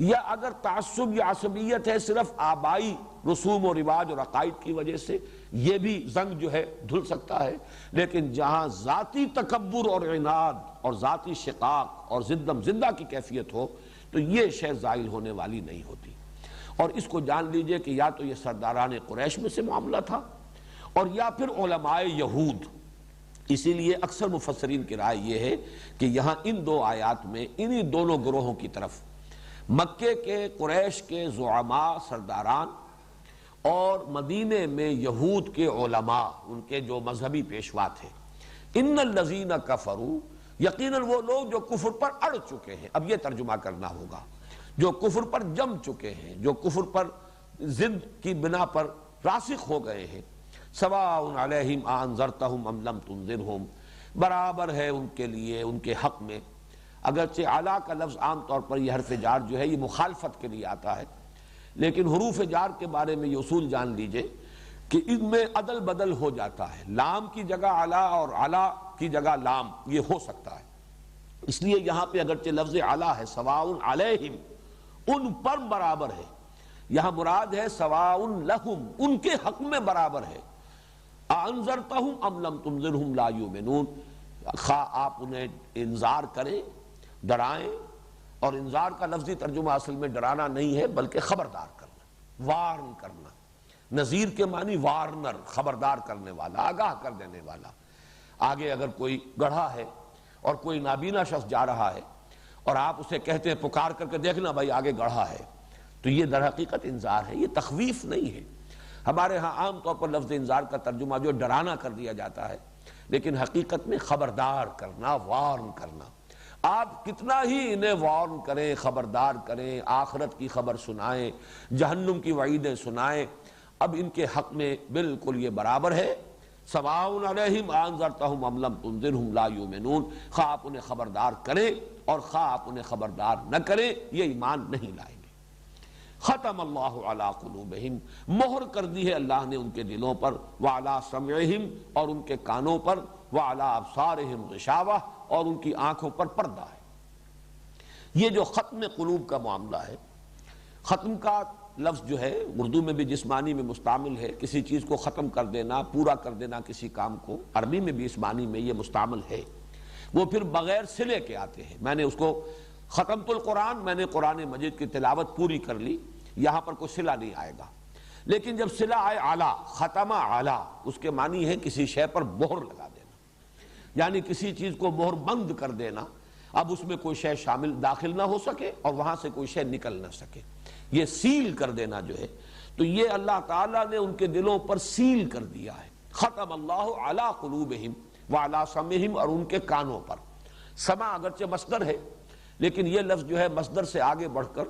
یا اگر تعصب یا عصبیت ہے صرف آبائی رسوم و رواج اور عقائد کی وجہ سے، یہ بھی زنگ جو ہے دھل سکتا ہے۔ لیکن جہاں ذاتی تکبر اور عناد اور ذاتی شقاق اور زدم زدہ کی کیفیت ہو تو یہ شے زائل ہونے والی نہیں ہوتی۔ اور اس کو جان لیجئے کہ یا تو یہ سرداران قریش میں سے معاملہ تھا اور یا پھر علماء یہود۔ اسی لیے اکثر مفسرین کی رائے یہ ہے کہ یہاں ان 2 آیات میں انہی دونوں گروہوں کی طرف، مکے کے قریش کے زعماء سرداران اور مدینے میں یہود کے علماء، ان کے جو مذہبی پیشوا تھے، ان الذین کفروا، یقیناً وہ لوگ جو کفر پر اڑ چکے ہیں، اب یہ ترجمہ کرنا ہوگا، جو کفر پر جم چکے ہیں، جو کفر پر ضد کی بنا پر راسخ ہو گئے ہیں، سواء علیہم انذرتہم ام لم تنذرہم، برابر ہے ان کے لیے، ان کے حق میں۔ اگرچہ اعلیٰ کا لفظ عام طور پر یہ حرف جار جو ہے یہ مخالفت کے لیے آتا ہے، لیکن حروف جار کے بارے میں یہ اصول جان لیجئے کہ ان میں عدل بدل ہو جاتا ہے، لام کی جگہ اعلیٰ اور اعلیٰ کی جگہ لام، یہ ہو سکتا ہے۔ اس لیے یہاں پہ اگرچہ لفظ اعلیٰ ہے، سواء علیہم، ان پر برابر ہے، یہاں مراد ہے سواء لہم، ان کے حق میں برابر ہے۔ انذرتہم ام لم تنذرہم لا یؤمنون، خواہ آپ انہیں انذار کریں، ڈرائیں، اور انذار کا لفظی ترجمہ اصل میں ڈرانا نہیں ہے بلکہ خبردار کرنا، وارن کرنا۔ نذیر کے معنی وارنر، خبردار کرنے والا، آگاہ کر دینے والا۔ آگے اگر کوئی گڑھا ہے اور کوئی نابینا شخص جا رہا ہے اور آپ اسے کہتے ہیں پکار کر کے دیکھنا بھائی آگے گڑھا ہے، تو یہ در حقیقت انذار ہے، یہ تخویف نہیں ہے۔ ہمارے ہاں عام طور پر لفظ انذار کا ترجمہ جو ڈرانا کر دیا جاتا ہے، لیکن حقیقت میں خبردار کرنا، وارن کرنا۔ آپ کتنا ہی انہیں وارن کریں، خبردار کریں، آخرت کی خبر سنائیں، جہنم کی وعیدیں سنائیں، اب ان کے حق میں بالکل یہ برابر ہے، سواء علیہم انذرتہم ام لم تنذرہم لا یؤمنون، خواہ آپ انہیں خبردار کریں اور خواہ آپ انہیں خبردار نہ کریں، یہ ایمان نہیں لائیں گے۔ ختم اللہ علی قلوبہم، مہر کر دی ہے اللہ نے ان کے دلوں پر، وعلی سمعہم، اور ان کے کانوں پر، وعلی ابصارہم غشاوہ، اور ان کی آنکھوں پر پردہ ہے۔ یہ جو ختم قلوب کا معاملہ ہے، ختم کا لفظ جو ہے اردو میں بھی جس معنی میں مستعمل ہے، کسی چیز کو ختم کر دینا، پورا کر دینا کسی کام کو، عربی میں بھی اس معنی میں یہ مستعمل ہے۔ وہ پھر بغیر صلے کے آتے ہیں، میں نے اس کو ختمت القرآن، میں نے قرآن مجید کی تلاوت پوری کر لی، یہاں پر کوئی صلہ نہیں آئے گا۔ لیکن جب صلہ آئے اعلیٰ، ختمہ اعلیٰ، اس کے معنی ہے کسی شے پر مہر لگا دینا، یعنی کسی چیز کو مہر بند کر دینا، اب اس میں کوئی شے شامل داخل نہ ہو سکے اور وہاں سے کوئی شے نکل نہ سکے، یہ سیل کر دینا جو ہے، تو یہ اللہ تعالیٰ نے ان کے دلوں پر سیل کر دیا ہے۔ ختم اللہ علی قلوبہم وعلی سمعہم، اور ان کے کانوں پر۔ سمع اگرچہ مصدر ہے لیکن یہ لفظ جو ہے مصدر سے آگے بڑھ کر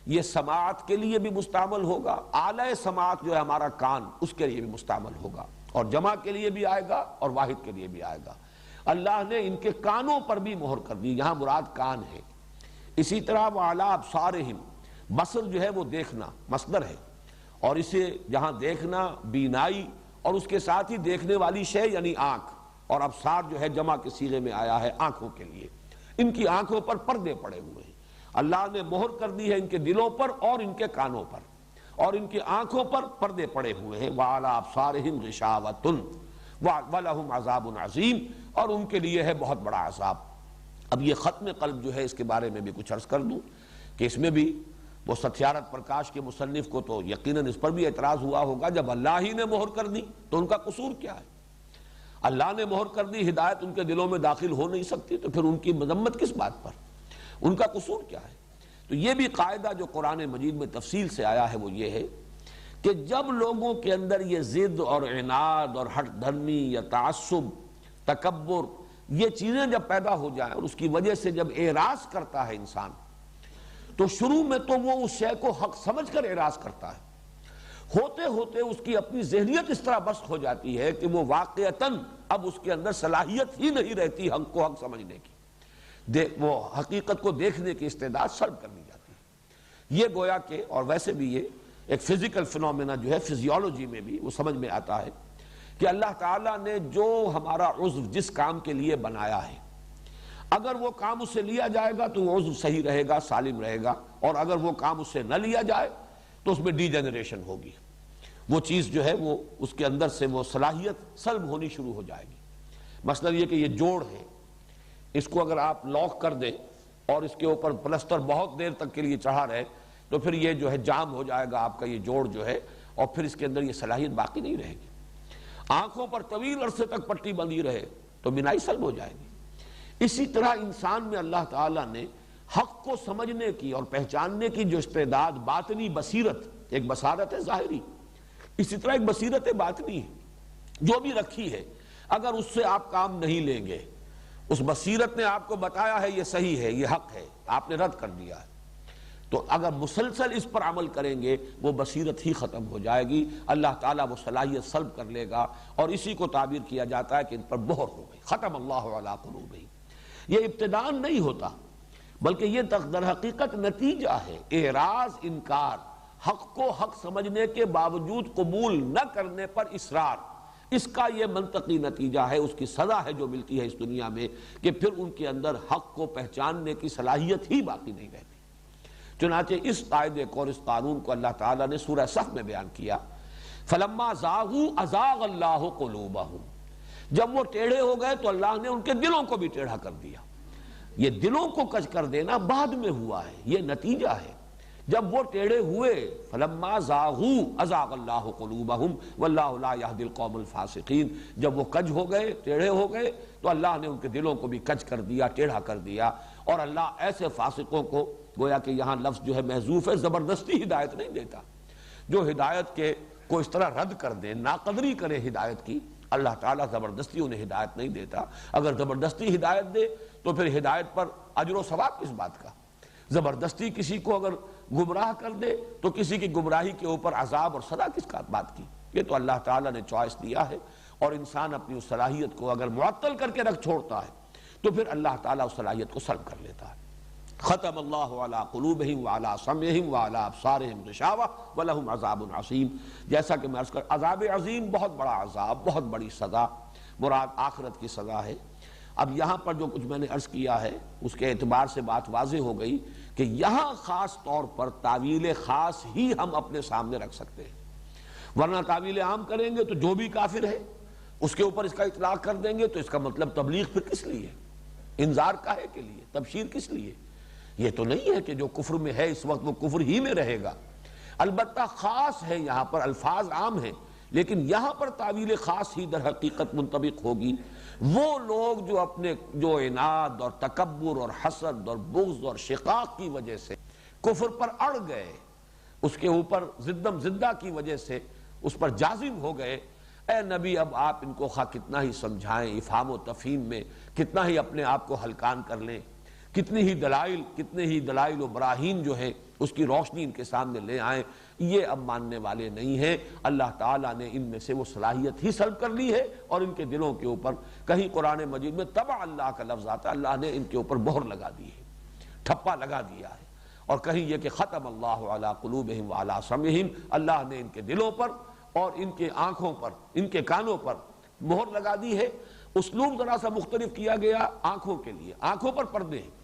یہ سماعت کے لیے بھی مستعمل ہوگا، اعلی سماعت جو ہے ہمارا کان، اس کے لیے بھی مستعمل ہوگا، اور جمع کے لیے بھی آئے گا اور واحد کے لیے بھی آئے گا۔ اللہ نے ان کے کانوں پر بھی مہر کر دی، یہاں مراد کان ہے۔ اسی طرح وعلی ابصارہم، بصر جو ہے وہ دیکھنا مصدر ہے، اور اسے جہاں دیکھنا، بینائی، اور اس کے ساتھ ہی دیکھنے والی شے یعنی آنکھ، اور ابصار جو ہے جمع کے صیغے میں آیا ہے آنکھوں کے لیے، ان کی آنکھوں پر پردے پڑے ہوئے ہیں۔ اللہ نے مہر کر دی ہے ان کے دلوں پر اور ان کے کانوں پر، اور ان کی آنکھوں پر پردے پڑے ہوئے ہیں، وَعَلَىٰ أَبْصَارِهِمْ غِشَاوَةٌ وَلَهُمْ عَذَابٌ عَظِيمٌ، اور ان کے لیے ہے بہت بڑا عذاب۔ اب یہ ختم قلب جو ہے اس کے بارے میں بھی کچھ عرض کر دوں کہ اس میں بھی وہ ستیارتھ پرکاش کے مصنف کو تو یقیناً اس پر بھی اعتراض ہوا ہوگا، جب اللہ ہی نے مہر کر دی تو ان کا قصور کیا ہے؟ اللہ نے مہر کر دی، ہدایت ان کے دلوں میں داخل ہو نہیں سکتی، تو پھر ان کی مذمت کس بات پر؟ ان کا قصور کیا ہے؟ تو یہ بھی قاعدہ جو قرآن مجید میں تفصیل سے آیا ہے وہ یہ ہے کہ جب لوگوں کے اندر یہ ضد اور عناد اور ہٹ دھرمی یا تعصب، تکبر، یہ چیزیں جب پیدا ہو جائیں اور اس کی وجہ سے جب اعراض کرتا ہے انسان، تو شروع میں تو وہ اس شے کو حق سمجھ کر اعراض کرتا ہے، ہوتے ہوتے اس کی اپنی ذہنیت اس طرح بست ہو جاتی ہے کہ وہ واقعتاً اب اس کے اندر صلاحیت ہی نہیں رہتی حق کو حق سمجھنے کی، وہ حقیقت کو دیکھنے کی استعداد سلب کر لی جاتی ہے۔ یہ گویا کہ، اور ویسے بھی یہ ایک فزیکل فنومینا جو ہے فزیولوجی میں بھی وہ سمجھ میں آتا ہے کہ اللہ تعالیٰ نے جو ہمارا عضو جس کام کے لیے بنایا ہے، اگر وہ کام اس سے لیا جائے گا تو وہ عضو صحیح رہے گا، سالم رہے گا، اور اگر وہ کام اس سے نہ لیا جائے تو اس میں ڈی جنریشن ہوگی، وہ چیز جو ہے وہ اس کے اندر سے وہ صلاحیت سلب ہونی شروع ہو جائے گی۔ مثلا یہ کہ یہ جوڑ ہے، اس کو اگر آپ لاک کر دیں اور اس کے اوپر پلسٹر بہت دیر تک کے لیے چڑھا رہے تو پھر یہ جو ہے جام ہو جائے گا آپ کا یہ جوڑ جو ہے، اور پھر اس کے اندر یہ صلاحیت باقی نہیں رہے گی۔ آنکھوں پر طویل عرصے تک پٹی بندھی رہے تو بینائی سلب ہو جائے گی۔ اسی طرح انسان میں اللہ تعالیٰ نے حق کو سمجھنے کی اور پہچاننے کی جو استعداد، باطنی بصیرت، ایک بصارت ہے ظاہری، اسی طرح ایک بصیرت باطنی ہے جو بھی رکھی ہے، اگر اس سے آپ کام نہیں لیں گے، اس بصیرت نے آپ کو بتایا ہے یہ صحیح ہے، یہ حق ہے، آپ نے رد کر دیا ہے، تو اگر مسلسل اس پر عمل کریں گے وہ بصیرت ہی ختم ہو جائے گی، اللہ تعالیٰ وہ صلاحیت سلب کر لے گا، اور اسی کو تعبیر کیا جاتا ہے کہ ان پر مہر ہو گئی، ختم اللہ علی قلوبہم۔ یہ ابتداءً نہیں ہوتا بلکہ یہ در حقیقت نتیجہ ہے، اعراض، انکار، حق کو حق سمجھنے کے باوجود قبول نہ کرنے پر اصرار، اس کا یہ منطقی نتیجہ ہے، اس کی سزا ہے جو ملتی ہے اس دنیا میں، کہ پھر ان کے اندر حق کو پہچاننے کی صلاحیت ہی باقی نہیں رہتی۔ چنانچہ اس قاعدے کو اور اس قانون کو اللہ تعالیٰ نے سورہ صف میں بیان کیا، فَلَمَّا زَاغُوا أَزَاغَ اللَّهُ قُلُوبَهُمْ، جب وہ ٹیڑھے ہو گئے تو اللہ نے ان کے دلوں کو بھی ٹیڑھا کر دیا۔ یہ دلوں کو کج کر دینا بعد میں ہوا ہے، یہ نتیجہ ہے۔ جب وہ ٹیڑھے ہوئے، فَلَمَّا زَاغُوا أَزَاغَ اللَّهُ قُلُوبَهُمْ وَاللَّهُ لَا يَهْدِي الْقَوْمَ الْفَاسِقِينَ، جب وہ کج ہو گئے، ٹیڑھے ہو گئے، تو اللہ نے ان کے دلوں کو بھی کج کر دیا، ٹیڑھا کر دیا، اور اللہ ایسے فاسقوں کو، گویا کہ یہاں لفظ جو ہے محذوف ہے، زبردستی ہدایت نہیں دیتا، جو ہدایت کے کو اس طرح رد کر دے، ناقدری کرے ہدایت کی، اللہ تعالیٰ زبردستی انہیں ہدایت نہیں دیتا۔ اگر زبردستی ہدایت دے تو پھر ہدایت پر اجر و ثواب کس بات کا؟ زبردستی کسی کو اگر گمراہ کر دے تو کسی کی گمراہی کے اوپر عذاب اور سزا کس بات کی؟ یہ تو اللہ تعالیٰ نے چوائس دیا ہے، اور انسان اپنی اس صلاحیت کو اگر معطل کر کے رکھ چھوڑتا ہے تو پھر اللہ تعالیٰ اس صلاحیت کو سلب کر لیتا ہے۔ ختم اللہ علی قلوبہم وعلی سمعہم وعلی ابصارہم غشاوہ ولہم عذاب عظیم، جیسا کہ میں عرض کر، عذاب عظیم، بہت بڑا عذاب، بہت بڑی سزا، مراد آخرت کی سزا ہے۔ اب یہاں پر جو کچھ میں نے عرض کیا ہے اس کے اعتبار سے بات واضح ہو گئی کہ یہاں خاص طور پر تعویل خاص ہی ہم اپنے سامنے رکھ سکتے ہیں، ورنہ تعویل عام کریں گے تو جو بھی کافر ہے اس کے اوپر اس کا اطلاق کر دیں گے، تو اس کا مطلب تبلیغ پھر کس لیے؟ انذار کاہے کے لیے؟ تبشیر کس لیے؟ یہ تو نہیں ہے کہ جو کفر میں ہے اس وقت وہ کفر ہی میں رہے گا، البتہ خاص ہے، یہاں پر الفاظ عام ہیں لیکن یہاں پر تعویل خاص ہی در حقیقت منطبق ہوگی۔ وہ لوگ جو اپنے جو عناد اور تکبر اور حسد اور بغض اور شقاق کی وجہ سے کفر پر اڑ گئے، اس کے اوپر زدم زدہ کی وجہ سے اس پر جازم ہو گئے، اے نبی اب آپ ان کو خواہ کتنا ہی سمجھائیں، افہام و تفہیم میں کتنا ہی اپنے آپ کو ہلکان کر لیں، کتنے ہی دلائل و براہین جو ہیں اس کی روشنی ان کے سامنے لے آئیں، یہ اب ماننے والے نہیں ہیں۔ اللہ تعالیٰ نے ان میں سے وہ صلاحیت ہی سلب کر لی ہے، اور ان کے دلوں کے اوپر، کہیں قرآن مجید میں طبع اللہ کا لفظ آتا ہے، اللہ نے ان کے اوپر مہر لگا دی ہے، ٹھپا لگا دیا ہے، اور کہیں یہ کہ ختم اللہ علی قلوبہم وعلی سمعہم، اللہ نے ان کے دلوں پر اور ان کے آنکھوں پر، ان کے کانوں پر مہر لگا دی ہے۔ اسلوب ذرا سا مختلف کیا گیا آنکھوں کے لیے، آنکھوں پر پردے ہیں،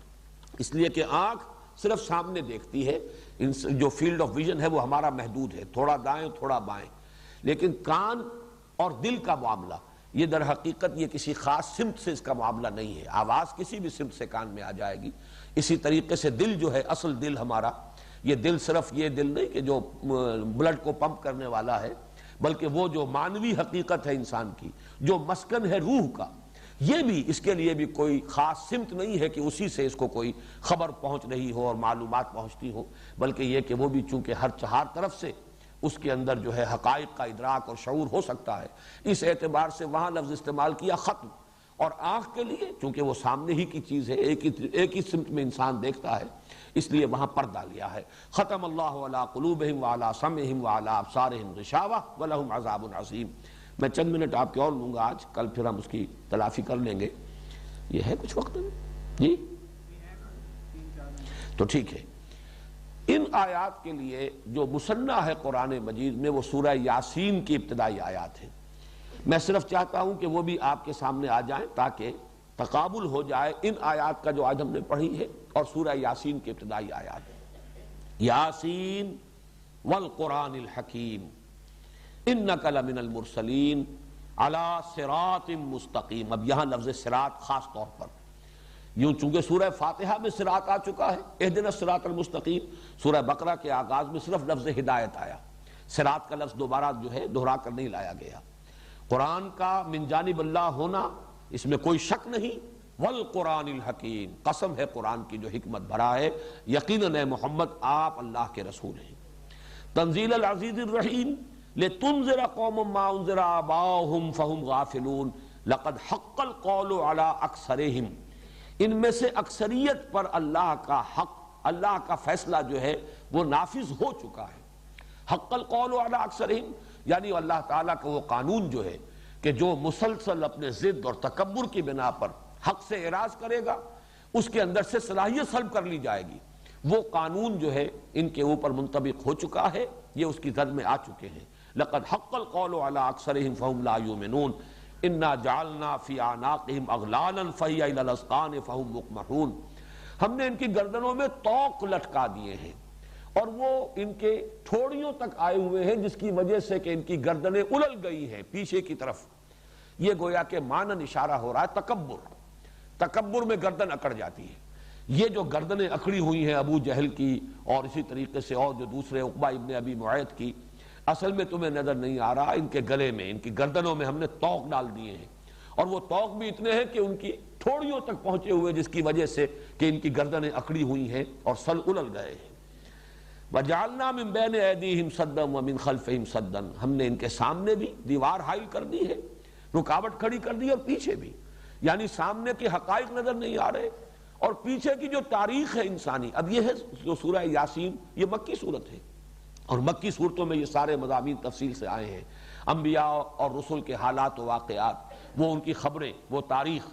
اس لیے کہ آنکھ صرف سامنے دیکھتی ہے، جو فیلڈ آف ویژن ہے وہ ہمارا محدود ہے، تھوڑا دائیں تھوڑا بائیں، لیکن کان اور دل کا معاملہ یہ در حقیقت یہ کسی خاص سمت سے اس کا معاملہ نہیں ہے، آواز کسی بھی سمت سے کان میں آ جائے گی۔ اسی طریقے سے دل جو ہے، اصل دل ہمارا، یہ دل صرف یہ دل نہیں کہ جو بلڈ کو پمپ کرنے والا ہے، بلکہ وہ جو معنوی حقیقت ہے انسان کی، جو مسکن ہے روح کا، یہ بھی اس کے لیے بھی کوئی خاص سمت نہیں ہے کہ اسی سے اس کو کوئی خبر پہنچ رہی ہو اور معلومات پہنچتی ہو، بلکہ یہ کہ وہ بھی چونکہ ہر طرف سے اس کے اندر جو ہے حقائق کا ادراک اور شعور ہو سکتا ہے، اس اعتبار سے وہاں لفظ استعمال کیا ختم۔ اور آنکھ کے لیے چونکہ وہ سامنے ہی کی چیز ہے، ایک ہی سمت میں انسان دیکھتا ہے، اس لیے وہاں پردہ لیا ہے۔ ختم اللہ علی قلوبہم وعلی سمعہم وعلی ابصارہم غشاوہ ولہم عذاب عظیم۔ میں چند منٹ آپ کے اور لوں گا آج، کل پھر ہم اس کی تلافی کر لیں گے۔ یہ ہے کچھ وقت میں جی تو ٹھیک ہے۔ ان آیات کے لیے جو مصنع ہے قرآن مجید میں وہ سورہ یاسین کی ابتدائی آیات ہیں۔ میں صرف چاہتا ہوں کہ وہ بھی آپ کے سامنے آ جائیں تاکہ تقابل ہو جائے ان آیات کا جو آج ہم نے پڑھی ہے اور سورہ یاسین کی ابتدائی آیات۔ یاسین والقرآن الحکیم انک لمن المرسلین علی صراط مستقیم۔ اب یہاں لفظ صراط خاص طور پر، یوں چونکہ سورہ فاتحہ میں صراط آ چکا ہے، اہدنا الصراط المستقیم، سورہ بقرہ کے آغاز میں صرف لفظ ہدایت آیا، صراط کا لفظ دوبارہ جو ہے دہرا کر نہیں لایا گیا۔ قرآن کا من جانب اللہ ہونا اس میں کوئی شک نہیں، والقرآن الحکیم، قسم ہے قرآن کی جو حکمت بھرا ہے، یقیناً اے محمد آپ اللہ کے رسول ہیں۔ تنزیل العزیز الرحیم لتنذر قوم ما انذر آباؤہم فہم غافلون لقد حق القول علی اکثرہم۔ ان میں سے اکثریت پر اللہ کا حق، اللہ کا فیصلہ جو ہے وہ نافذ ہو چکا ہے۔ حق القول علی اکثرہم یعنی اللہ تعالیٰ کا وہ قانون جو ہے کہ جو مسلسل اپنے ضد اور تکبر کی بنا پر حق سے اعراض کرے گا اس کے اندر سے صلاحیت سلب کر لی جائے گی، وہ قانون جو ہے ان کے اوپر منطبق ہو چکا ہے، یہ اس کی زد میں آ چکے ہیں۔ لقد حق القول علی اکثرہم فہم لا یؤمنون انا جعلنا فی اعناقہم اغلالا فہی الی الاذقان فہم مقمحون۔ ہم نے ان کی گردنوں میں طوق لٹکا دیے ہیں اور وہ ان کے ٹھوڑیوں تک آئے ہوئے ہیں، جس کی وجہ سے کہ ان کی گردنیں الل گئی ہیں پیچھے کی طرف۔ یہ گویا کہ مانن اشارہ ہو رہا ہے تکبر میں گردن اکڑ جاتی ہے۔ یہ جو گردنیں اکڑی ہوئی ہیں ابو جہل کی اور اسی طریقے سے اور جو دوسرے عقبہ ابن ابی معیط کی، اصل میں تمہیں نظر نہیں آ رہا، ان کے گلے میں، ان کی گردنوں میں ہم نے طوق ڈال دیے ہیں، اور وہ طوق بھی اتنے ہیں کہ ان کی ٹھوڑیوں تک پہنچے ہوئے، جس کی وجہ سے کہ ان کی گردنیں اکڑی ہوئی ہیں اور سل الل گئے ہیں۔ وَجَعَلْنَا مِن بَيْنِ أَيْدِيهِمْ سَدًّا وَمِن خَلْفِهِمْ سَدًّا، ہم نے ان کے سامنے بھی دیوار حائل کر دی ہے، رکاوٹ کھڑی کر دی، اور پیچھے بھی، یعنی سامنے کے حقائق نظر نہیں آ رہے اور پیچھے کی جو تاریخ ہے انسانی۔ اب یہ ہے جو سورہ یاسین، یہ مکی صورت ہے، اور مکی صورتوں میں یہ سارے مضامین تفصیل سے آئے ہیں، انبیاء اور رسل کے حالات و واقعات، وہ ان کی خبریں، وہ تاریخ،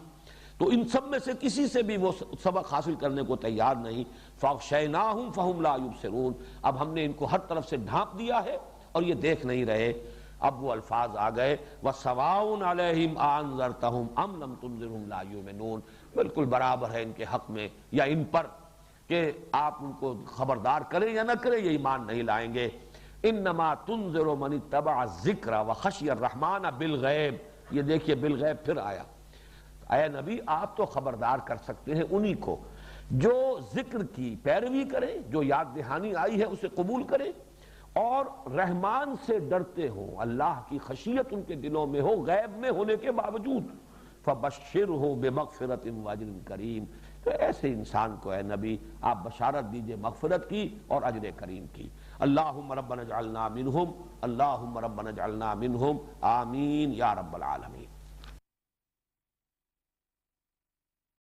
تو ان سب میں سے کسی سے بھی وہ سبق حاصل کرنے کو تیار نہیں۔ فَأَغْشَيْنَاهُمْ فَهُمْ لَا يُبْصِرُونَ، اب ہم نے ان کو ہر طرف سے ڈھانپ دیا ہے اور یہ دیکھ نہیں رہے۔ اب وہ الفاظ آ گئے وَسَوَاءٌ عَلَيْهِمْ أَأَنذَرْتَهُمْ أَمْ لَمْ تُنذِرْهُمْ لَا يُؤْمِنُونَ، بالکل برابر ہے ان کے حق میں یا ان پر کہ آپ ان کو خبردار کریں یا نہ کریں، یہ ایمان نہیں لائیں گے۔ انما تنذر من اتبع الذکر وخشی الرحمن بالغیب، یہ دیکھیے بالغیب پھر آیا۔ اے نبی آپ تو خبردار کر سکتے ہیں انہی کو جو ذکر کی پیروی کرے، جو یاد دہانی آئی ہے اسے قبول کرے اور رحمان سے ڈرتے ہوں، اللہ کی خشیت ان کے دلوں میں ہو غیب میں ہونے کے باوجود۔ فَبَشِّرْهُ بِمَغْفِرَةٍ وَأَجْرٍ کریم، تو ایسے انسان کو اے نبی آپ بشارت دیجئے مغفرت کی اور اجر کریم کی۔ اللہم ربنا اجعلنا منہم، اللہم ربنا اجعلنا منہم، آمین یا رب العالمین۔